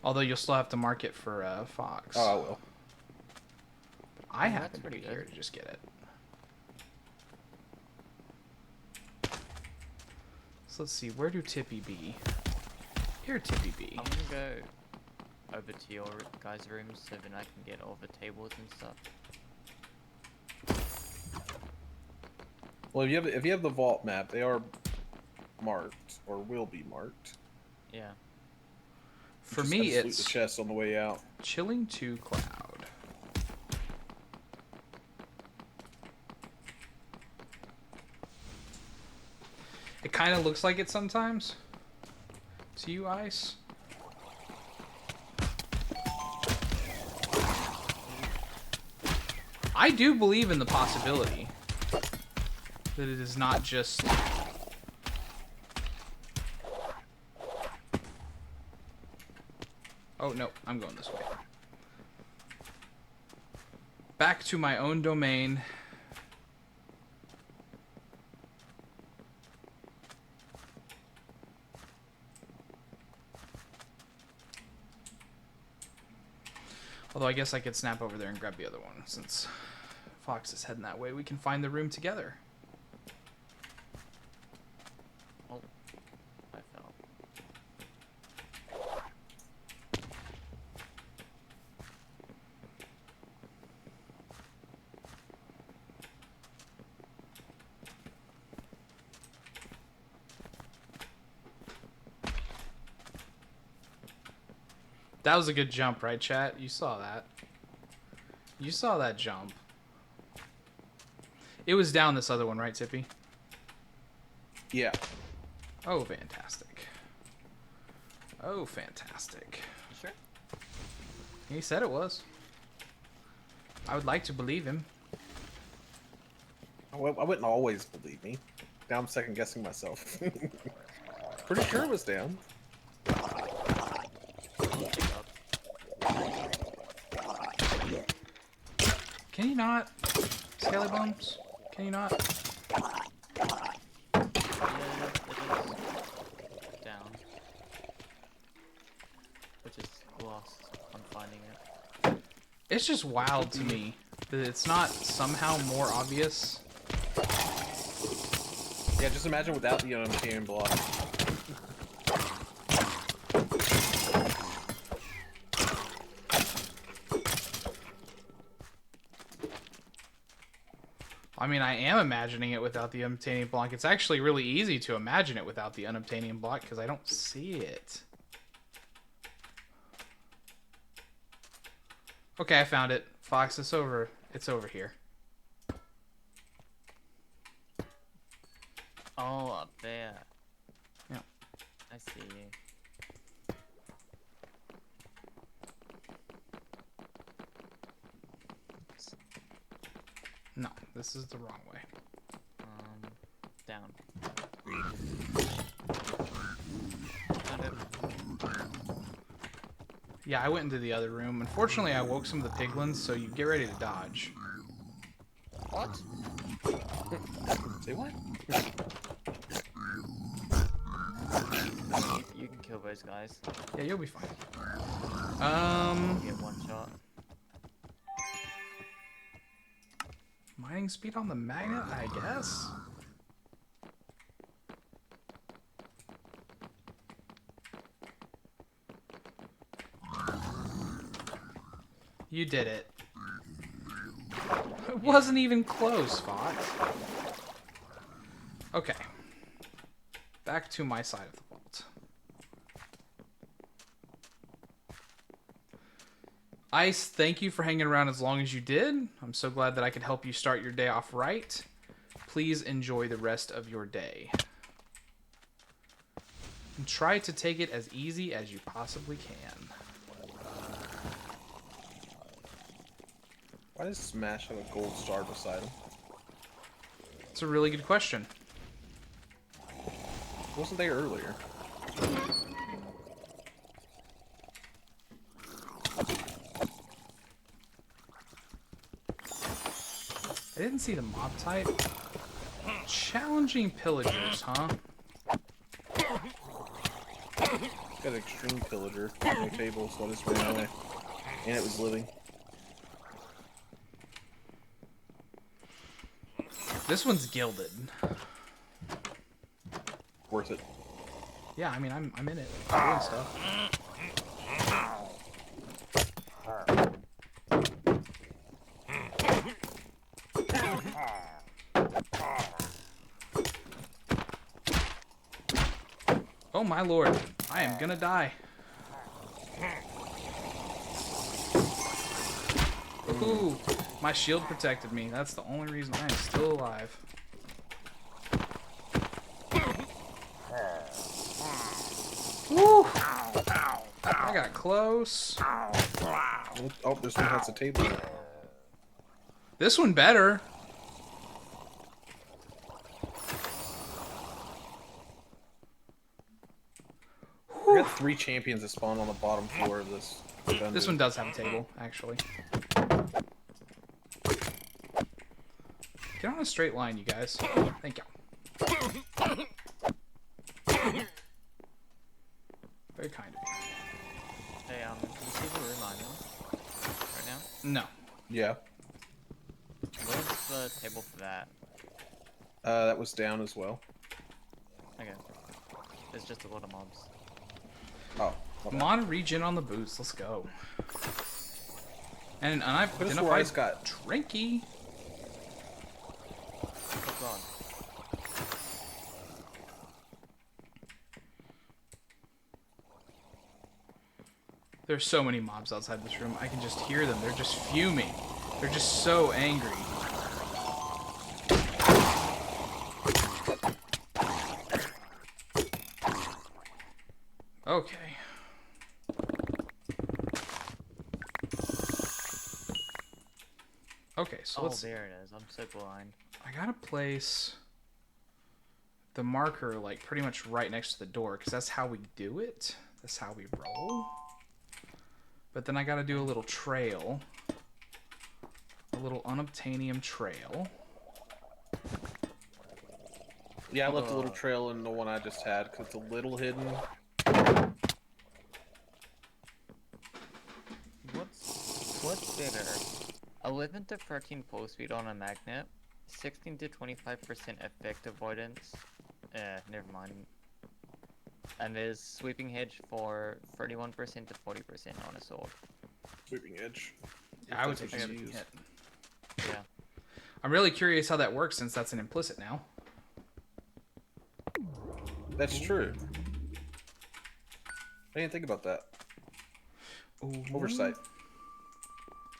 Although you'll still have to mark it for Fox. Oh, I will. I Oh, happen that's to be pretty here good. to just get it. So let's see, where do Tippy be? Here, Tippy be. I'm gonna go over to your guys' rooms so then I can get all the tables and stuff. Well, if you have the vault map, they are marked or will be marked. Yeah. For Just- me, I just loot it's the chest on the way out. Chilling to Cloud. It kind of looks like it sometimes. To you, Ice. I do believe in the possibility that it is not just... Oh, no, I'm going this way. Back to my own domain. Although I guess I could snap over there and grab the other one. Since Fox is heading that way, we can find the room together. Oh, I fell. That was a good jump, right, chat? You saw that. You saw that jump. It was down this other one, right, Tippy? Yeah. Oh, fantastic. Oh, fantastic. You sure? He said it was. I would like to believe him. I wouldn't always believe me. Now I'm second guessing myself. Pretty sure it was down. Can you not? Scaly Bones? Can you not? Yeah, it is down. Which is lost on finding it. It's just wild to me that it's not somehow more obvious. Yeah, just imagine without the uncanny block. I mean, I am imagining it without the unobtainium block. It's actually really easy to imagine it without the unobtainium block because I don't see it. Okay, I found it. Fox, it's over. It's over here. Oh, up there. Yeah. I see you. No, this is the wrong way. Down. Found it. Yeah, I went into the other room. Unfortunately, I woke some of the piglins, so you get ready to dodge. What? Say what? You can kill those guys. Yeah, you'll be fine. You get one shot. Mining speed on the magnet, I guess. You did it. It wasn't even close, Fox. Okay. Back to my side of the vault. Ice, thank you for hanging around as long as you did. I'm so glad that I could help you start your day off right. Please enjoy the rest of your day. And try to take it as easy as you possibly can. Why does Smash have a gold star beside him? It's a really good question. Wasn't there earlier? I didn't see the mob type. Challenging pillagers, huh? Got an extreme pillager on my table, so I just ran away. And it was living. This one's gilded. Worth it. Yeah, I mean, I'm in it. I'm doing stuff. Oh my lord, I am gonna die. Ooh, my shield protected me. That's the only reason I am still alive. Woo! I got close. Oh, this one has a table. This one better. We got 3 champions that spawned on the bottom floor of this dungeon. This one does have a table, actually. Get on a straight line, you guys. Thank you. Very kind of you. Hey, can you see the room I'm in? Right now? No. Yeah. Where's the table for that? That was down as well. Okay. There's just a lot of mobs. Oh. Come on, regen on the boots. Let's go. And I've This is where I identified just got Trinky. Oh god. There's so many mobs outside this room. I can just hear them. They're just fuming. They're just so angry. Okay. Okay, so Oh, let's... there it is. I'm so blind. I gotta place the marker, like, pretty much right next to the door, because that's how we do it. That's how we roll. But then I gotta do a little trail. A little unobtainium trail. Yeah, I left a little trail in the one I just had because it's a little hidden. What's better? 11 to 13 flow speed on a magnet, 16 to 25% effect avoidance. Never mind. And there's sweeping hedge for 31% to 40% on a sword. Sweeping edge. Yeah, I would That's take what a you use. hit. Yeah. I'm really curious how that works since that's an implicit now. That's true. I didn't think about that. Ooh. Oversight.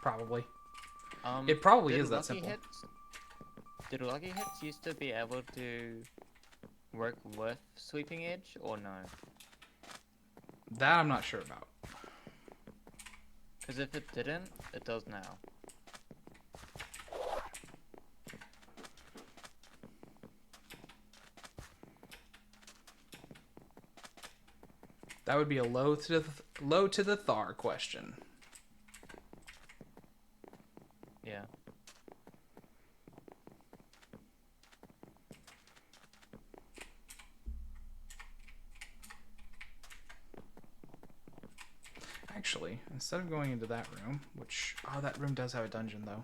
Probably. Um, It probably did is that Lucky simple. Did Lucky Hits used to be able to work with Sweeping Edge, or no? That I'm not sure about. Because if it didn't, it does now. That would be a low to the Thar question. Yeah. Actually, instead of going into that room, which... Oh, that room does have a dungeon, though.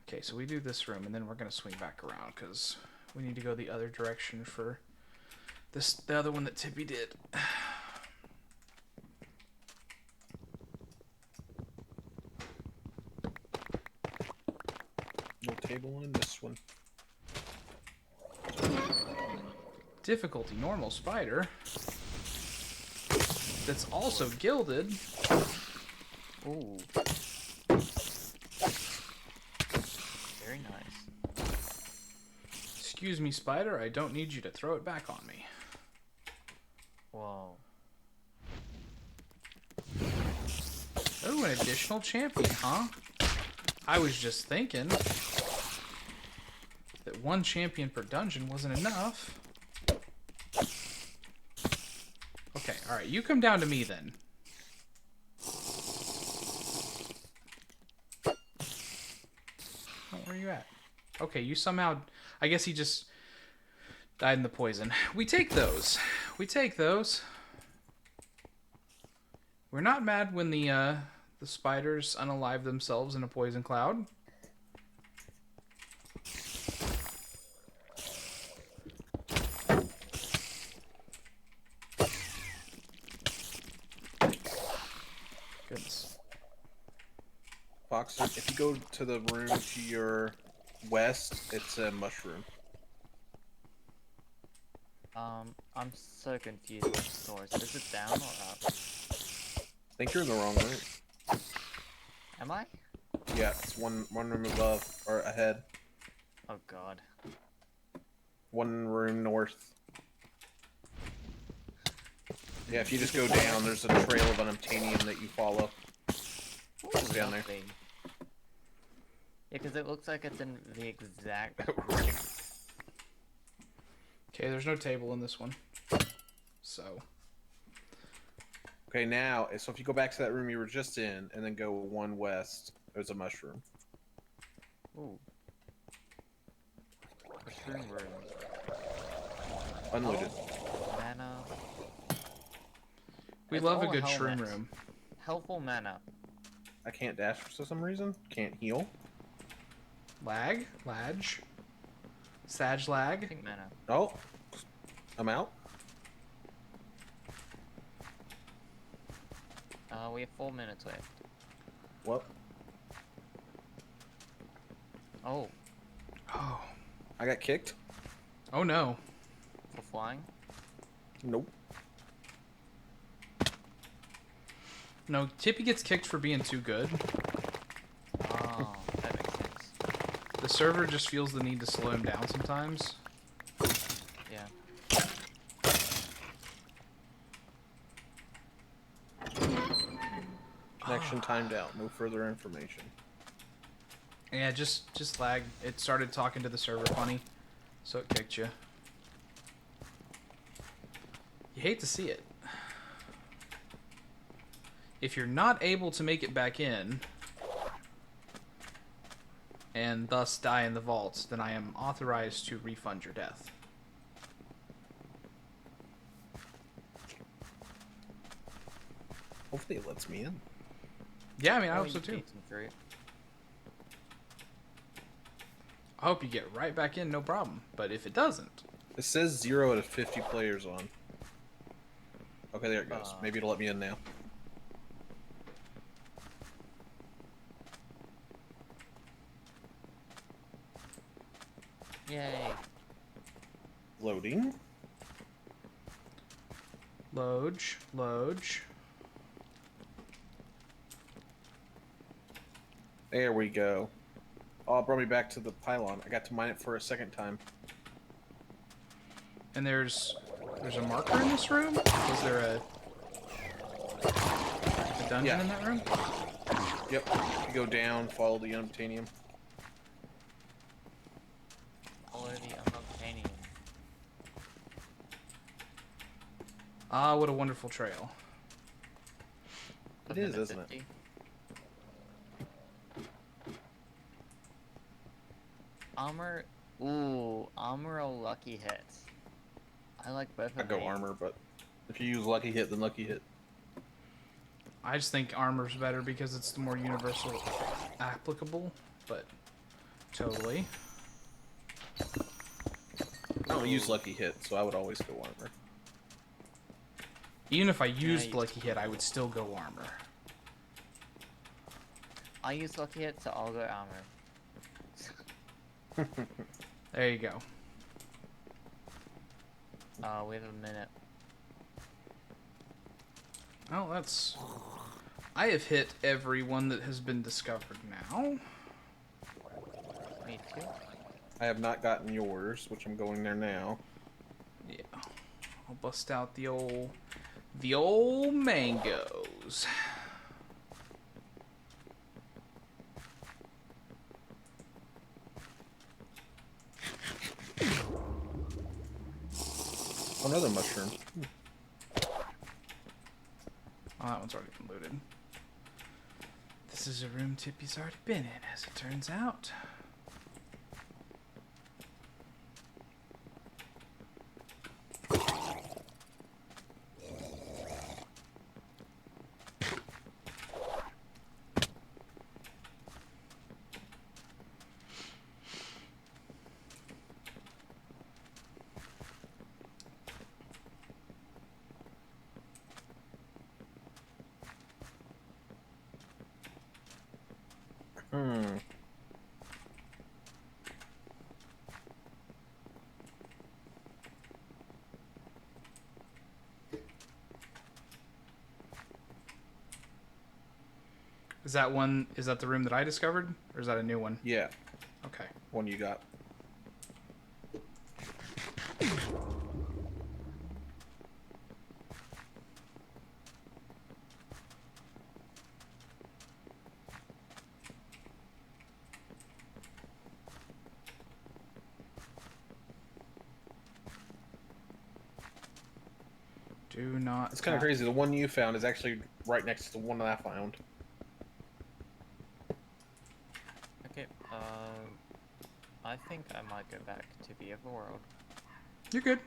Okay, so we do this room, and then we're going to swing back around, because we need to go the other direction for the other one that Tippy did. No table in this one. Difficulty normal spider. That's also gilded. Ooh. Very nice. Excuse me, spider, I don't need you to throw it back on me. Whoa. Oh, an additional champion, huh? I was just thinking that one champion per dungeon wasn't enough. Okay, alright, you come down to me then. Oh, where are you at? Okay, you somehow... I guess he just died in the poison. We take those. We take those. We're not mad when the spiders unalive themselves in a poison cloud. Goodness. Boxer, if you go to the room to your west, it's a mushroom. I'm so confused with the doors. Is it down or up? I think you're in the wrong room. Am I? Yeah, it's one room above or ahead. Oh god. One room north. Yeah, if you just go down, there's a trail of unobtainium that you follow. It's down there. Lovely. Yeah, because it looks like it's in the exact... Okay, there's no table in this one. So. Okay, now, so if you go back to that room you were just in, and then go one west, there's a mushroom. Ooh. Mushroom room. Unlooted. Oh, mana. We It's love a all good shroom helmets. room. Helpful mana. I can't dash for some reason. Can't heal. Lag? Ladge? Sag I lag? think mana. Oh, I'm out. We have 4 minutes left. What? Oh, Oh. I got kicked? Oh no. for flying? Nope. No, Tippy gets kicked for being too good. Oh, that makes sense. The server just feels the need to slow him down sometimes. Yeah. Connection timed out. No further information. Yeah, just lag. It started talking to the server funny, so it kicked you. You hate to see it. If you're not able to make it back in, and thus die in the vaults, then I am authorized to refund your death. Hopefully it lets me in. Yeah, I mean, I Oh, hope so you too. beat some fruit. I hope you get right back in, no problem. But if it doesn't, It says 0 out of 50 players on. Okay, there it goes. Ah. Maybe it'll let me in now. Yay. Loading. load. There we go. Oh, it brought me back to the pylon. I got to mine it for a second time. And there's a marker in this room? Was there a dungeon Yeah. in that room? Yep. You go down, follow the unobtainium. Follow the unobtainium. Ah, what a wonderful trail. It is, isn't it? Armor. Ooh, armor or lucky hits. I like both I of go these. armor, but if you use lucky hit, then lucky hit. I just think armor's better because it's the more universal applicable, but totally. I don't use lucky hit, so I would always go armor. Even if I used you- lucky hit, I would still go armor. I use lucky hit, so I'll go armor. There you go. We have a minute. Oh, that's... I have hit every one that has been discovered now. Me too. I have not gotten yours, which I'm going there now. Yeah. I'll bust out the old mangoes. Another mushroom. Oh, that one's already been looted. This is a room Tippy's already been in, as it turns out. Hmm. Is that the room that I discovered? Or is that a new one? Yeah, Okay. one you got. Do not... It's kind of crazy. The one you found is actually right next to the one that I found. Okay, I think I might go back to the overworld. You're good.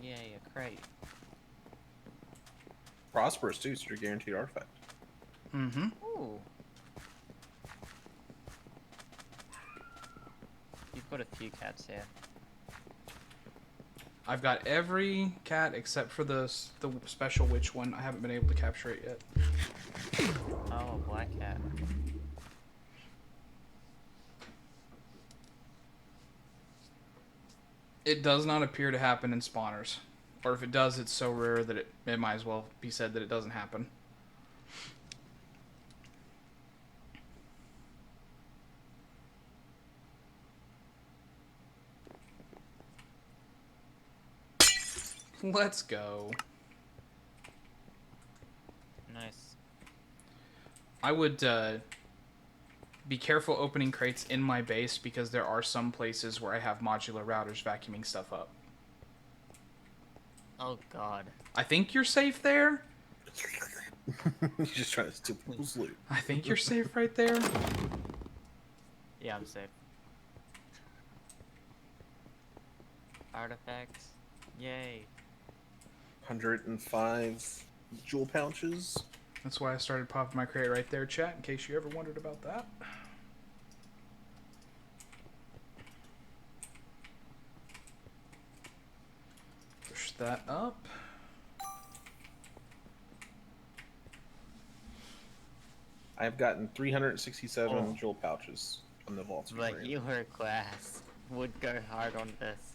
Yay, a crate. Prosperous too, so you're guaranteed artifact. Mm-hmm. Ooh. You've got a few cats here. I've got every cat except for the special witch one. I haven't been able to capture it yet. Oh, a black cat. It does not appear to happen in spawners. Or if it does, it's so rare that it might as well be said that it doesn't happen. Let's go. Nice. I would be careful opening crates in my base because there are some places where I have modular routers vacuuming stuff up. Oh god. I think you're safe there. You're just trying to steal people's loot. I think you're safe right there. Yeah, I'm safe. Artifacts. Yay. 105 jewel pouches. That's why I started popping my crate right there, chat, in case you ever wondered about that. Push that up. I've gotten 367 Oh. jewel pouches from the vaults. But you were class. Would go hard on this.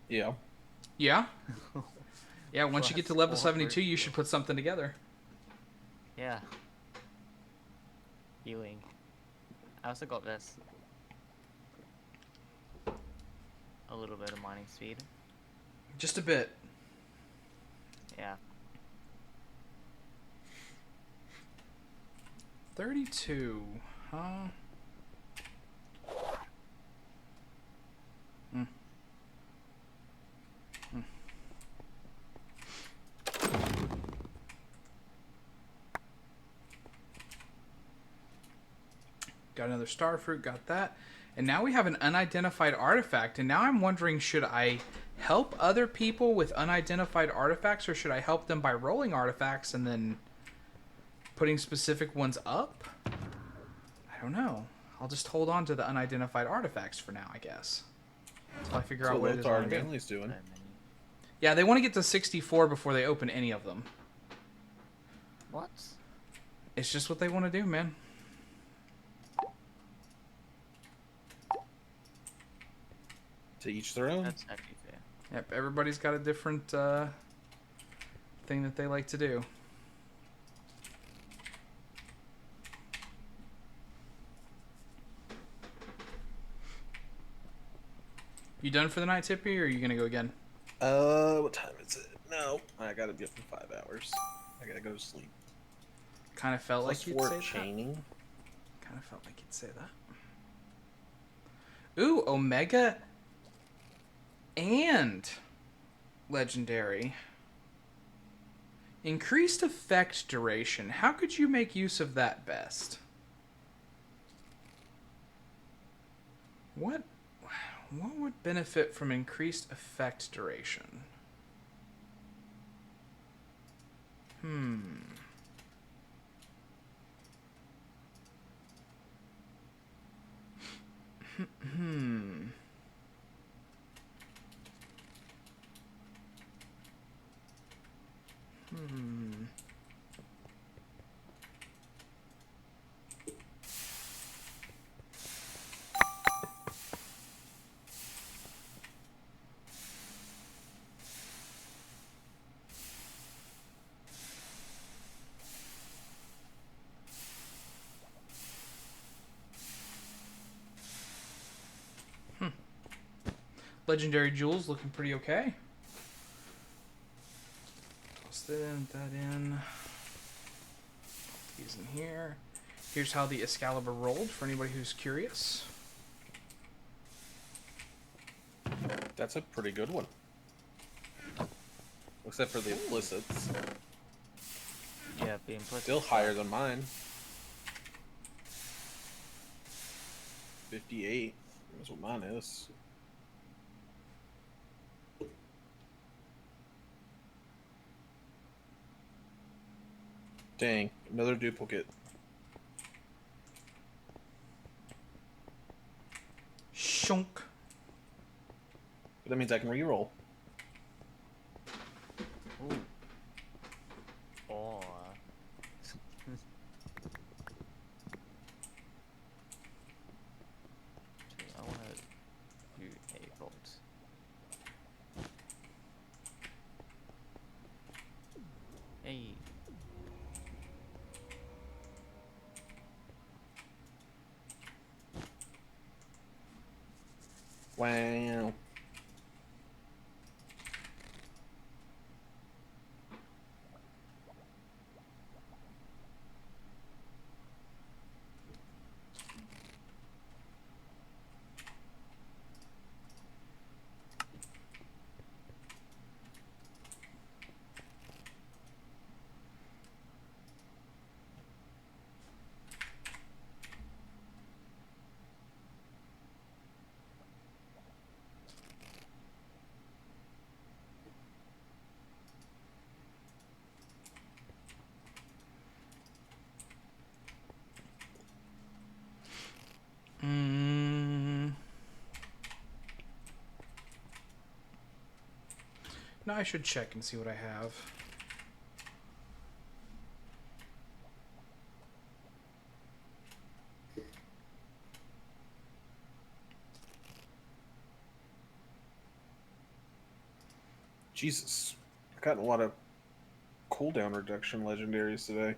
Yeah. Yeah? Yeah, once you get to level Plus 72, you forward. should put something together. Yeah. Healing. I also got this. A little bit of mining speed. Just a bit. Yeah. 32, huh? Hmm. Hmm. Got another star fruit, got that. And now we have an unidentified artifact. And now I'm wondering, should I help other people with unidentified artifacts, or should I help them by rolling artifacts and then putting specific ones up? I don't know. I'll just hold on to the unidentified artifacts for now, I guess. Until I figure That's out what what it is I Lothar want and to do. Manly's doing. So many. Yeah, they want to get to 64 before they open any of them. What? It's just what they want to do, man. To each their own. That's actually fair. Yep, everybody's got a different thing that they like to do. You done for the night, Tippy, or are you gonna go again? What time is it? No, I gotta be up for 5 hours. I gotta go to sleep. Kind of felt Plus like you'd 4 say that. chaining. Kind of felt like you'd say that. Ooh, Omega and Legendary. Increased effect duration. How could you make use of that best? What would benefit from increased effect duration? Legendary jewels looking pretty okay. Toss that in. These in here. Here's how the Excalibur rolled for anybody who's curious. That's a pretty good one. Except for the implicits. Yeah, being implicit. Still higher than mine. 58. That's what mine is. Dang, another duplicate. Shunk. But that means I can reroll. Ooh. Or I want to do a bolt. Hey. Wow. No, I should check and see what I have. Jesus. I've gotten a lot of cooldown reduction legendaries today.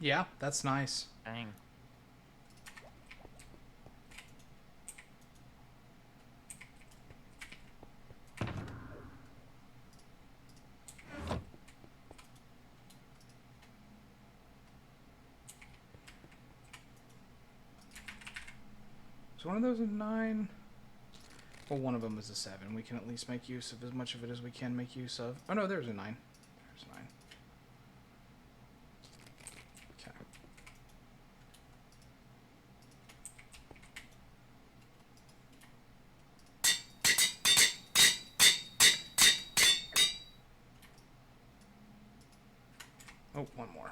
Yeah, that's nice. Dang. So one of those is 9. Well, one of them is a 7. We can at least make use of as much of it as we can make use of. Oh no, there's a 9. There's 9. Okay. Oh, one more.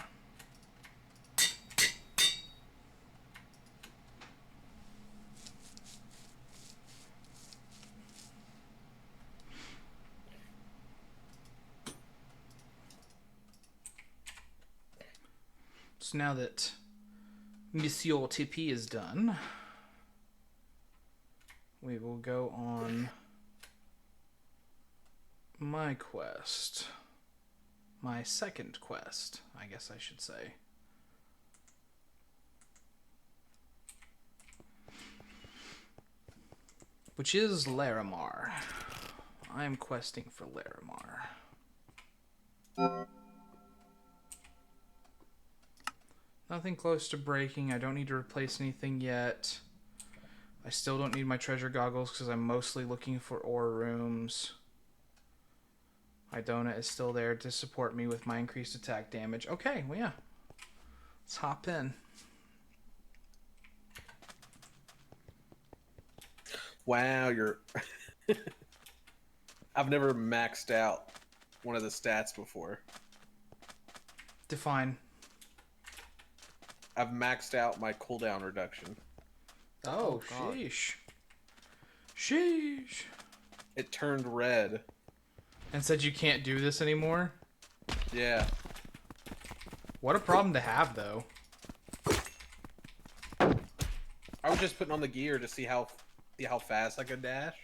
So now that Monsieur TP is done, we will go on my quest. My second quest, I guess I should say. Which is Larimar. I am questing for Larimar. Nothing close to breaking. I don't need to replace anything yet. I still don't need my treasure goggles because I'm mostly looking for ore rooms. Idona is still there to support me with my increased attack damage. Okay, well, yeah. Let's hop in. Wow, you're... I've never maxed out one of the stats before. Define. I've maxed out my cooldown reduction. Oh, God. sheesh. Sheesh. It turned red. And said you can't do this anymore? Yeah. What a problem to have, though. I was just putting on the gear to see how fast I could dash.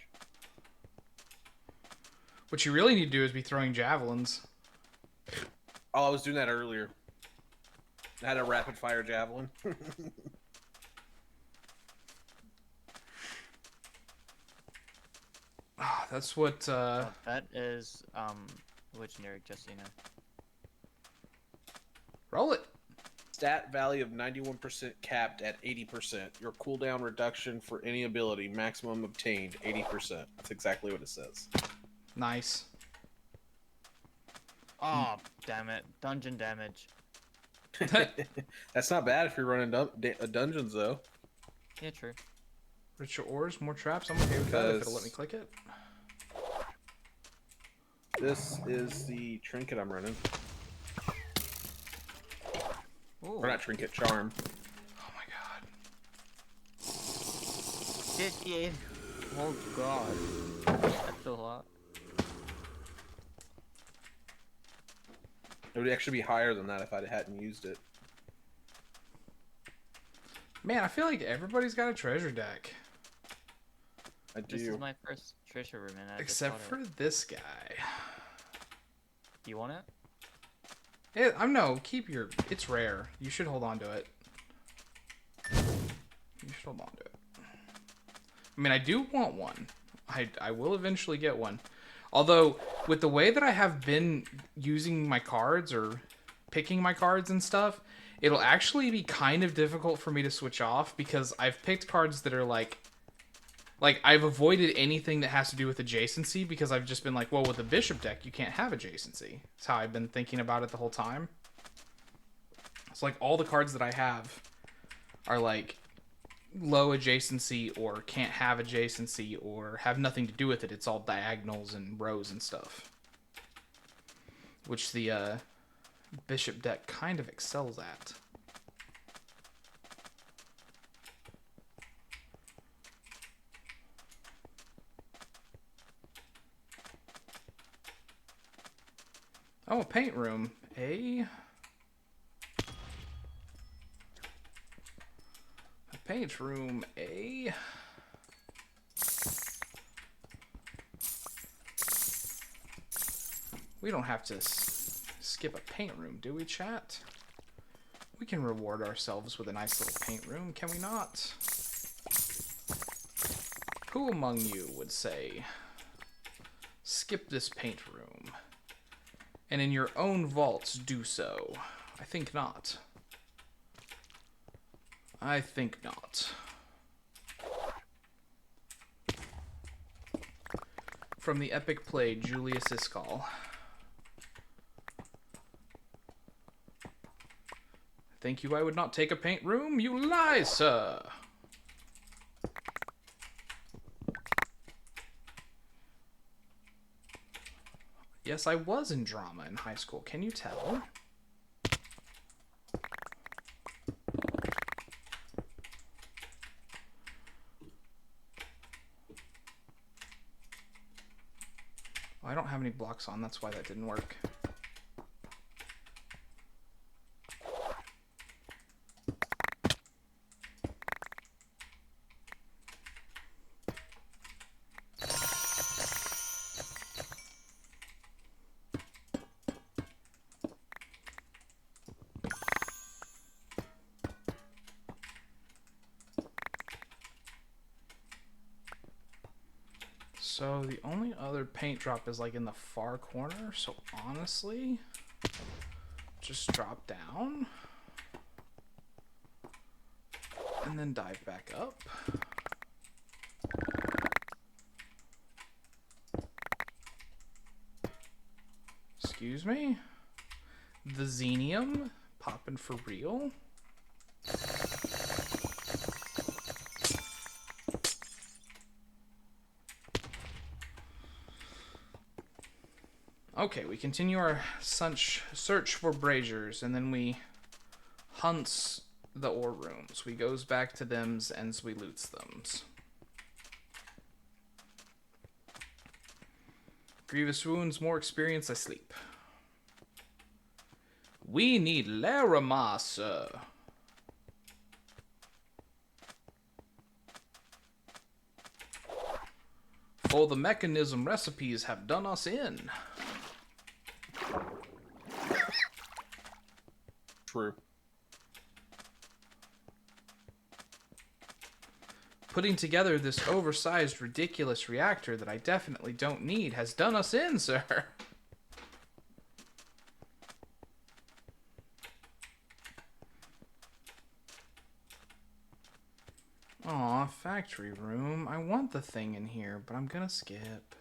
What you really need to do is be throwing javelins. Oh, I was doing that earlier. I had a rapid fire javelin. Ah, that's what, That is legendary, just so you know. Roll it. Stat value of 91% capped at 80%. Your cooldown reduction for any ability maximum obtained 80%. That's exactly what it says. Nice. Oh, damn it. Dungeon damage. That's not bad if you're running dungeons, though. Yeah, true. Richer ores, more traps. I'm okay with that if it'll let me click it. This is the trinket I'm running. Ooh. Or not trinket, charm. Oh my god. 58. Oh god. That's a lot. It would actually be higher than that if I hadn't used it. Man, I feel like everybody's got a treasure deck. I This do. is my first treasure room, and I just Except bought for it. this guy. Do you want it? No, keep your... It's rare. You should hold on to it. You should hold on to it. I mean, I do want one. I will eventually get one. Although, with the way that I have been using my cards or picking my cards and stuff, it'll actually be kind of difficult for me to switch off because I've picked cards that are like I've avoided anything that has to do with adjacency because I've just been like, well, with a bishop deck, you can't have adjacency. That's how I've been thinking about it the whole time. It's like all the cards that I have are like low adjacency or can't have adjacency or have nothing to do with it. It's all diagonals and rows and stuff. Which the bishop deck kind of excels at. Oh, a paint room. A paint room. We don't have to skip a paint room, do we, chat? We can reward ourselves with a nice little paint room, can we not? Who among you would say, skip this paint room, and in your own vaults do so? I think not. I think not. From the epic play Julius Iskall. Think you I would not take a paint room? You lie, sir! Yes, I was in drama in high school. Can you tell? I don't have any blocks on, that's why that didn't work. So the only other paint drop is like in the far corner, so honestly, just drop down and then dive back up. Excuse me? The Xenium popping for real? Okay, we continue our search for braziers, and then we hunts the ore rooms. We goes back to thems, and we loots thems. Grievous wounds, more experience, I sleep. We need Laramie, sir. For the mechanism recipes have done us in. True. Putting together this oversized, ridiculous reactor that I definitely don't need has done us in, sir. Aw, factory room. I want the thing in here, but I'm gonna skip.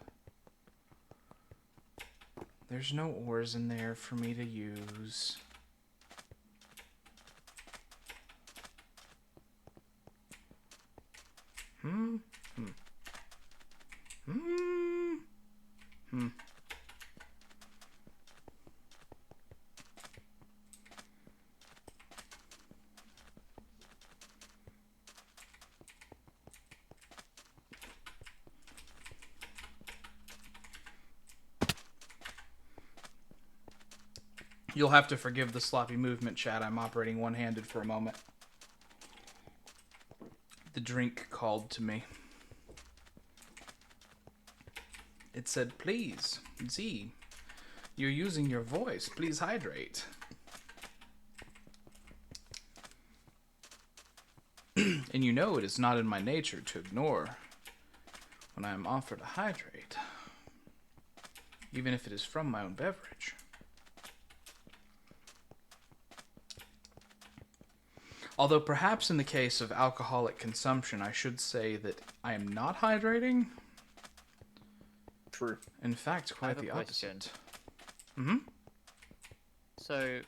There's no ores in there for me to use. You'll have to forgive the sloppy movement, chat. I'm operating one-handed for a moment. The drink called to me. It said, please, Z, you're using your voice. Please hydrate. And you know it is not in my nature to ignore when I am offered a hydrate, even if it is from my own beverage. Although perhaps in the case of alcoholic consumption, I should say that I am not hydrating. True. In fact, quite the opposite. Mm-hmm. So,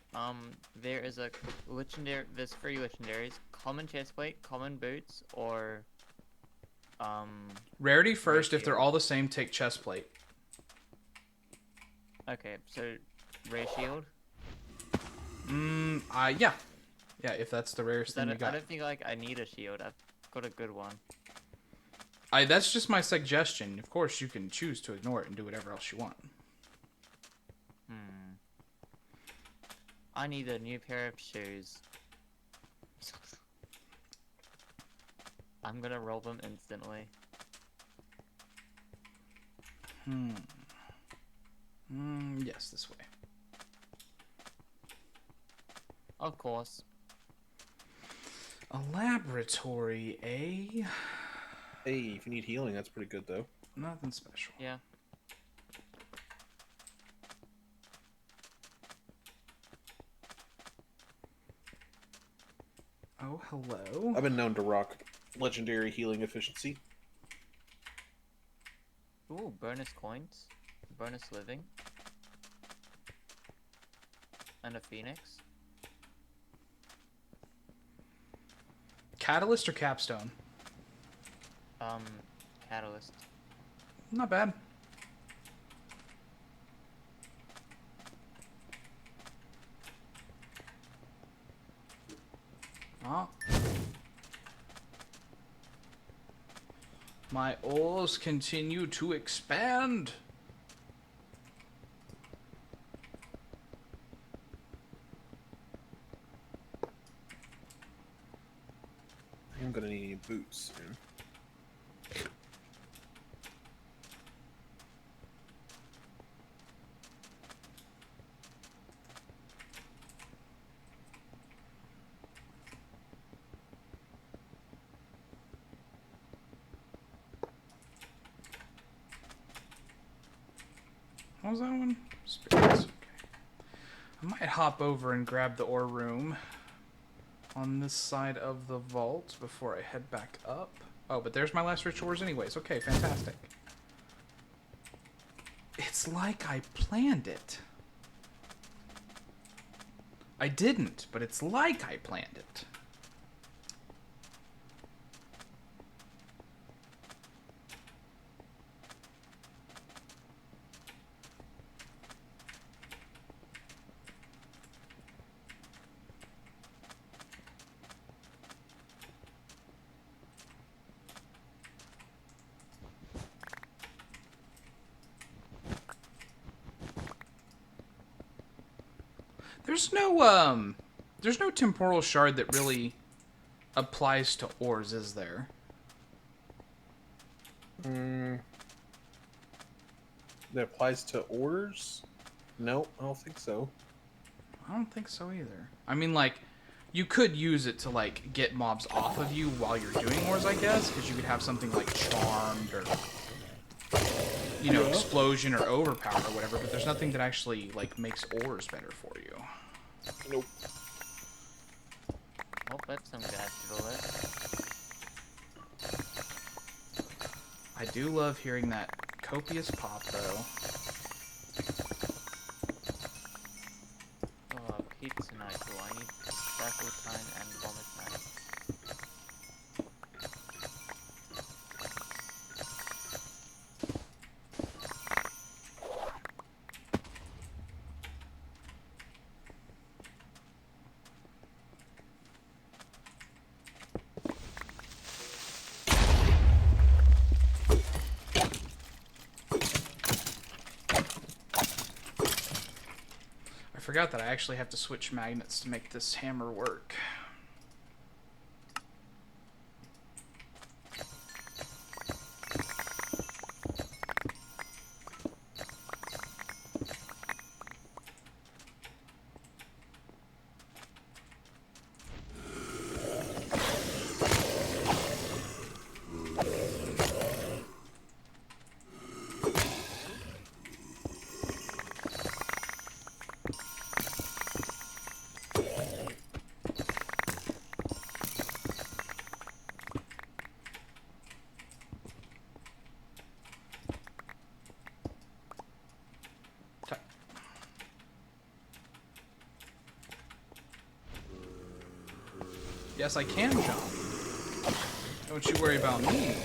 there is a legendary. There's 3 legendaries: common chestplate, common boots, or Rarity first. If they're all the same, take chestplate. Okay, so rare shield. Yeah. Yeah, if that's the rarest thing you got. I don't think I need a shield. I've got a good one. That's just my suggestion. Of course, you can choose to ignore it and do whatever else you want. I need a new pair of shoes. I'm gonna roll them instantly. Yes, Of course. A laboratory, eh? Hey, if you need healing, that's pretty good though. Nothing special. Yeah. Oh, hello. I've been known to rock legendary healing efficiency. Ooh, bonus coins. Bonus living. And a phoenix. Catalyst or capstone? Catalyst. Not bad. Oh. My ores continue to expand. I'm gonna need boots soon. What was that one? Spirits. Okay. I might hop over and grab the ore room on this side of the vault before I head back up. Oh, but there's my last rich ores anyways. Okay, fantastic. It's like I planned it. I didn't, but it's like I planned it. There's no temporal shard that really applies to ores, is there? That applies to ores? Nope, I don't think so. I don't think so either. I mean, like, you could use it to, like, get mobs off of you while you're doing ores, I guess, because you could have something like Charmed or, you know, Explosion or Overpower or whatever, but there's nothing that actually, like, makes ores better for you. Nope. Oh, that's some gas to the list. I do love hearing that copious pop, though. Oh, pizza night. Do I need Time and vomit night? I forgot that I actually have to switch magnets to make this hammer work. Yes, I can jump. Don't you worry about me.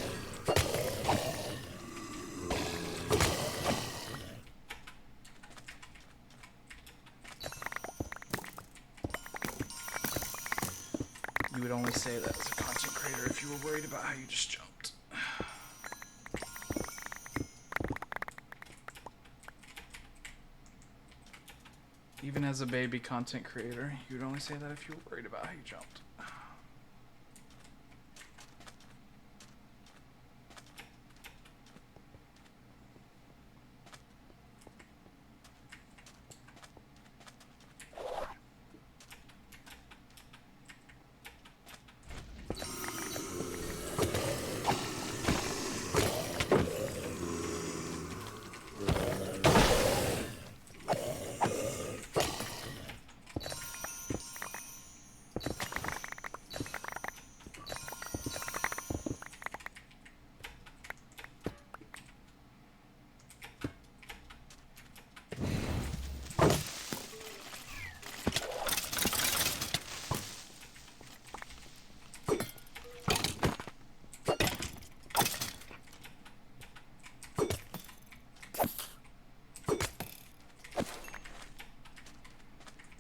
You would only say that as a content creator if you were worried about how you just jumped. Even as a baby content creator, you would only say that if you were worried about how you jumped.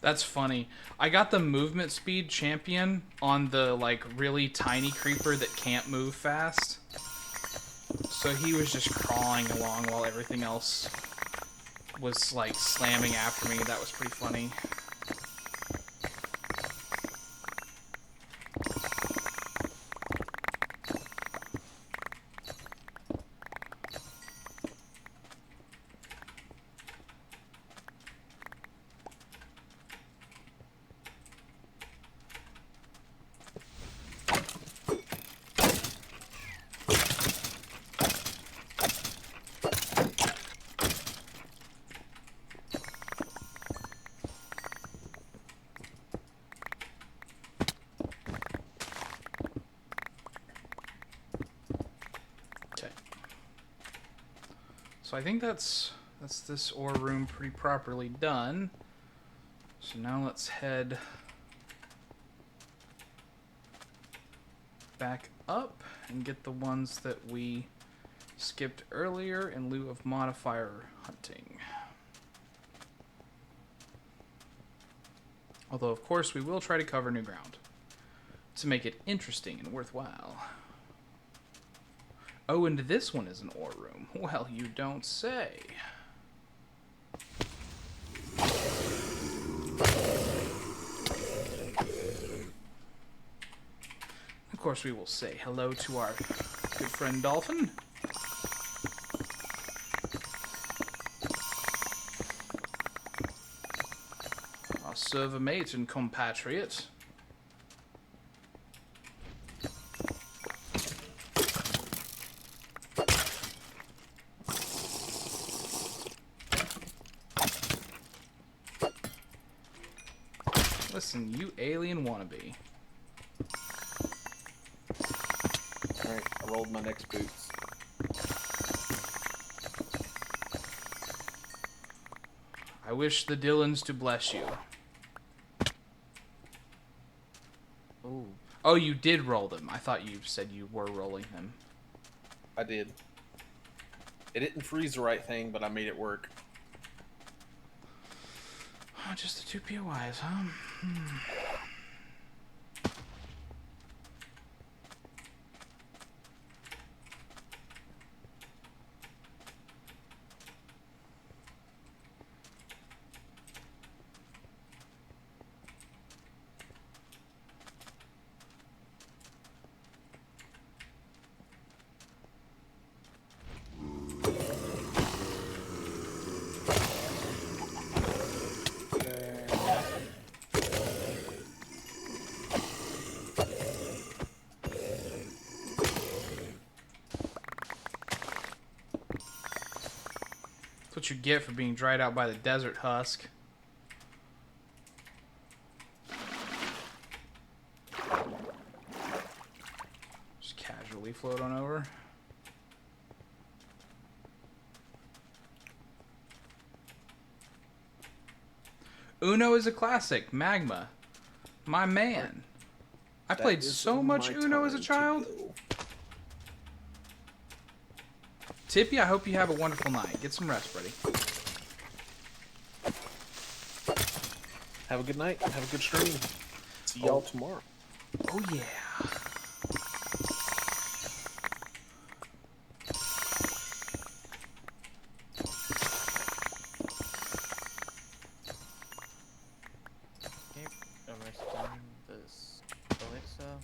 That's funny. I got the movement speed champion on the like really tiny creeper that can't move fast. So he was just crawling along while everything else was like slamming after me. That was pretty funny. So I think that's this ore room pretty properly done. So now let's head back up and get the ones that we skipped earlier in lieu of modifier hunting. Although, of course, we will try to cover new ground to make it interesting and worthwhile. Oh, and this one is an ore room. Well, you don't say. Of course, we will say hello to our good friend Dolphin. Our server mate and compatriot. Listen, you alien wannabe. Alright, I rolled my next boots. I wish the Dylans to bless you. Ooh. Oh, you did roll them. I thought you said you were rolling them. I did. It didn't freeze the right thing, but I made it work. Oh, just the two POIs, huh? That's what you get for being dried out by the desert husk. Just casually float on over. Uno is a classic. Magma. My man. I played That is so much my Uno as a time to child. go. Tippy, I hope you have a wonderful night. Get some rest, buddy. Have a good night. Have a good stream. See y'all tomorrow. Oh, yeah. Okay, arresting this Alexa.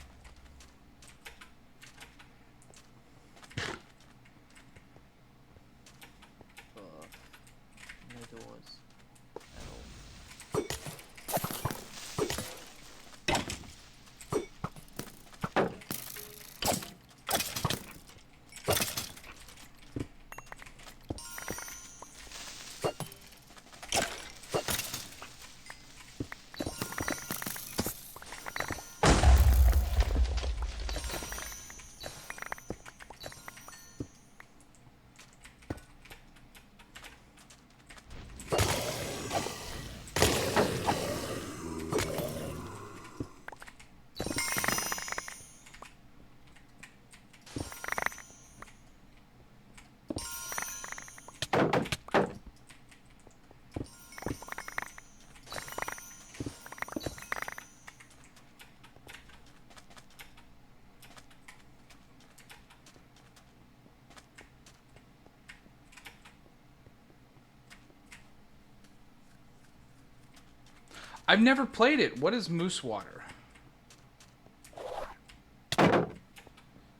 No doors at all. I've never played it. What is moose water?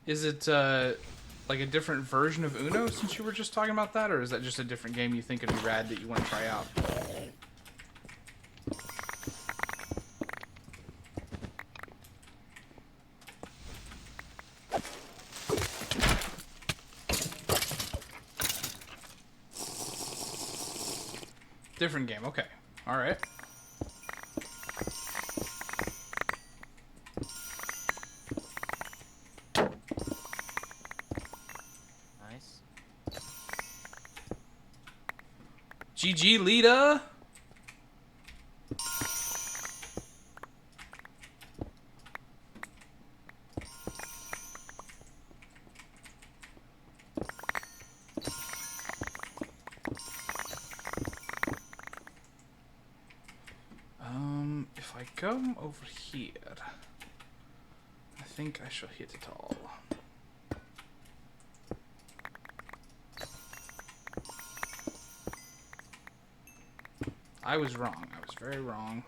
Is it like a different version of Uno since you were just talking about that, or is that just a different game you think would be rad that you want to try out? Different game. Okay. All right. Nice. GG, Lita. If I come over here, I think I shall hit it all. I was wrong. I was very wrong.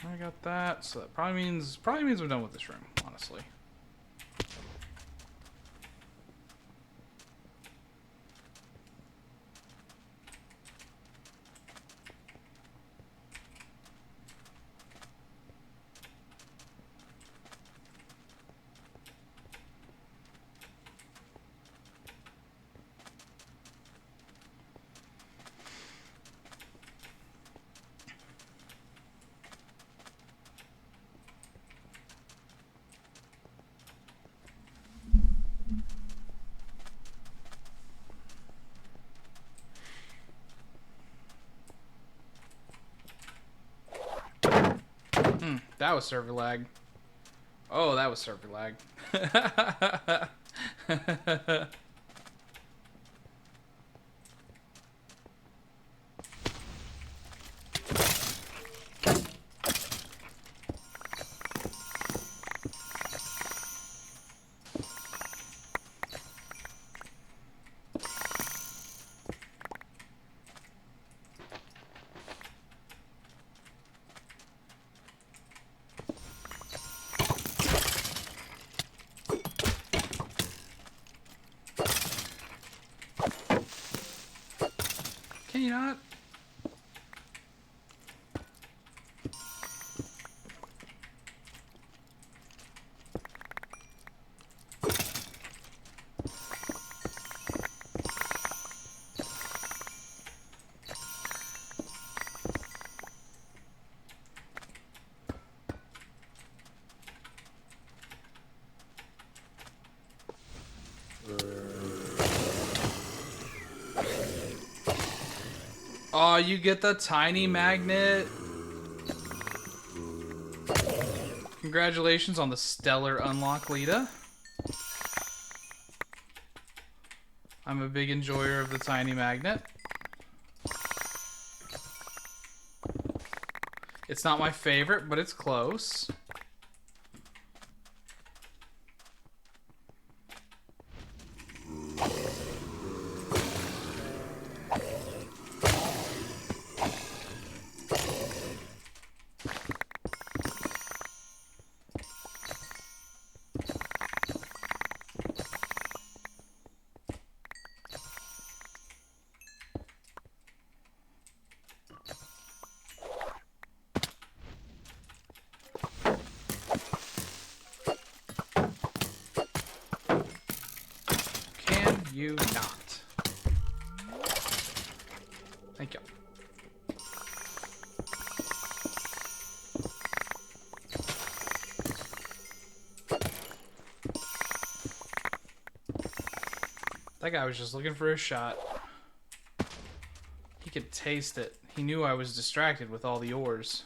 I got that, so that probably means I'm done with this room, honestly. That was server lag. Oh, that was server lag. Can you not? Oh, you get the tiny magnet. Congratulations on the stellar unlock, Lita. I'm a big enjoyer of the tiny magnet. It's not my favorite, but it's close. You not. Thank you. That guy was just looking for a shot. He could taste it. He knew I was distracted with all the ores.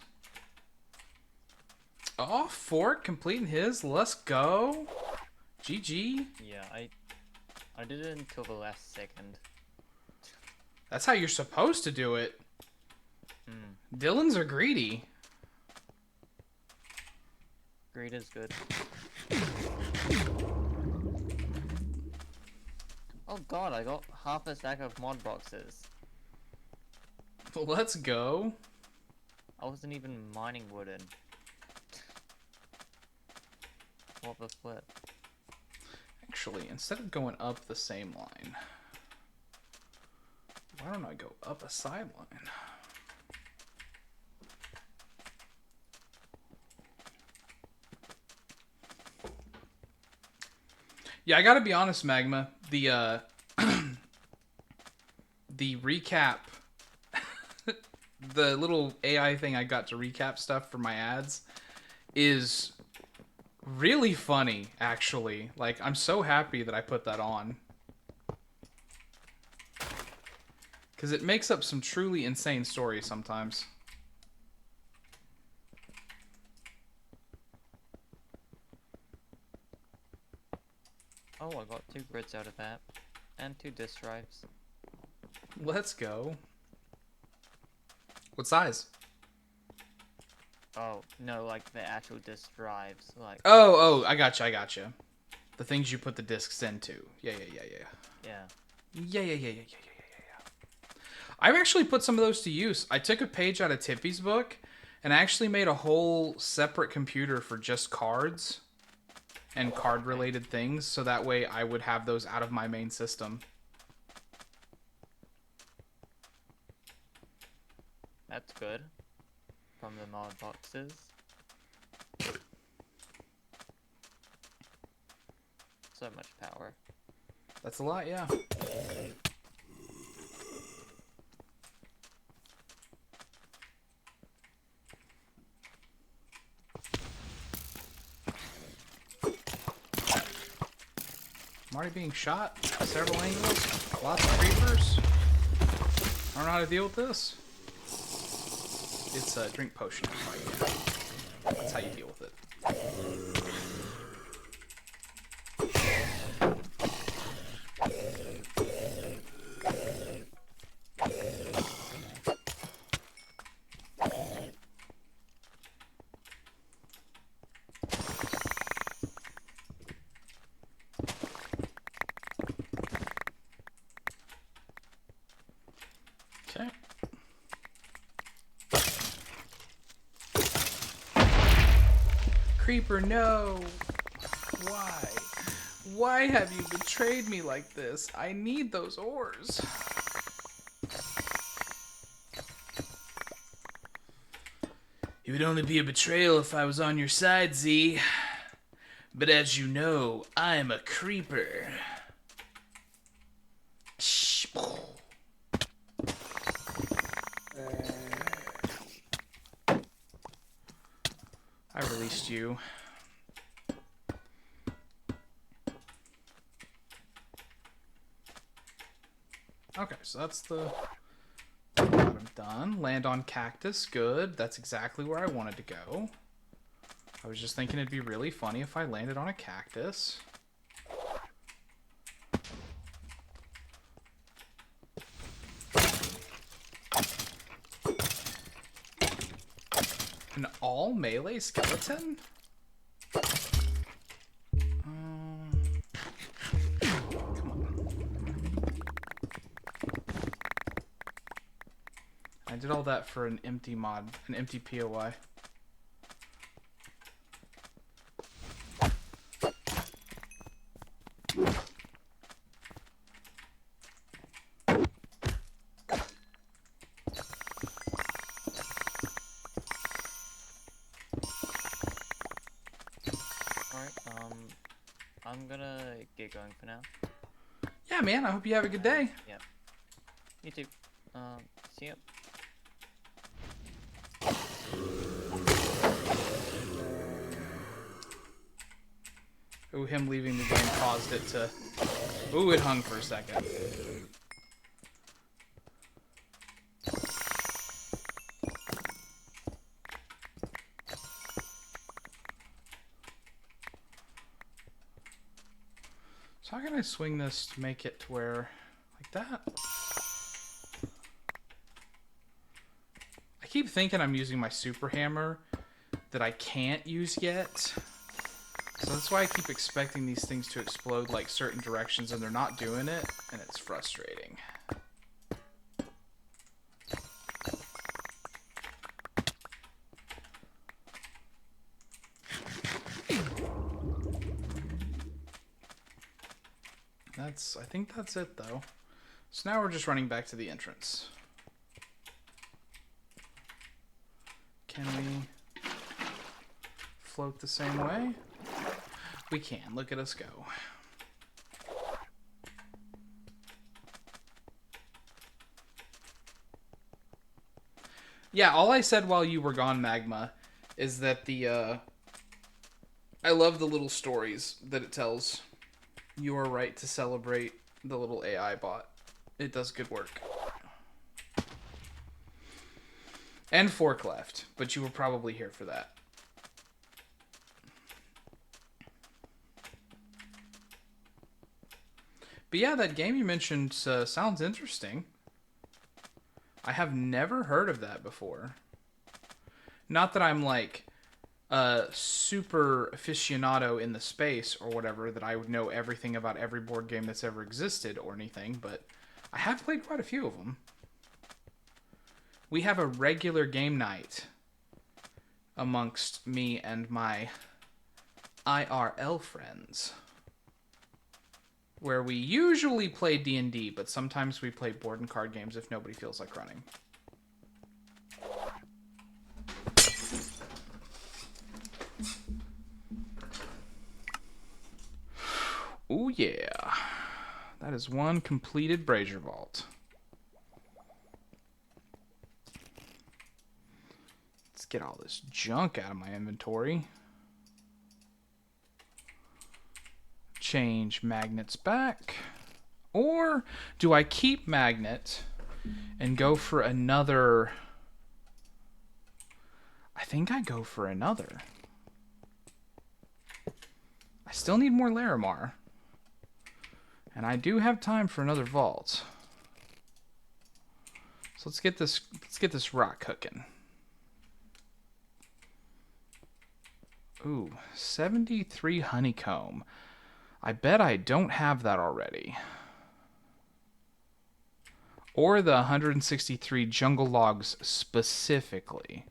Oh, Fork completing his. Let's go. GG. Yeah, I did it until the last second. That's how you're supposed to do it. Dylan's are greedy. Greed is good. Oh god, I got half a stack of mod boxes. Let's go. I wasn't even mining wooden. What the flip? Actually, instead of going up the same line, why don't I go up a side line? Yeah, I gotta be honest, Magma. The the recap, the little AI thing I got to recap stuff for my ads is really funny, actually. Like, I'm so happy that I put that on. Because it makes up some truly insane stories sometimes. Oh, I got 2 grids out of that. And 2 disk drives. Let's go. What size? Oh, no, like the actual disk drives. Like. Oh, I gotcha. The things you put the discs into. Yeah. Yeah. I've actually put some of those to use. I took a page out of Tippy's book and I actually made a whole separate computer for just cards and card related things, so that way I would have those out of my main system. That's good. From the mod boxes. So much power. That's a lot, yeah. I'm already being shot. Several angles. Lots of creepers. I don't know how to deal with this. It's a drink potion. Right? That's how you deal with it. Okay. Creeper, no! Why? Why have you betrayed me like this? I need those ores. It would only be a betrayal if I was on your side, Z. But as you know, I'm a creeper. Shh. I released you. Okay, so that's the bottom done. Land on cactus, good. That's exactly where I wanted to go. I was just thinking it'd be really funny if I landed on a cactus. An all melee skeleton? Come on. I did all that for an empty mod, an empty POI. I'm gonna get going for now. Yeah, man, I hope you have a good day. Yep. You too. See ya. Ooh, him leaving the game caused it to... Ooh, it hung for a second. So how can I swing this to make it to where... Like that? I keep thinking I'm using my super hammer that I can't use yet. So that's why I keep expecting these things to explode like certain directions and they're not doing it, and it's frustrating. I think that's it though. So now we're just running back to the entrance. Can we float the same way? We can. Look at us go. Yeah, all I said while you were gone, Magma, is that I love the little stories that it tells. You are right to celebrate the little AI bot. It does good work. And Fork left, but you were probably here for that. But yeah, that game you mentioned sounds interesting. I have never heard of that before. Not that I'm like a super aficionado in the space or whatever, that I would know everything about every board game that's ever existed or anything, but I have played quite a few of them. We have a regular game night amongst me and my IRL friends, where we usually play D&D, but sometimes we play board and card games if nobody feels like running. Ooh yeah. That is one completed Brazier Vault. Let's get all this junk out of my inventory. Change magnets back. Or do I keep magnet and go for another? I think I go for another. I still need more Larimar. And I do have time for another vault. So let's get this rock cooking. Ooh, 73 honeycomb. I bet I don't have that already. Or the 163 jungle logs specifically.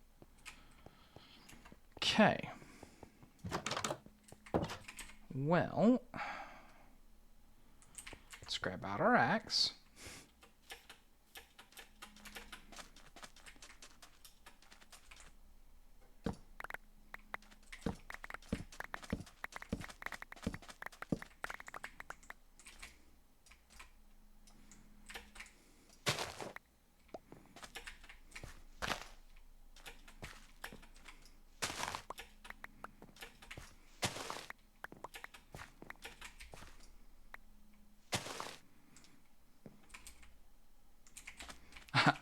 Okay. Well, let's grab out our axe.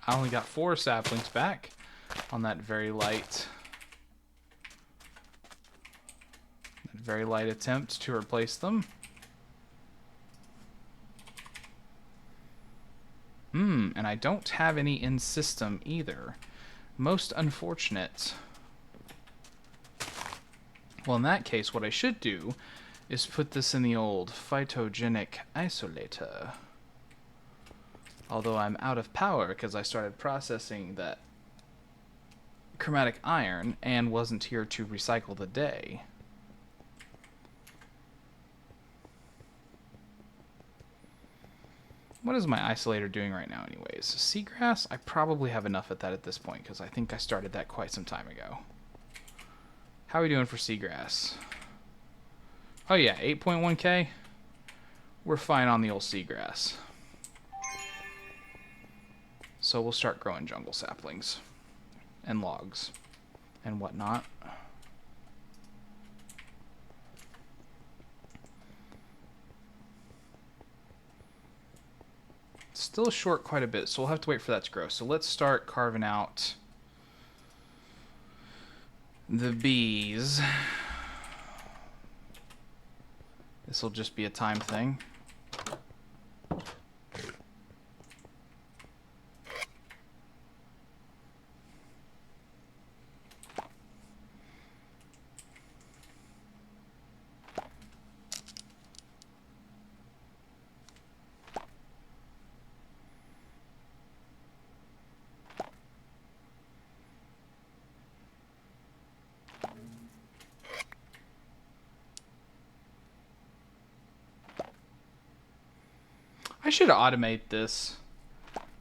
I only got 4 saplings back on that very light attempt to replace them. And I don't have any in system either. Most unfortunate. Well, in that case, what I should do is put this in the old phytogenic isolator. Although I'm out of power because I started processing that chromatic iron and wasn't here to recycle the day. What is my isolator doing right now anyways? Seagrass? I probably have enough at that at this point because I think I started that quite some time ago. How are we doing for seagrass? Oh yeah, 8.1k? We're fine on the old seagrass. So we'll start growing jungle saplings and logs and whatnot. Still short quite a bit, so we'll have to wait for that to grow. So let's start carving out the bees. This will just be a time thing. I should automate this.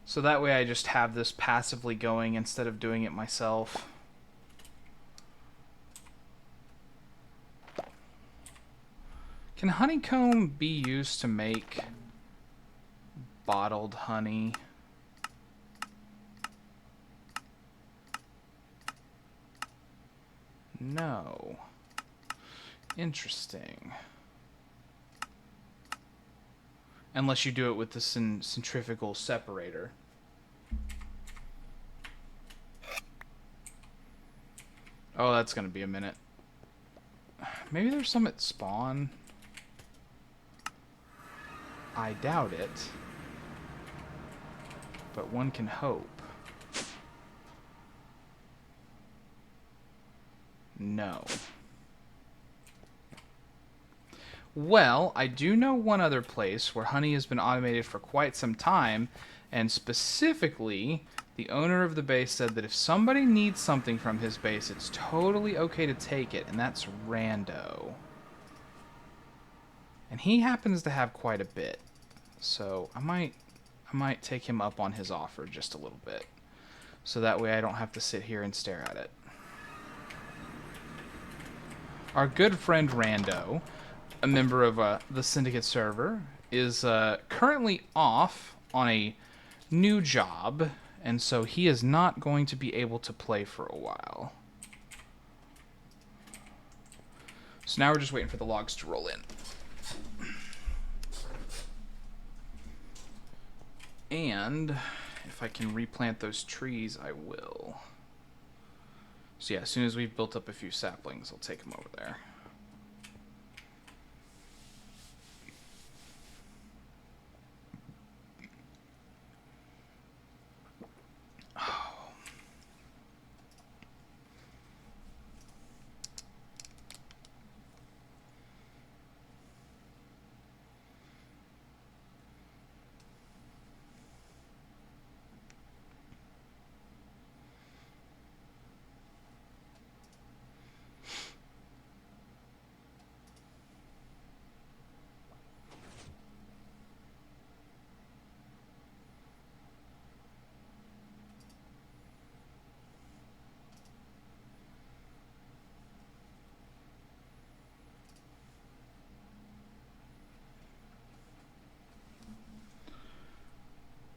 So that way I just have this passively going instead of doing it myself. Can honeycomb be used to make bottled honey? No. Interesting. Unless you do it with the centrifugal separator. Oh, that's gonna be a minute. Maybe there's some at spawn. I doubt it. But one can hope. No. Well, I do know one other place where honey has been automated for quite some time, and specifically, the owner of the base said that if somebody needs something from his base, it's totally okay to take it, and that's Rando. And he happens to have quite a bit, so I might take him up on his offer just a little bit, so that way I don't have to sit here and stare at it. Our good friend Rando, a member of the Syndicate server, is currently off on a new job, and so he is not going to be able to play for a while. So now we're just waiting for the logs to roll in. And if I can replant those trees, I will. So yeah, as soon as we've built up a few saplings, I'll take them over there.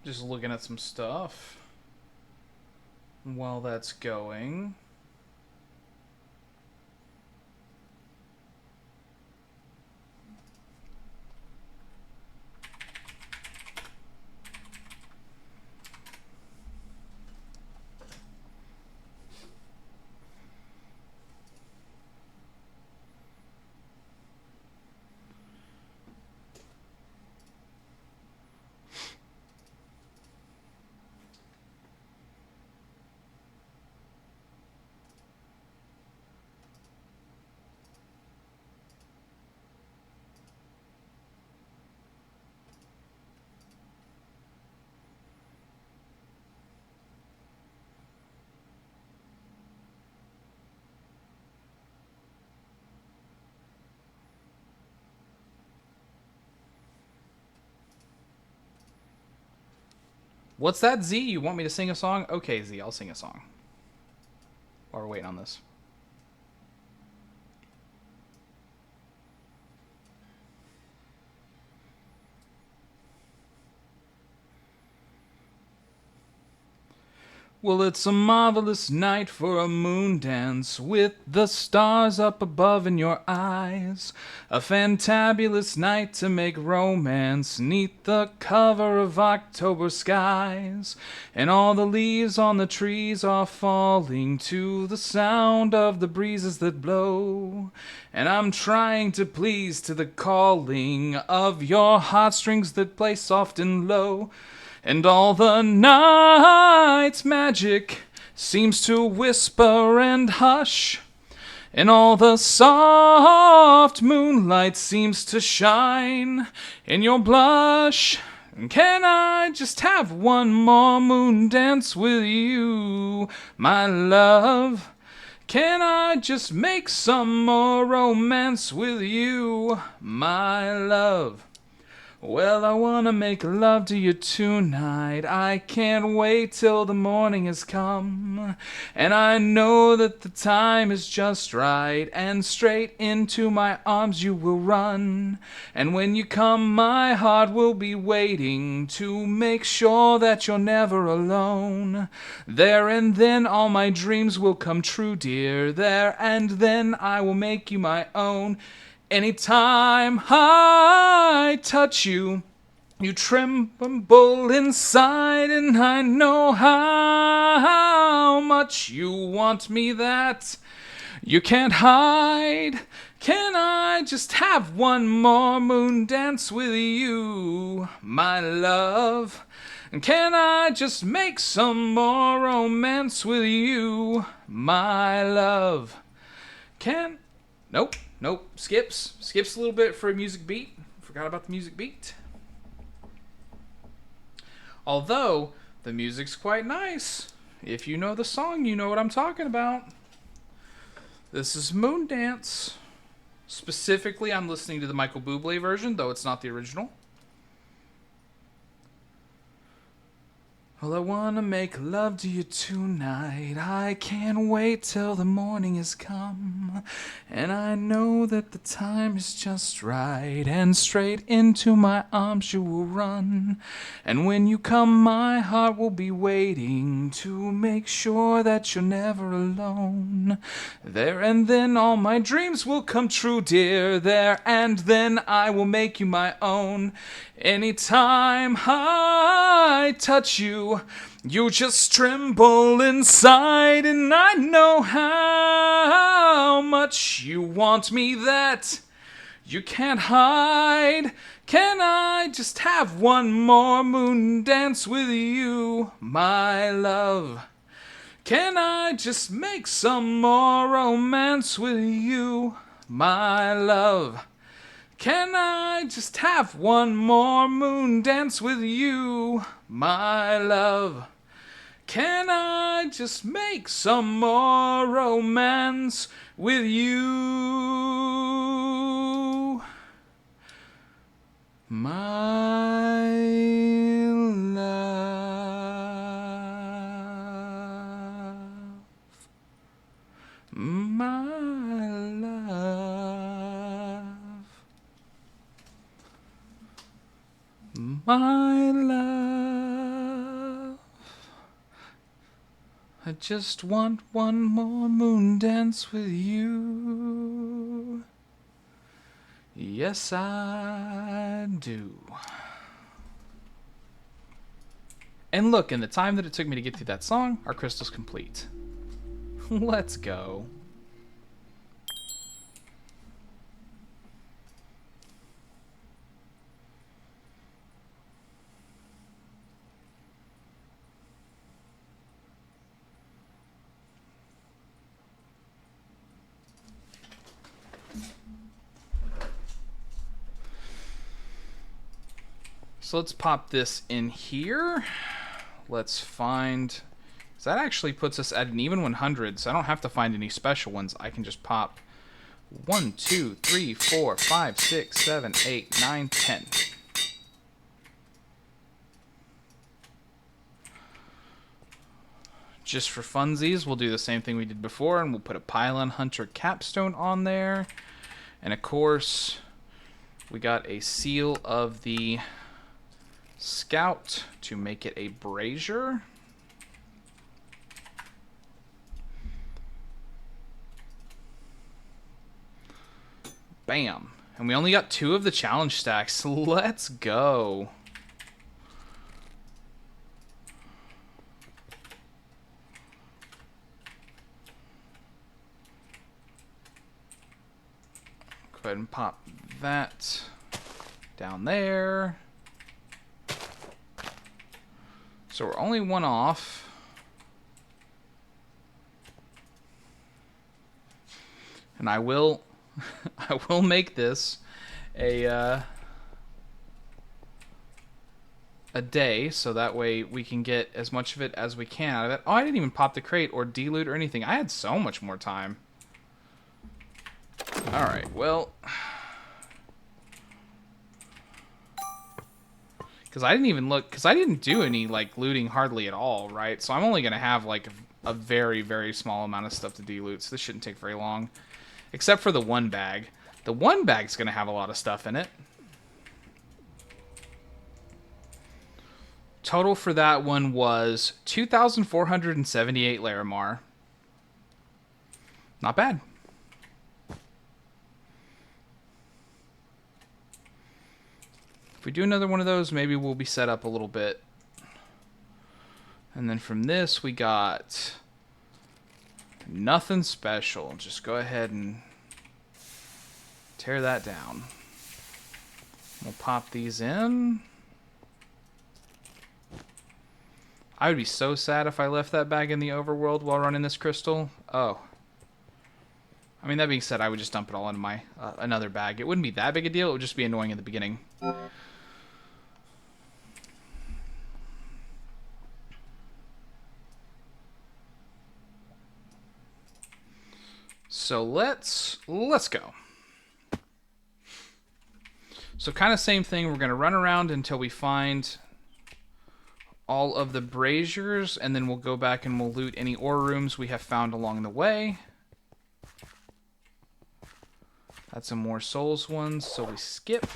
Just looking at some stuff while that's going. What's that, Z? You want me to sing a song? Okay, Z, I'll sing a song. While we're waiting on this. Well, it's a marvelous night for a moon dance with the stars up above in your eyes. A fantabulous night to make romance neath the cover of October skies. And all the leaves on the trees are falling to the sound of the breezes that blow. And I'm trying to please to the calling of your heartstrings that play soft and low. And all the night's magic seems to whisper and hush, and all the soft moonlight seems to shine in your blush. Can I just have one more moon dance with you, my love? Can I just make some more romance with you, my love? Well, I wanna make love to you tonight. I can't wait till the morning has come. And I know that the time is just right. And straight into my arms you will run. And when you come, my heart will be waiting to make sure that you're never alone. There and then all my dreams will come true, dear. There and then I will make you my own. Anytime I touch you, you tremble inside, and I know how much you want me that you can't hide. Can I just have one more moon dance with you, my love? And can I just make some more romance with you, my love? Nope. Skips a little bit for a music beat. Forgot about the music beat. Although, the music's quite nice. If you know the song, you know what I'm talking about. This is Moondance. Specifically, I'm listening to the Michael Bublé version, though it's not the original. Well, I wanna make love to you tonight. I can't wait till the morning has come. And I know that the time is just right. And straight into my arms you will run. And when you come, my heart will be waiting to make sure that you're never alone. There and then all my dreams will come true, dear. There and then I will make you my own. Anytime I touch you, you just tremble inside, and I know how much you want me that you can't hide. Can I just have one more moon dance with you, my love? Can I just make some more romance with you, my love? Can I just have one more moon dance with you, my love? Can I just make some more romance with you, my love? My love. My love, I just want one more moon dance with you. Yes, I do. And look, in the time that it took me to get through that song, our crystal's complete. Let's go. So let's pop this in here. Let's find... So that actually puts us at an even 100, so I don't have to find any special ones. I can just pop 1, 2, 3, 4, 5, 6, 7, 8, 9, 10. Just for funsies, we'll do the same thing we did before, and we'll put a Pylon Hunter capstone on there. And of course, we got a seal of the Scout to make it a brazier. Bam. And we only got 2 of the challenge stacks. Let's go. Go ahead and pop that down there. So we're only 1 off. And I will I will make this a day, so that way we can get as much of it as we can out of it. Oh, I didn't even pop the crate or deloot or anything. I had so much more time. Alright, well... Because I didn't even look, because I didn't do any, like, looting hardly at all, right? So I'm only going to have, like, a very, very small amount of stuff to de-loot, so this shouldn't take very long. Except for the one bag. The one bag's going to have a lot of stuff in it. Total for that one was 2,478 Larimar. Not bad. If we do another one of those, maybe we'll be set up a little bit. And then from this, we got nothing special. Just go ahead and tear that down. We'll pop these in. I would be so sad if I left that bag in the overworld while running this crystal. Oh. I mean, that being said, I would just dump it all into my another bag. It wouldn't be that big a deal. It would just be annoying at the beginning. So let's go. So kind of same thing. We're going to run around until we find all of the braziers, and then we'll go back and we'll loot any ore rooms we have found along the way. That's some more souls ones, so we skip.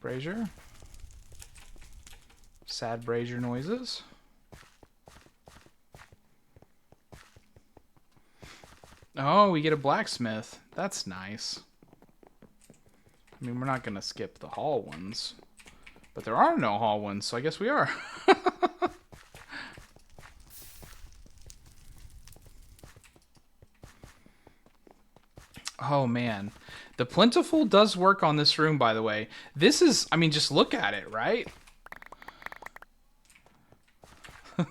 Brazier. Sad brazier noises. Oh, we get a blacksmith. That's nice. I mean, we're not going to skip the hall ones. But there are no hall ones, so I guess we are. Oh, man. The Plentiful does work on this room, by the way. This is, I mean, just look at it, right?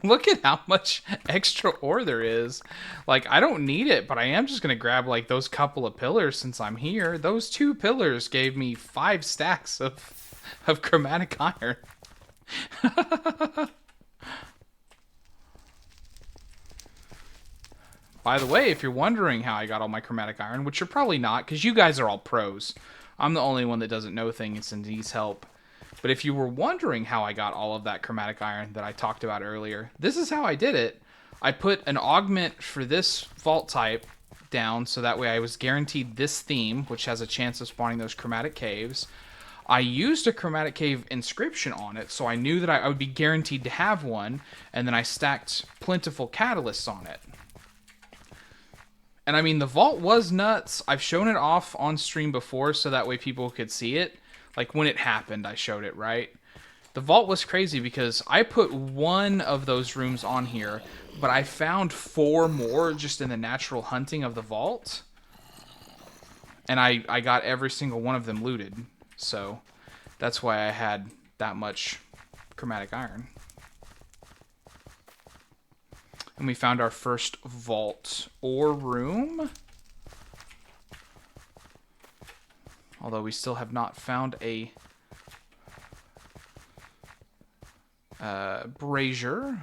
Look at how much extra ore there is. Like, I don't need it, but I am just going to grab, like, those couple of pillars since I'm here. Those 2 pillars gave me 5 stacks of chromatic iron. By the way, if you're wondering how I got all my chromatic iron, which you're probably not, because you guys are all pros. I'm the only one that doesn't know things and needs help. But if you were wondering how I got all of that chromatic iron that I talked about earlier, this is how I did it. I put an augment for this vault type down, so that way I was guaranteed this theme, which has a chance of spawning those chromatic caves. I used a chromatic cave inscription on it, so I knew that I would be guaranteed to have one, and then I stacked plentiful catalysts on it. And I mean, the vault was nuts. I've shown it off on stream before, so that way people could see it. Like, when it happened, I showed it, right? The vault was crazy because I put one of those rooms on here, but I found 4 more just in the natural hunting of the vault. And I got every single one of them looted. So, that's why I had that much chromatic iron. And we found our first vault ore room. Although we still have not found a brazier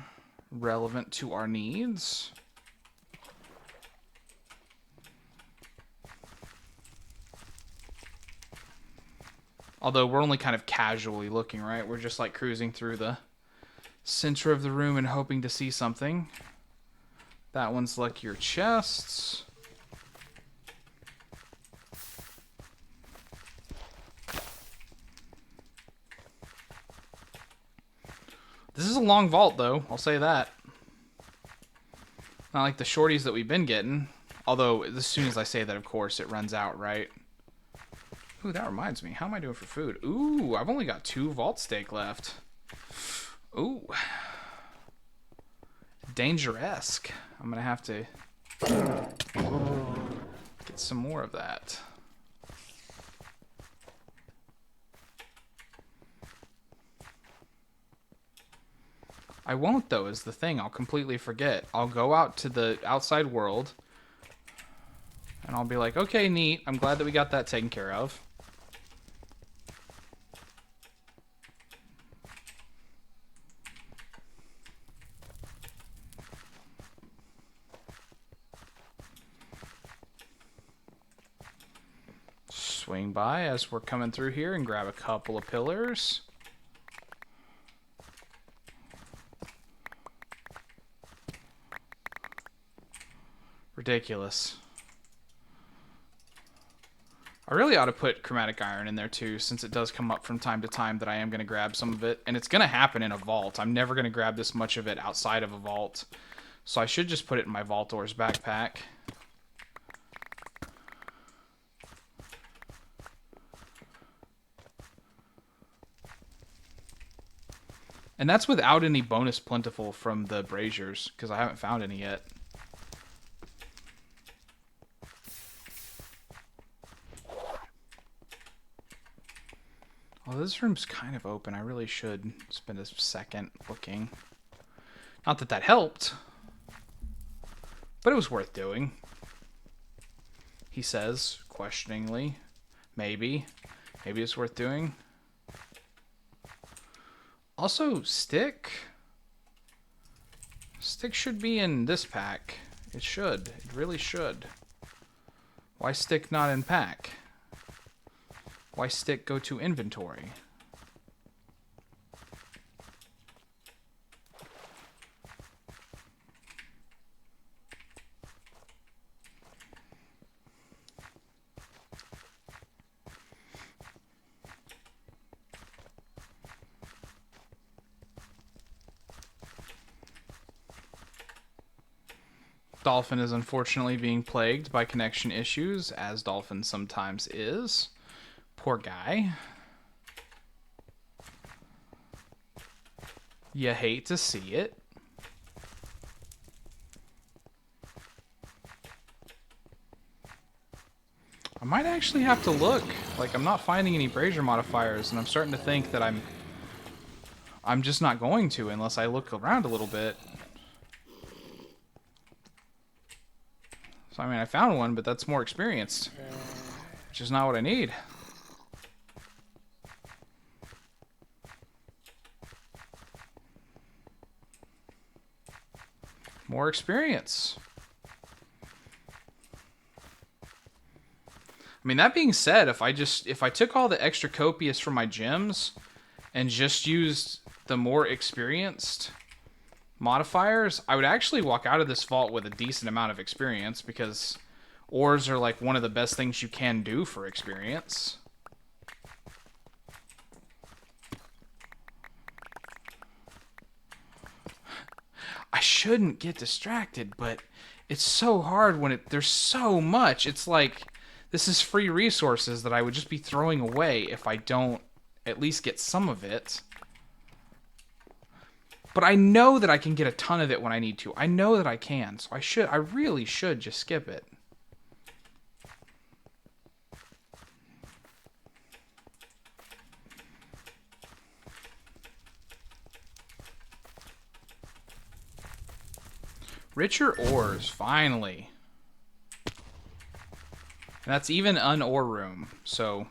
relevant to our needs. Although we're only kind of casually looking, right? We're just like cruising through the center of the room and hoping to see something. That one's luckier chests. This is a long vault, though. I'll say that. Not like the shorties that we've been getting. Although, as soon as I say that, of course, it runs out, right? Ooh, that reminds me. How am I doing for food? Ooh, I've only got 2 vault steak left. Ooh. Danger-esque. I'm going to have to get some more of that. I won't, though, is the thing. I'll completely forget. I'll go out to the outside world, and I'll be like, okay, neat. I'm glad that we got that taken care of. Swing by as we're coming through here and grab a couple of pillars. Ridiculous. I really ought to put chromatic iron in there too, since it does come up from time to time that I am going to grab some of it. And it's going to happen in a vault. I'm never going to grab this much of it outside of a vault. So I should just put it in my Vaultor's backpack. And that's without any bonus plentiful from the braziers, because I haven't found any yet. Well, this room's kind of open. I really should spend a second looking. Not that that helped, but it was worth doing. He says, questioningly. Maybe. Maybe it's worth doing. Also, stick. Stick should be in this pack. It should. It really should. Why stick not in pack? Why stick go to inventory? Dolphin is unfortunately being plagued by connection issues, as Dolphin sometimes is. Poor guy. You hate to see it. I might actually have to look. Like, I'm not finding any brazier modifiers, and I'm starting to think that I'm just not going to unless I look around a little bit. So, I mean, I found one, but that's more experienced, which is not what I need. More experience. I mean, that being said, if I took all the extra copious from my gems and just used the more experienced modifiers, I would actually walk out of this vault with a decent amount of experience, because ores are like one of the best things you can do for experience. I shouldn't get distracted, but it's so hard when there's so much. It's like, this is free resources that I would just be throwing away if I don't at least get some of it. But I know that I can get a ton of it when I need to. I know that I can, so I really should just skip it. Richer ores, finally. And that's even an ore room, so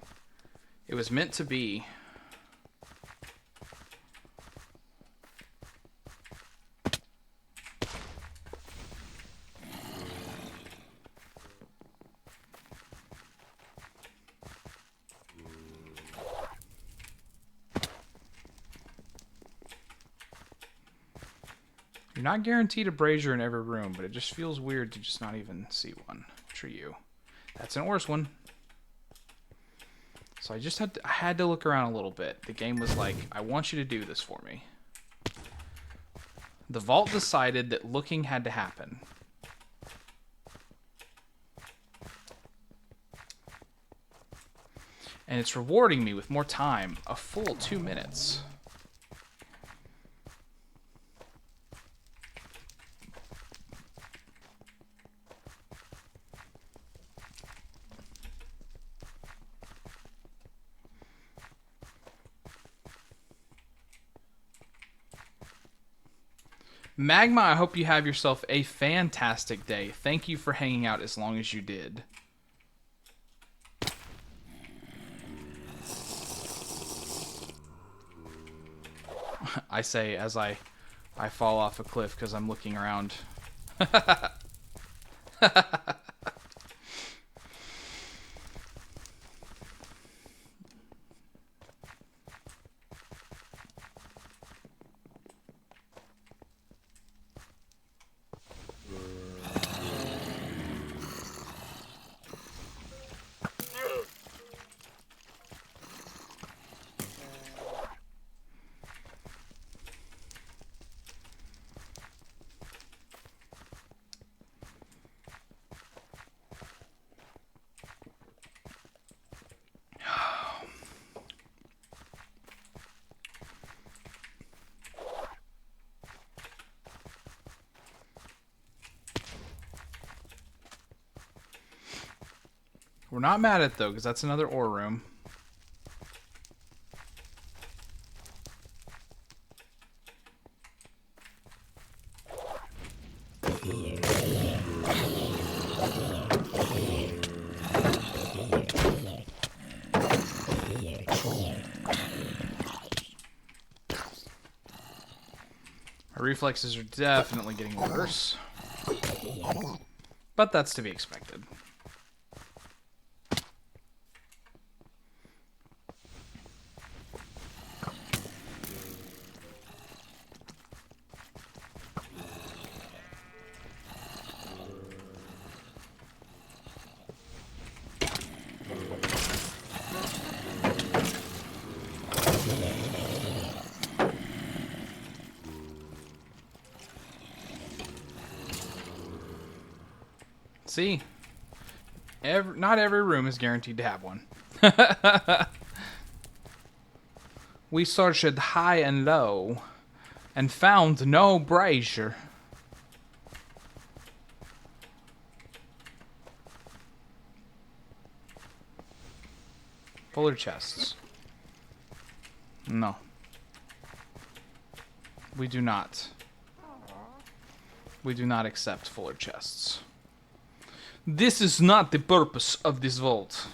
it was meant to be. You're not guaranteed a brazier in every room, but it just feels weird to just not even see one. For you. That's an ores one. So I had to look around a little bit. The game was like, I want you to do this for me. The vault decided that looking had to happen. And it's rewarding me with more time, a full 2 minutes. Magma, I hope you have yourself a fantastic day. Thank you for hanging out as long as you did. I say as I fall off a cliff because I'm looking around. We're not mad at it, though, because that's another ore room. Our reflexes are definitely getting worse. But that's to be expected. See? Not every room is guaranteed to have one. We searched high and low and found no brazier. Fuller chests. No. We do not. We do not accept fuller chests. This is not the purpose of this vault.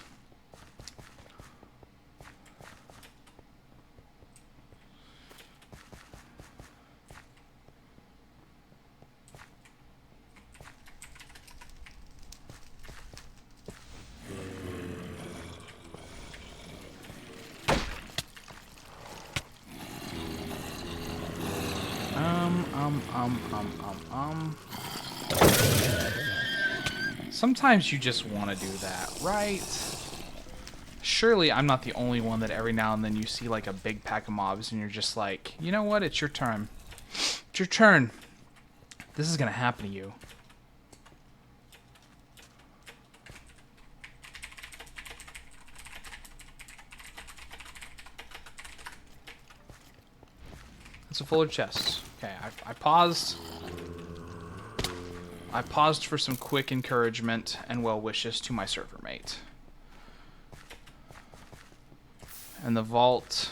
Sometimes you just want to do that, right? Surely I'm not the only one that every now and then you see like a big pack of mobs and you're just like, you know what? It's your turn. It's your turn. This is gonna happen to you. It's a fuller chest. Okay, I paused. I paused for some quick encouragement and well wishes to my server mate. And the vault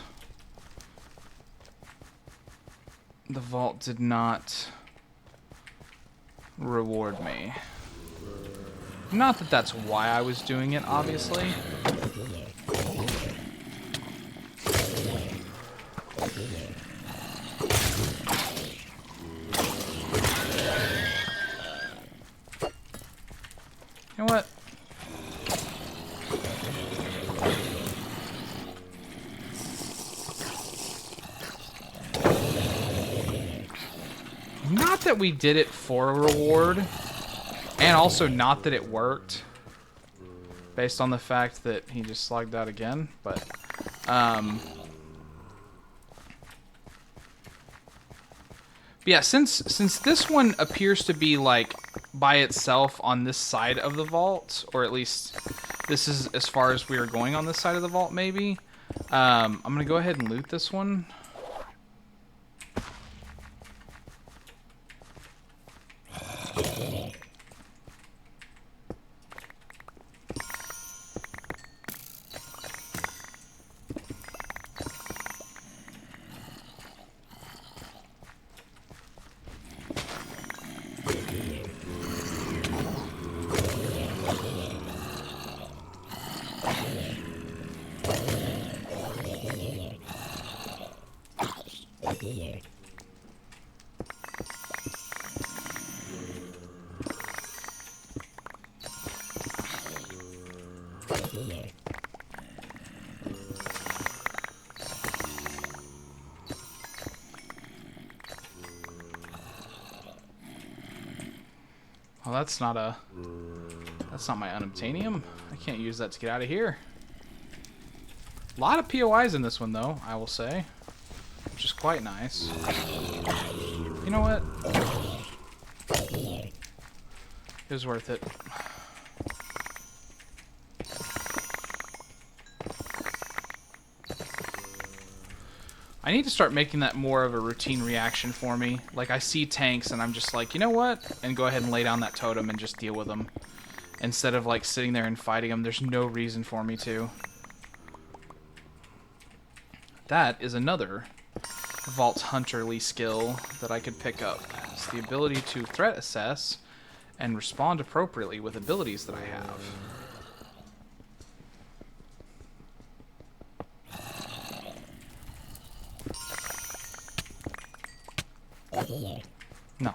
did not reward me. Not that that's why I was doing it, obviously. You know what? Not that we did it for a reward, and also not that it worked, based on the fact that he just slugged out again, but, yeah, since this one appears to be, like, by itself on this side of the vault, or at least this is as far as we are going on this side of the vault, maybe, I'm going to go ahead and loot this one. Well, that's not my unobtainium. I can't use that to get out of here. A lot of POIs in this one, though, I will say, which is quite nice. You know what? It was worth it. I need to start making that more of a routine reaction for me. Like, I see tanks and I'm just like, you know what? And go ahead and lay down that totem and just deal with them. Instead of, like, sitting there and fighting them. There's no reason for me to. That is another Vault Hunterly skill that I could pick up. It's the ability to threat assess and respond appropriately with abilities that I have. No.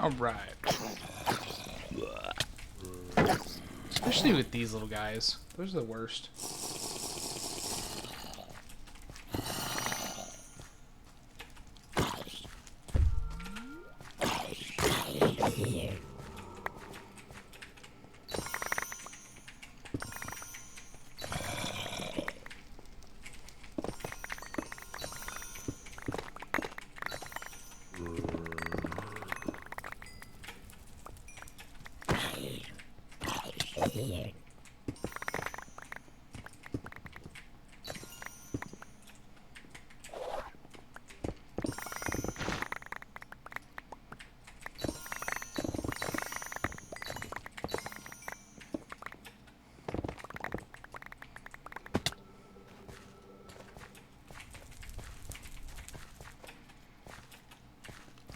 Alright. Especially with these little guys. Those are the worst.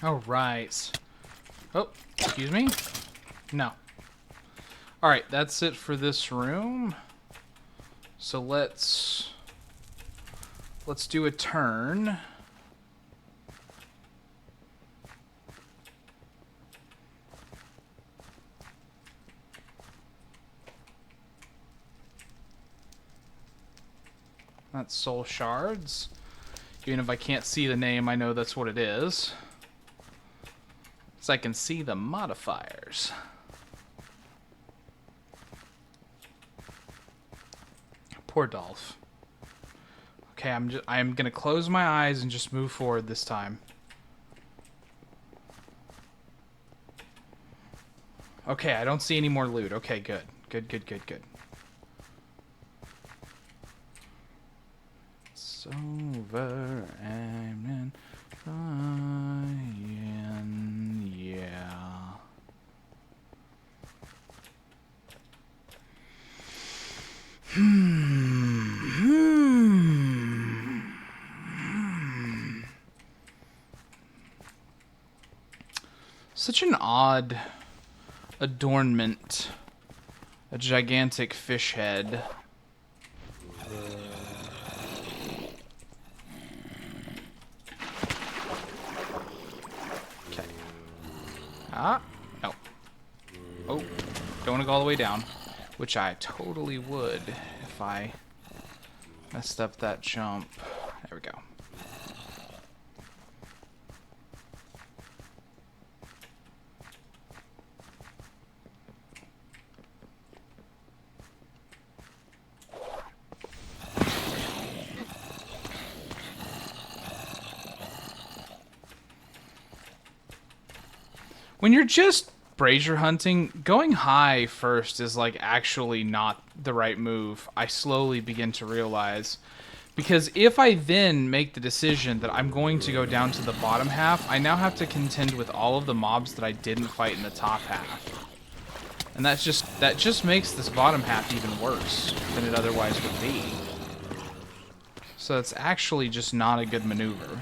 Alright. Oh, excuse me? No. Alright, that's it for this room. So let's do a turn. That's soul shards. Even if I can't see the name, I know that's what it is. So I can see the modifiers. Poor Dolph. Okay, I'm gonna close my eyes and just move forward this time. Okay, I don't see any more loot. Okay, good. Good. It's over and yeah. Such an odd adornment. A gigantic fish head. Okay. Ah, no. Oh, don't want to go all the way down. Which I totally would if I messed up that jump. There we go. When you're just brazier hunting, going high first is like actually not the right move. I slowly begin to realize. Because if I then make the decision that I'm going to go down to the bottom half, I now have to contend with all of the mobs that I didn't fight in the top half. And that just makes this bottom half even worse than it otherwise would be. So it's actually just not a good maneuver.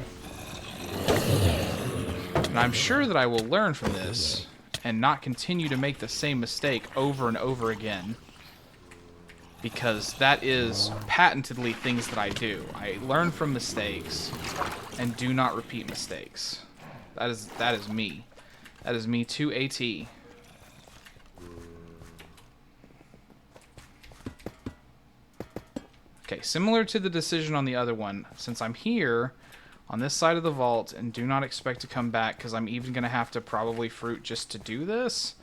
And I'm sure that I will learn from this and not continue to make the same mistake over and over again. Because that is patentedly things that I do. I learn from mistakes and do not repeat mistakes. That is me. That is me to a T. Okay, similar to the decision on the other one, since I'm here on this side of the vault and do not expect to come back because I'm even going to have to probably fruit just to do this,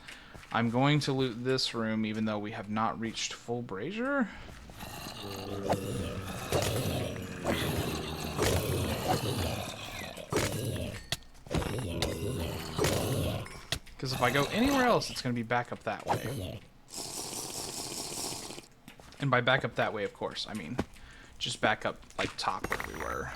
I'm going to loot this room even though we have not reached full brazier. Because if I go anywhere else, it's going to be back up that way. And by back up that way, of course, I mean just back up like top where we were.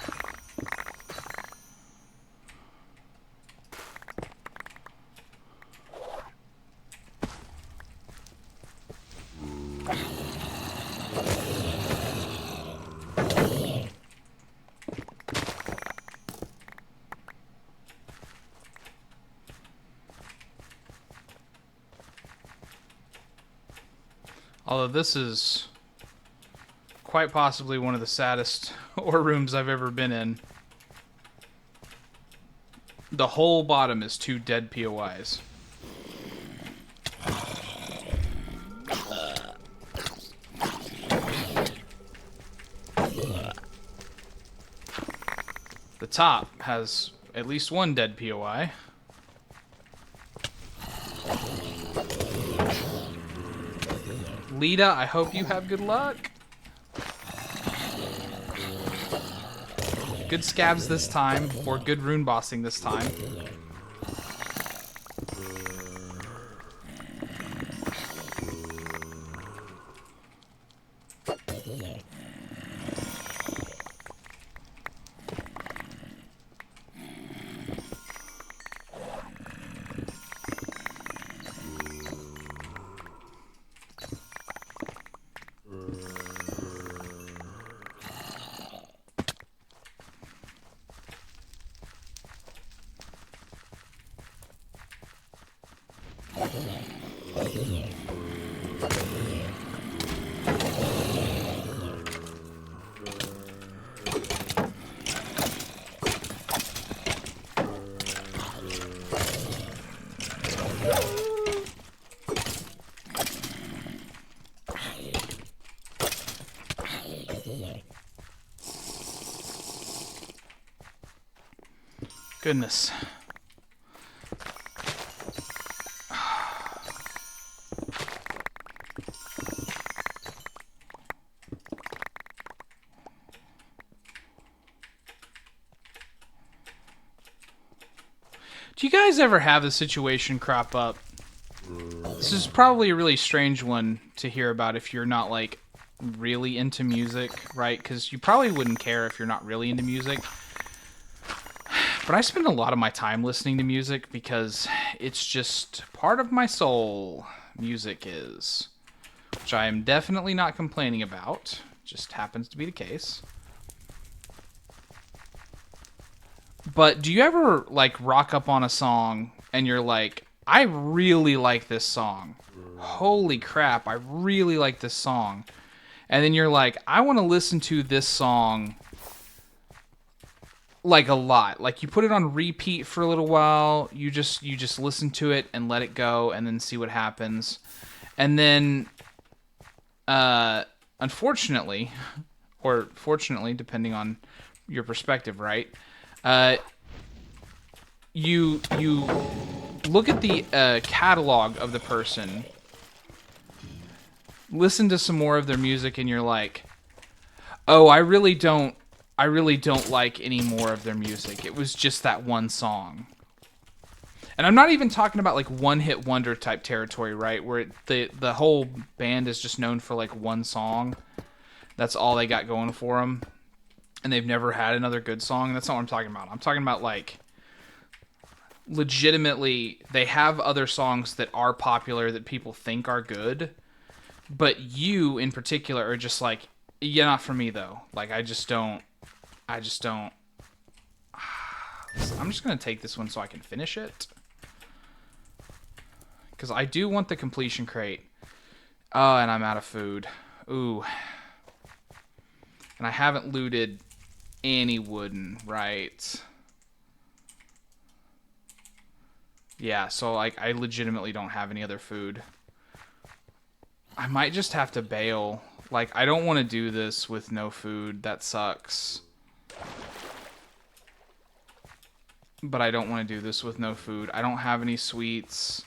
Although this is quite possibly one of the saddest ore rooms I've ever been in. The whole bottom is 2 dead POIs. The top has at least 1 dead POI. Lita, I hope you have good luck. Good scabs this time, or good rune bossing this time. Goodness. Do you guys ever have a situation crop up? This is probably a really strange one to hear about if you're not, like, really into music, right? Because you probably wouldn't care if you're not really into music. But I spend a lot of my time listening to music because it's just part of my soul. Music is. Which I am definitely not complaining about. Just happens to be the case. But do you ever, like, rock up on a song and you're like, I really like this song. Holy crap, I really like this song. And then you're like, I want to listen to this song like a lot. Like you put it on repeat for a little while, you just listen to it and let it go and then see what happens. And then unfortunately, or fortunately, depending on your perspective, right? You look at the catalog of the person, listen to some more of their music, and you're like, oh, I really don't like any more of their music. It was just that one song. And I'm not even talking about like one-hit wonder type territory, right? Where the whole band is just known for like one song. That's all they got going for them. And they've never had another good song. That's not what I'm talking about. I'm talking about like legitimately they have other songs that are popular that people think are good. But you in particular are just like, yeah, not for me though. Like I just don't. I'm just going to take this one so I can finish it. Because I do want the completion crate. Oh, and I'm out of food. Ooh. And I haven't looted any wooden, right? Yeah, so like I legitimately don't have any other food. I might just have to bail. Like, I don't want to do this with no food. That sucks. But I don't want to do this with no food. I don't have any sweets.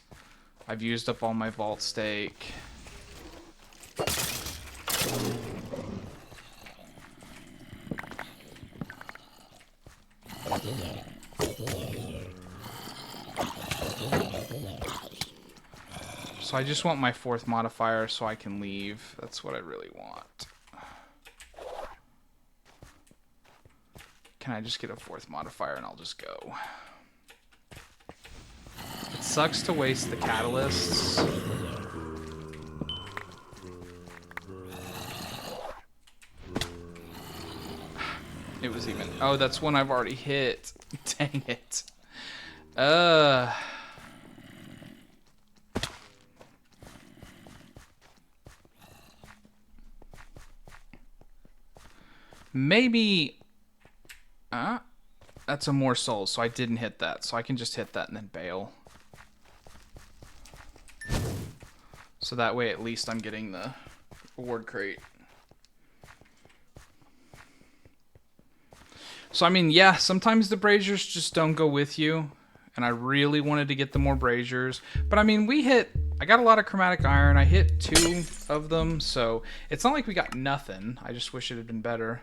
I've used up all my vault steak. So I just want my 4th modifier so I can leave. That's what I really want. Can I just get a 4th modifier and I'll just go? It sucks to waste the catalysts. It was even... Oh, that's one I've already hit. Dang it. Maybe... that's a more souls, so I didn't hit that. So I can just hit that and then bail. So that way at least I'm getting the reward crate. So I mean, yeah, sometimes the braziers just don't go with you. And I really wanted to get the more braziers. But I mean, I got a lot of chromatic iron. I hit 2 of them. So it's not like we got nothing. I just wish it had been better.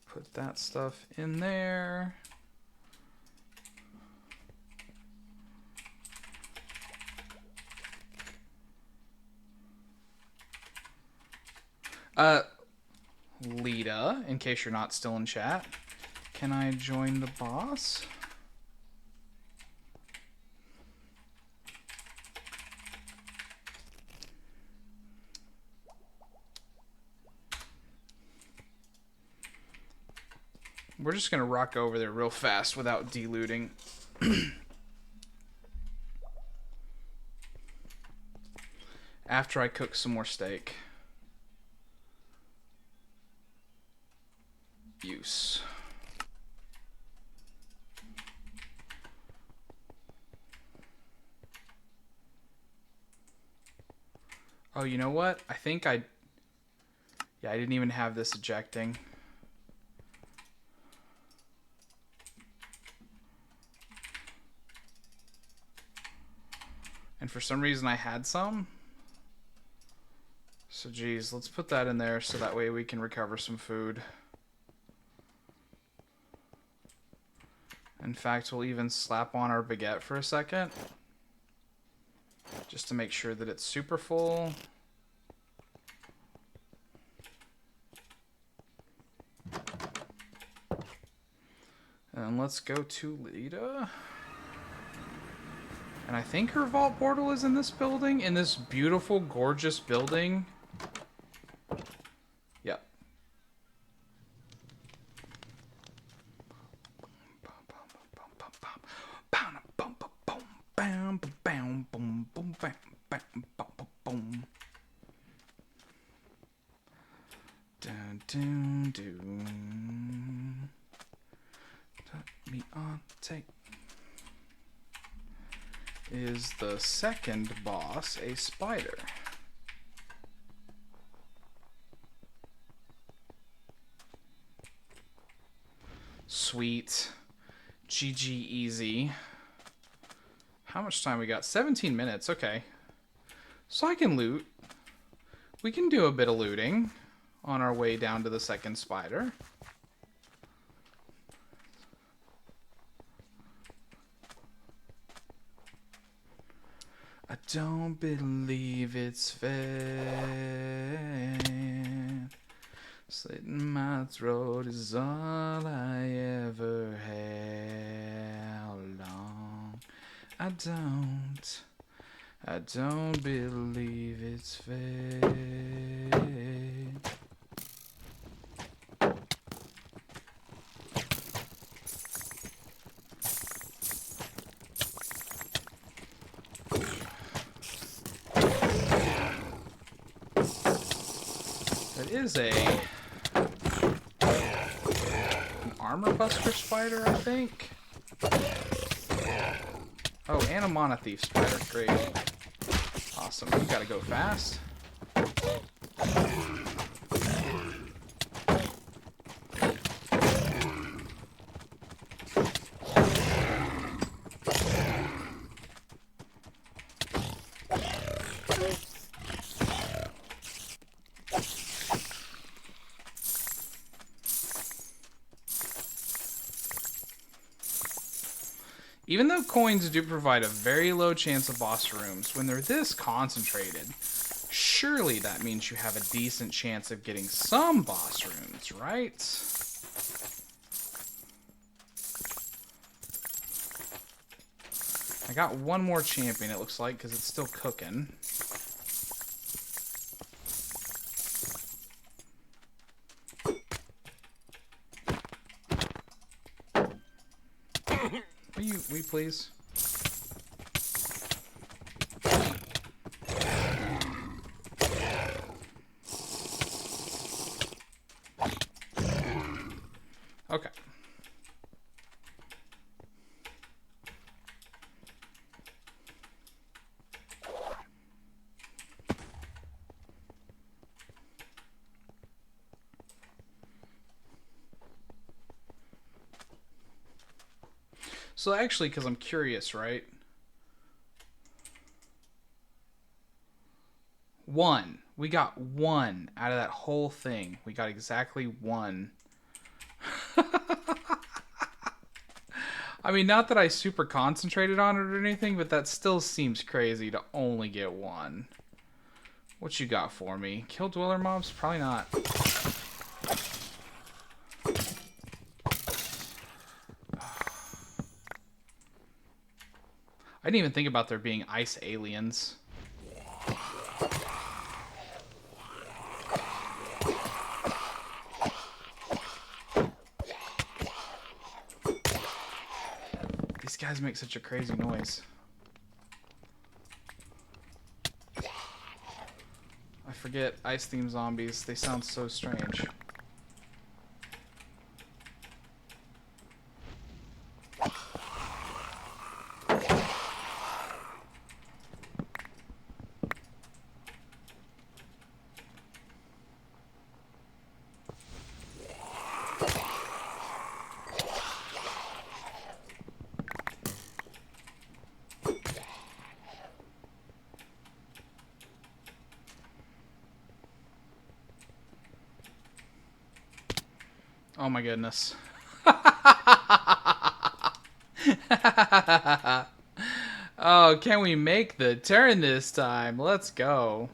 Put that stuff in there. Lita, in case you're not still in chat, can I join the boss? We're just gonna rock over there real fast without delooting. After I cook some more steak. Use. Oh, you know what? I think I didn't even have this ejecting. And for some reason I had some. So geez, let's put that in there so that way we can recover some food. In fact, we'll even slap on our baguette for a second. Just to make sure that it's super full. And let's go to Lita. And I think her vault portal is in this building, in this beautiful, gorgeous building. Yep. Dun, dun, dun. Put me on tape. Is the second boss a spider? Sweet. GG easy. How much time we got? 17 minutes. Okay. So I can loot. We can do a bit of looting on our way down to the second spider. I don't believe it's fair. Slitting my throat is all I ever had. How long? I don't believe it's fair. That is an armor buster spider, I think. Oh, and a mana thief spider. Great. Awesome. You gotta go fast. Even though coins do provide a very low chance of boss rooms, when they're this concentrated, surely that means you have a decent chance of getting some boss rooms, right? I got one more champion, it looks like, because it's still cooking. Will you please? Okay. So actually, because I'm curious, right? One. We got one out of that whole thing. We got exactly one. I mean, not that I super concentrated on it or anything, but that still seems crazy to only get one. What you got for me? Kill dweller mobs? Probably not. I didn't even think about there being ice aliens. These guys make such a crazy noise. I forget ice theme zombies. They sound so strange. Oh my goodness. Oh, can we make the turn this time? Let's go.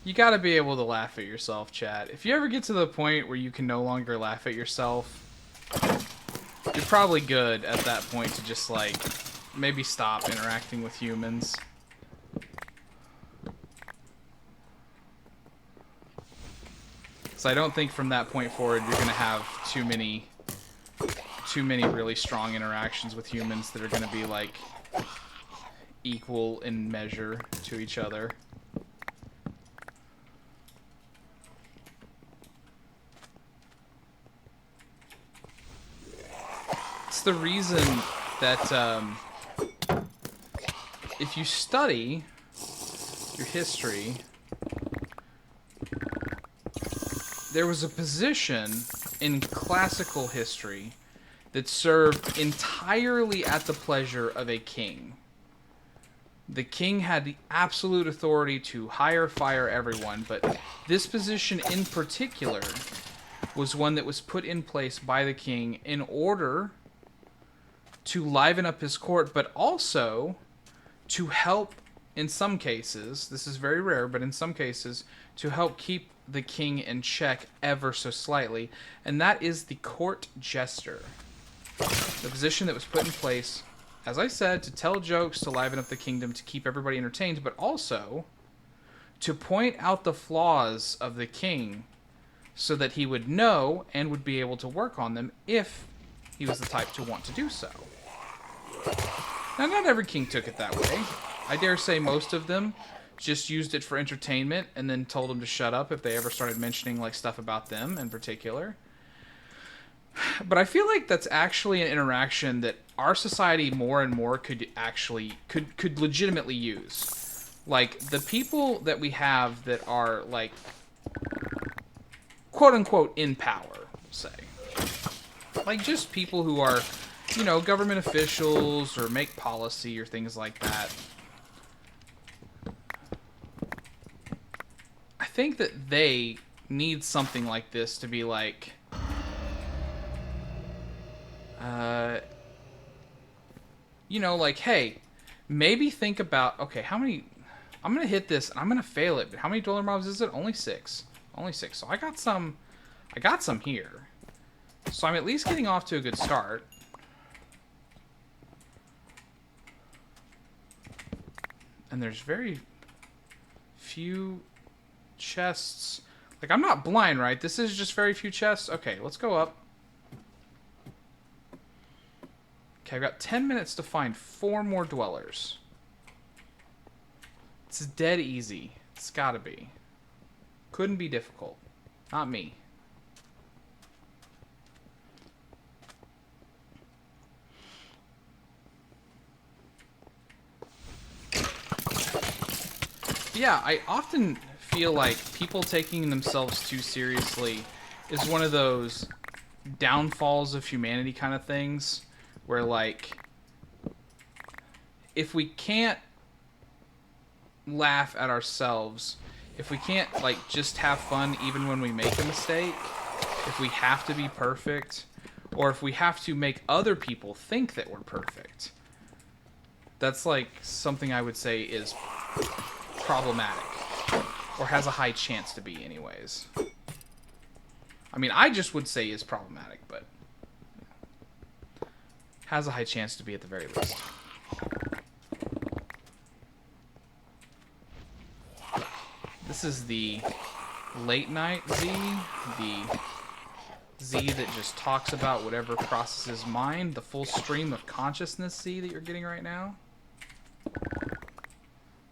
You gotta be able to laugh at yourself, chat. If you ever get to the point where you can no longer laugh at yourself, you're probably good at that point to just, like, maybe stop interacting with humans. So I don't think from that point forward you're going to have too many really strong interactions with humans that are going to be, like, equal in measure to each other. It's the reason that if you study your history, there was a position in classical history that served entirely at the pleasure of a king. The king had the absolute authority to hire, fire everyone, but this position in particular was one that was put in place by the king in order to liven up his court, but also to help, in some cases, this is very rare, but in some cases, to help keep the king in check ever so slightly, and that is the court jester. The position that was put in place, as I said, to tell jokes, to liven up the kingdom, to keep everybody entertained, but also to point out the flaws of the king so that he would know and would be able to work on them if he was the type to want to do so. Now, not every king took it that way. I dare say most of them just used it for entertainment and then told them to shut up if they ever started mentioning, like, stuff about them in particular. But I feel like that's actually an interaction that our society more and more could legitimately use. Like, the people that we have that are, like, quote-unquote in power, say. Like, just people who are, you know, government officials or make policy or things like that. I think that they need something like this to be like, you know, like, hey, maybe think about, okay, how many, I'm going to hit this and I'm going to fail it, but how many dweller mobs is it? Only 6. Only 6. So I got some here. So I'm at least getting off to a good start. And there's very few chests. Like, I'm not blind, right? This is just very few chests. Okay, let's go up. Okay, I've got 10 minutes to find 4 more dwellers. It's dead easy. It's gotta be. Couldn't be difficult. Not me. Yeah, I often feel like people taking themselves too seriously is one of those downfalls of humanity kind of things, where, like, if we can't laugh at ourselves, if we can't, like, just have fun even when we make a mistake, if we have to be perfect, or if we have to make other people think that we're perfect, that's, like, something I would say is problematic, or has a high chance to be anyways. I mean, I just would say is problematic, but has a high chance to be at the very least. This is the late night Z, the Z that just talks about whatever crosses his mind, the full stream of consciousness Z that you're getting right now.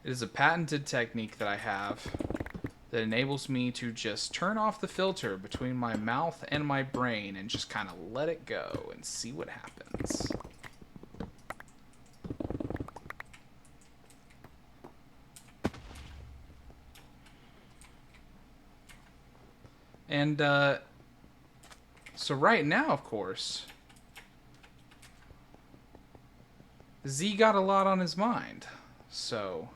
It is a patented technique that I have that enables me to just turn off the filter between my mouth and my brain and just kind of let it go and see what happens. And, so right now, of course, Z got a lot on his mind. So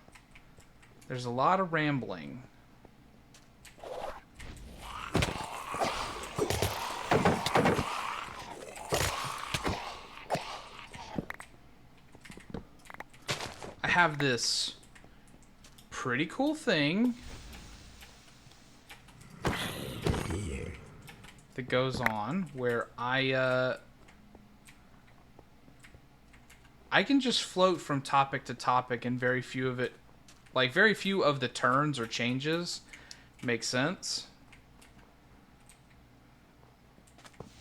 there's a lot of rambling. I have this pretty cool thing that goes on where I I can just float from topic to topic, and very few of the turns or changes make sense.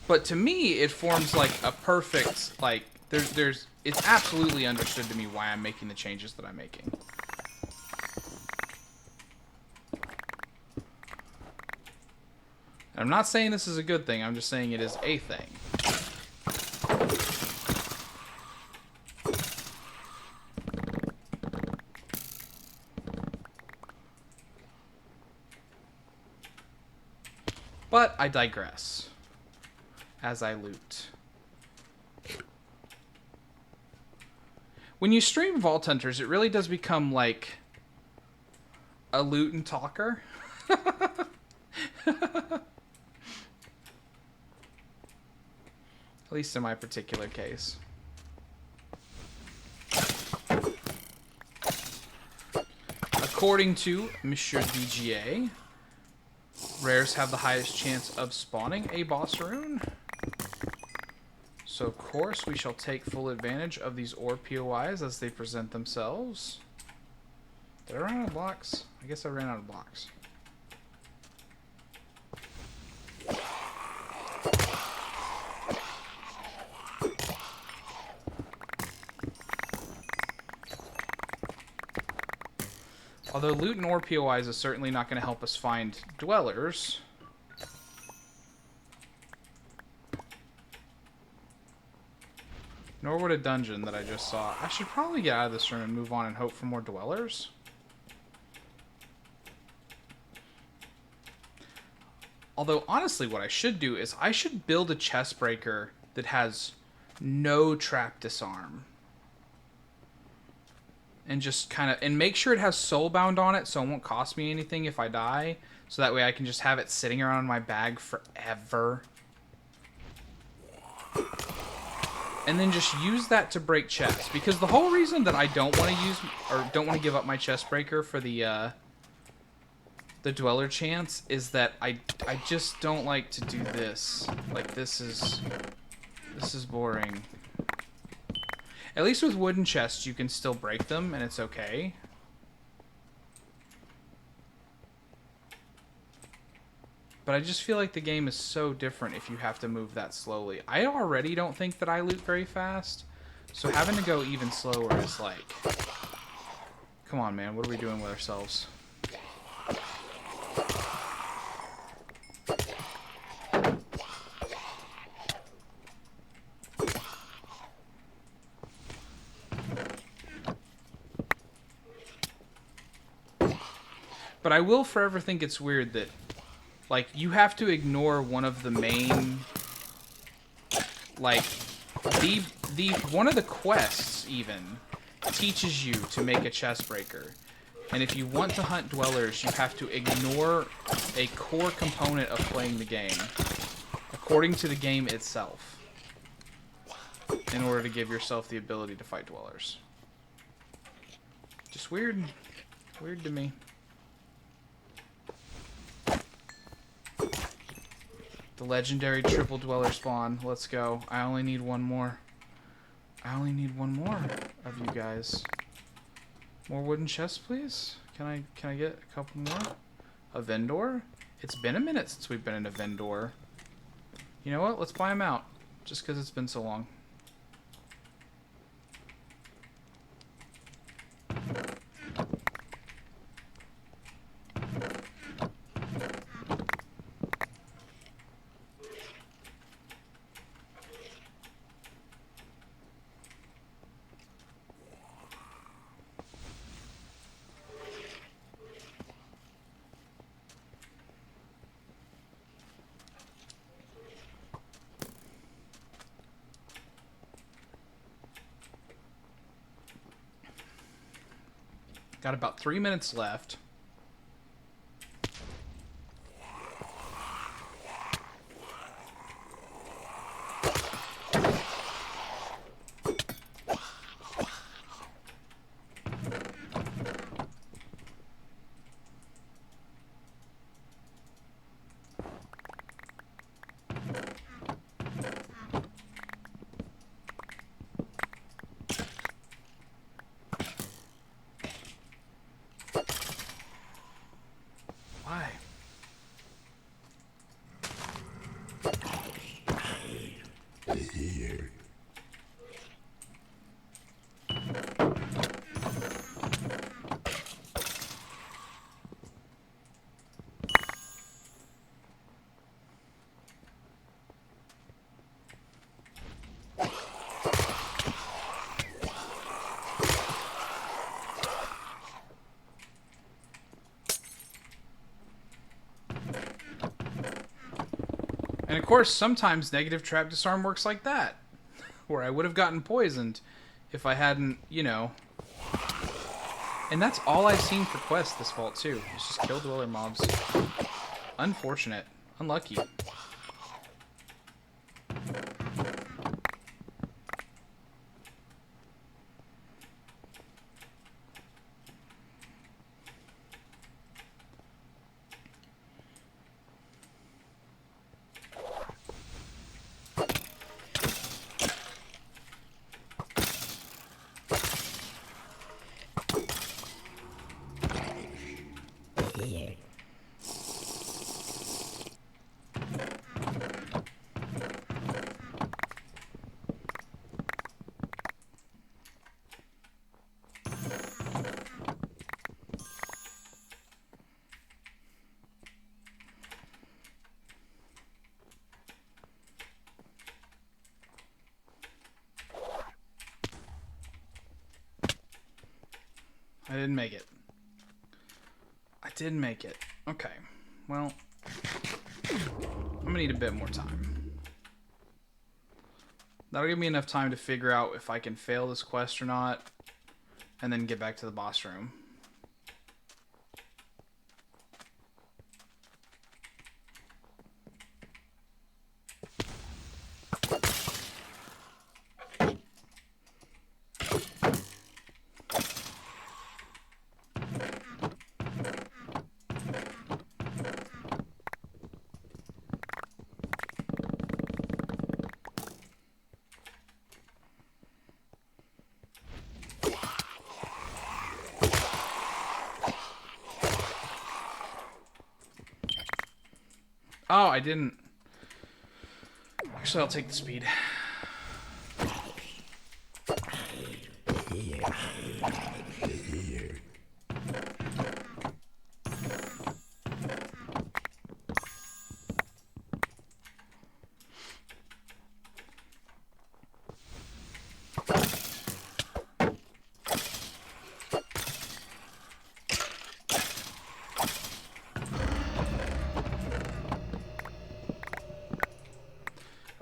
But to me, it forms like a perfect, like, it's absolutely understood to me why I'm making the changes that I'm making. I'm not saying this is a good thing, I'm just saying it is a thing. But I digress as I loot. When you stream Vault Hunters, it really does become like a loot and talker. At least in my particular case. According to Monsieur DGA, rares have the highest chance of spawning a boss rune. So of course we shall take full advantage of these ore POIs as they present themselves. Did I run out of blocks? I guess I ran out of blocks. Although loot and ore POIs is certainly not going to help us find dwellers. Nor would a dungeon that I just saw. I should probably get out of this room and move on and hope for more dwellers. Although, honestly, what I should do is I should build a chest breaker that has no trap disarm. And just kind of, and make sure it has soulbound on it so it won't cost me anything if I die. So that way I can just have it sitting around in my bag forever. And then just use that to break chests. Because the whole reason that I don't want to use, or don't want to give up my chest breaker for the dweller chance is that I just don't like to do this. Like, this is boring. At least with wooden chests, you can still break them, and it's okay. But I just feel like the game is so different if you have to move that slowly. I already don't think that I loot very fast, so having to go even slower is like... Come on, man, what are we doing with ourselves? But I will forever think it's weird that, like, you have to ignore one of the main, like, one of the quests, even, teaches you to make a chest breaker. And if you want to hunt dwellers, you have to ignore a core component of playing the game, according to the game itself, in order to give yourself the ability to fight dwellers. Just weird. Weird to me. The legendary triple dweller spawn. Let's go. I only need one more. I only need one more of you guys. More wooden chests, please? Can I get a couple more? A vendor? It's been a minute since we've been in a vendor. You know what? Let's buy them out. Just because it's been so long. Got about 3 minutes left. And of course, sometimes negative trap disarm works like that, where I would have gotten poisoned if I hadn't, you know. And that's all I've seen for quests this vault too. It's just kill dweller mobs. Unfortunate. Unlucky. I didn't make it. I did make it. Okay. Well, I'm gonna need a bit more time. That'll give me enough time to figure out if I can fail this quest or not, and then get back to the boss room. Oh, I didn't. Actually, I'll take the speed.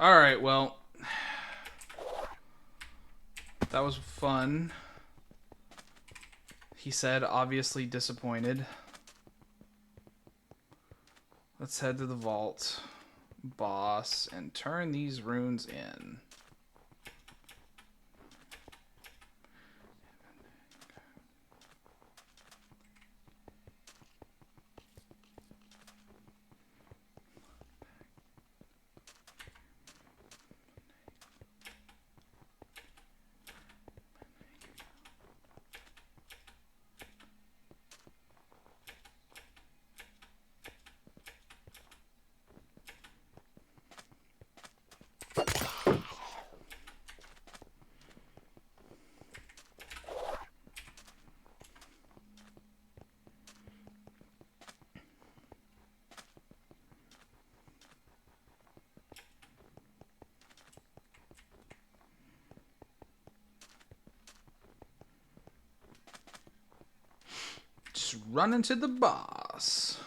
Alright, well, that was fun. He said, obviously disappointed. Let's head to the vault, boss, and turn these runes in. Just run into the boss.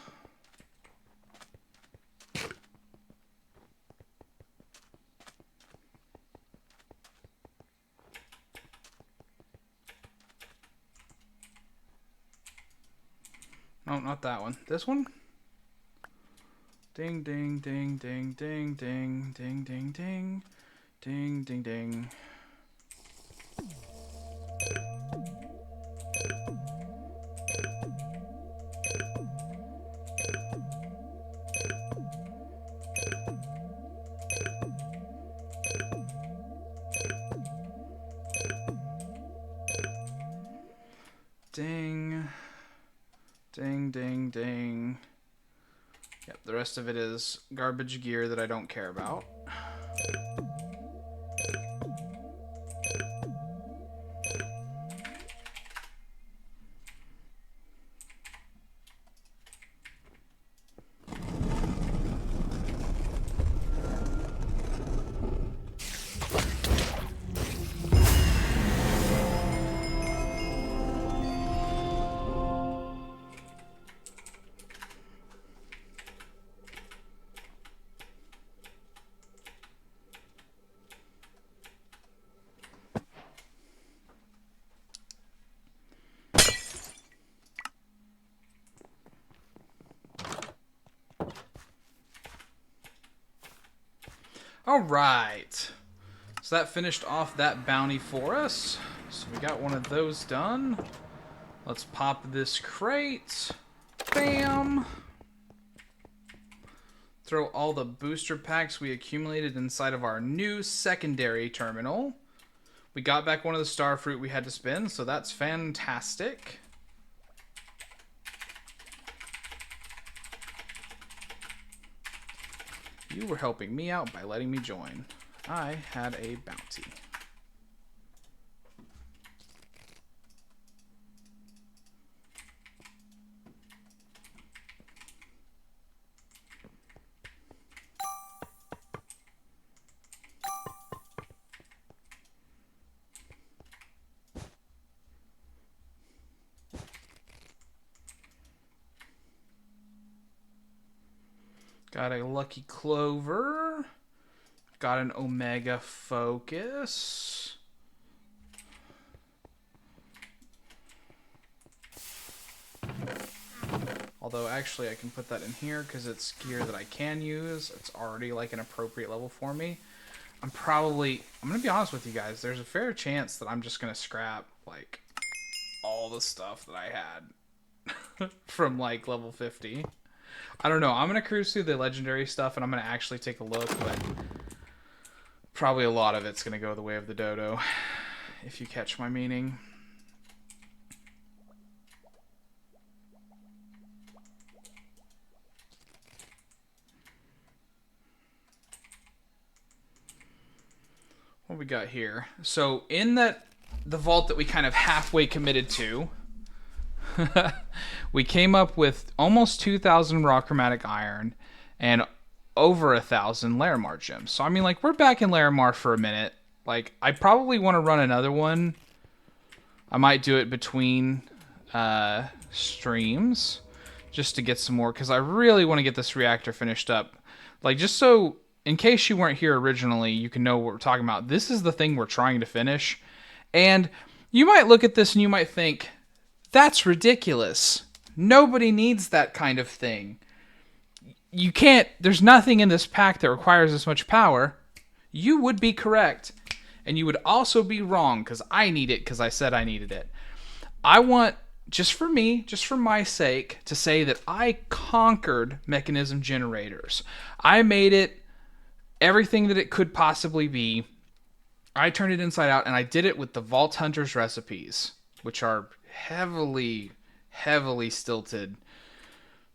No, not that one. This one? Ding, ding, ding, ding, ding, ding, ding, ding, ding, ding, ding, ding. Ding. Ding, ding, ding. Yep, the rest of it is garbage gear that I don't care about. All right. So that finished off that bounty for us. So we got one of those done. Let's pop this crate. Bam. Throw all the booster packs we accumulated inside of our new secondary terminal. We got back one of the star fruit we had to spend, so that's fantastic. You were helping me out by letting me join. I had a bounty. Got a lucky clover. Got an omega focus. Although actually I can put that in here because it's gear that I can use. It's already like an appropriate level for me. I'm going to be honest with you guys. There's a fair chance that I'm just going to scrap like all the stuff that I had from like level 50. I don't know. I'm going to cruise through the legendary stuff and I'm going to actually take a look, but probably a lot of it's going to go the way of the dodo, if you catch my meaning. What we got here? So in the vault that we kind of halfway committed to, we came up with almost 2,000 raw chromatic iron and over 1,000 Larimar gems. So I mean, like, we're back in Larimar for a minute. Like, I probably want to run another one. I might do it between streams just to get some more, because I really want to get this reactor finished up. Like, just so, in case you weren't here originally, you can know what we're talking about. This is the thing we're trying to finish. And you might look at this and you might think, that's ridiculous. Nobody needs that kind of thing. You can't, there's nothing in this pack that requires this much power. You would be correct. And you would also be wrong, because I need it because I said I needed it. I want, just for me, just for my sake, to say that I conquered mechanism generators. I made it everything that it could possibly be. I turned it inside out, and I did it with the Vault Hunter's recipes, which are heavily stilted.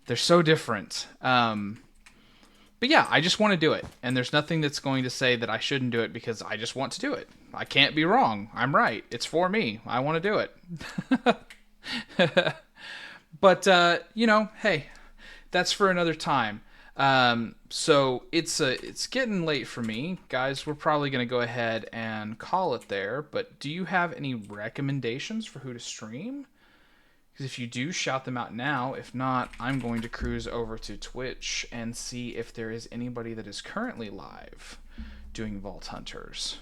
They're so different. But yeah, I just want to do it. And there's nothing that's going to say that I shouldn't do it, because I just want to do it. I can't be wrong. I'm right. It's for me. I want to do it. But, you know, hey, that's for another time. So it's getting late for me. Guys, we're probably going to go ahead and call it there. But do you have any recommendations for who to stream? Because if you do, shout them out now. If not, I'm going to cruise over to Twitch and see if there is anybody that is currently live doing Vault Hunters.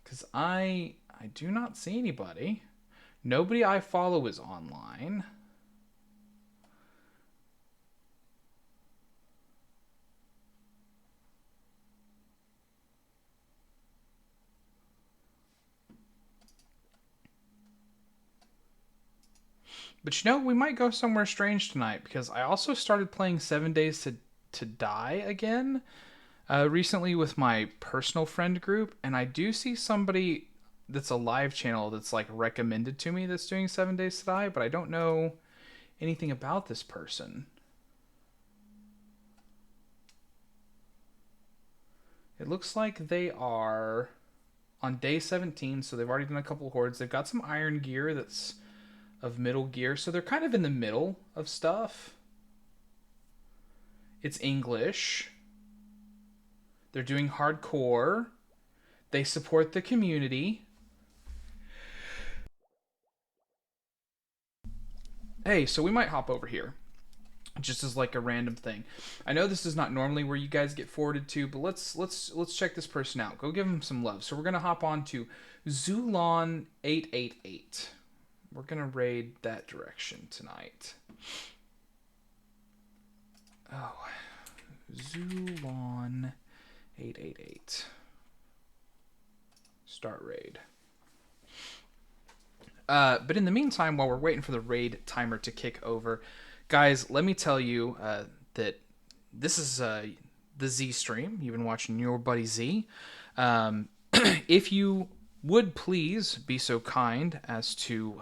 Because I do not see anybody. Nobody I follow is online. But you know, we might go somewhere strange tonight, because I also started playing 7 Days to Die again recently with my personal friend group, and I do see somebody that's a live channel that's like recommended to me that's doing 7 Days to Die, but I don't know anything about this person. It looks like they are on day 17, so they've already done a couple hordes. They've got some iron gear that's of middle gear, so they're kind of in the middle of stuff. It's English. They're doing hardcore. They support the community. Hey, so we might hop over here just as like a random thing. I know this is not normally where you guys get forwarded to, but let's check this person out. Go give him some love. So we're gonna hop on to Zulon888. we're going to raid that direction tonight. Oh, Zulon 888. Start raid. But in the meantime, while we're waiting for the raid timer to kick over, guys, let me tell you that this is the Z stream. You've been watching your buddy Z. If you would please be so kind as to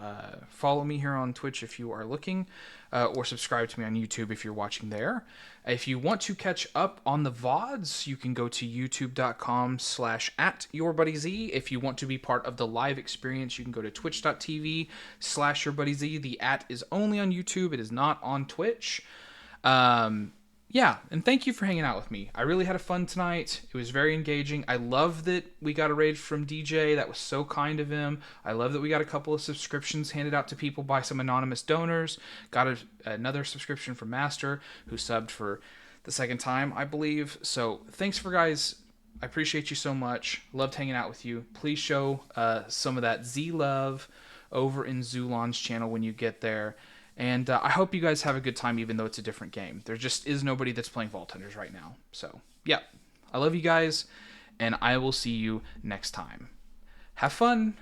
follow me here on Twitch if you are looking, or subscribe to me on YouTube if you're watching there. If you want to catch up on the VODs, you can go to youtube.com/@yourbuddyz. If you want to be part of the live experience, you can go to twitch.tv/yourbuddyz. The @ is only on YouTube. It is not on Twitch. Yeah, and thank you for hanging out with me. I really had a fun tonight. It was very engaging. I love that we got a raid from DJ. That was so kind of him. I love that we got a couple of subscriptions handed out to people by some anonymous donors. Got another subscription from Master, who subbed for the second time, I believe. So thanks for guys. I appreciate you so much. Loved hanging out with you. Please show some of that Z love over in Zulon's channel when you get there. And I hope you guys have a good time, even though it's a different game. There just is nobody that's playing Vault Hunters right now. So, yeah. I love you guys, and I will see you next time. Have fun!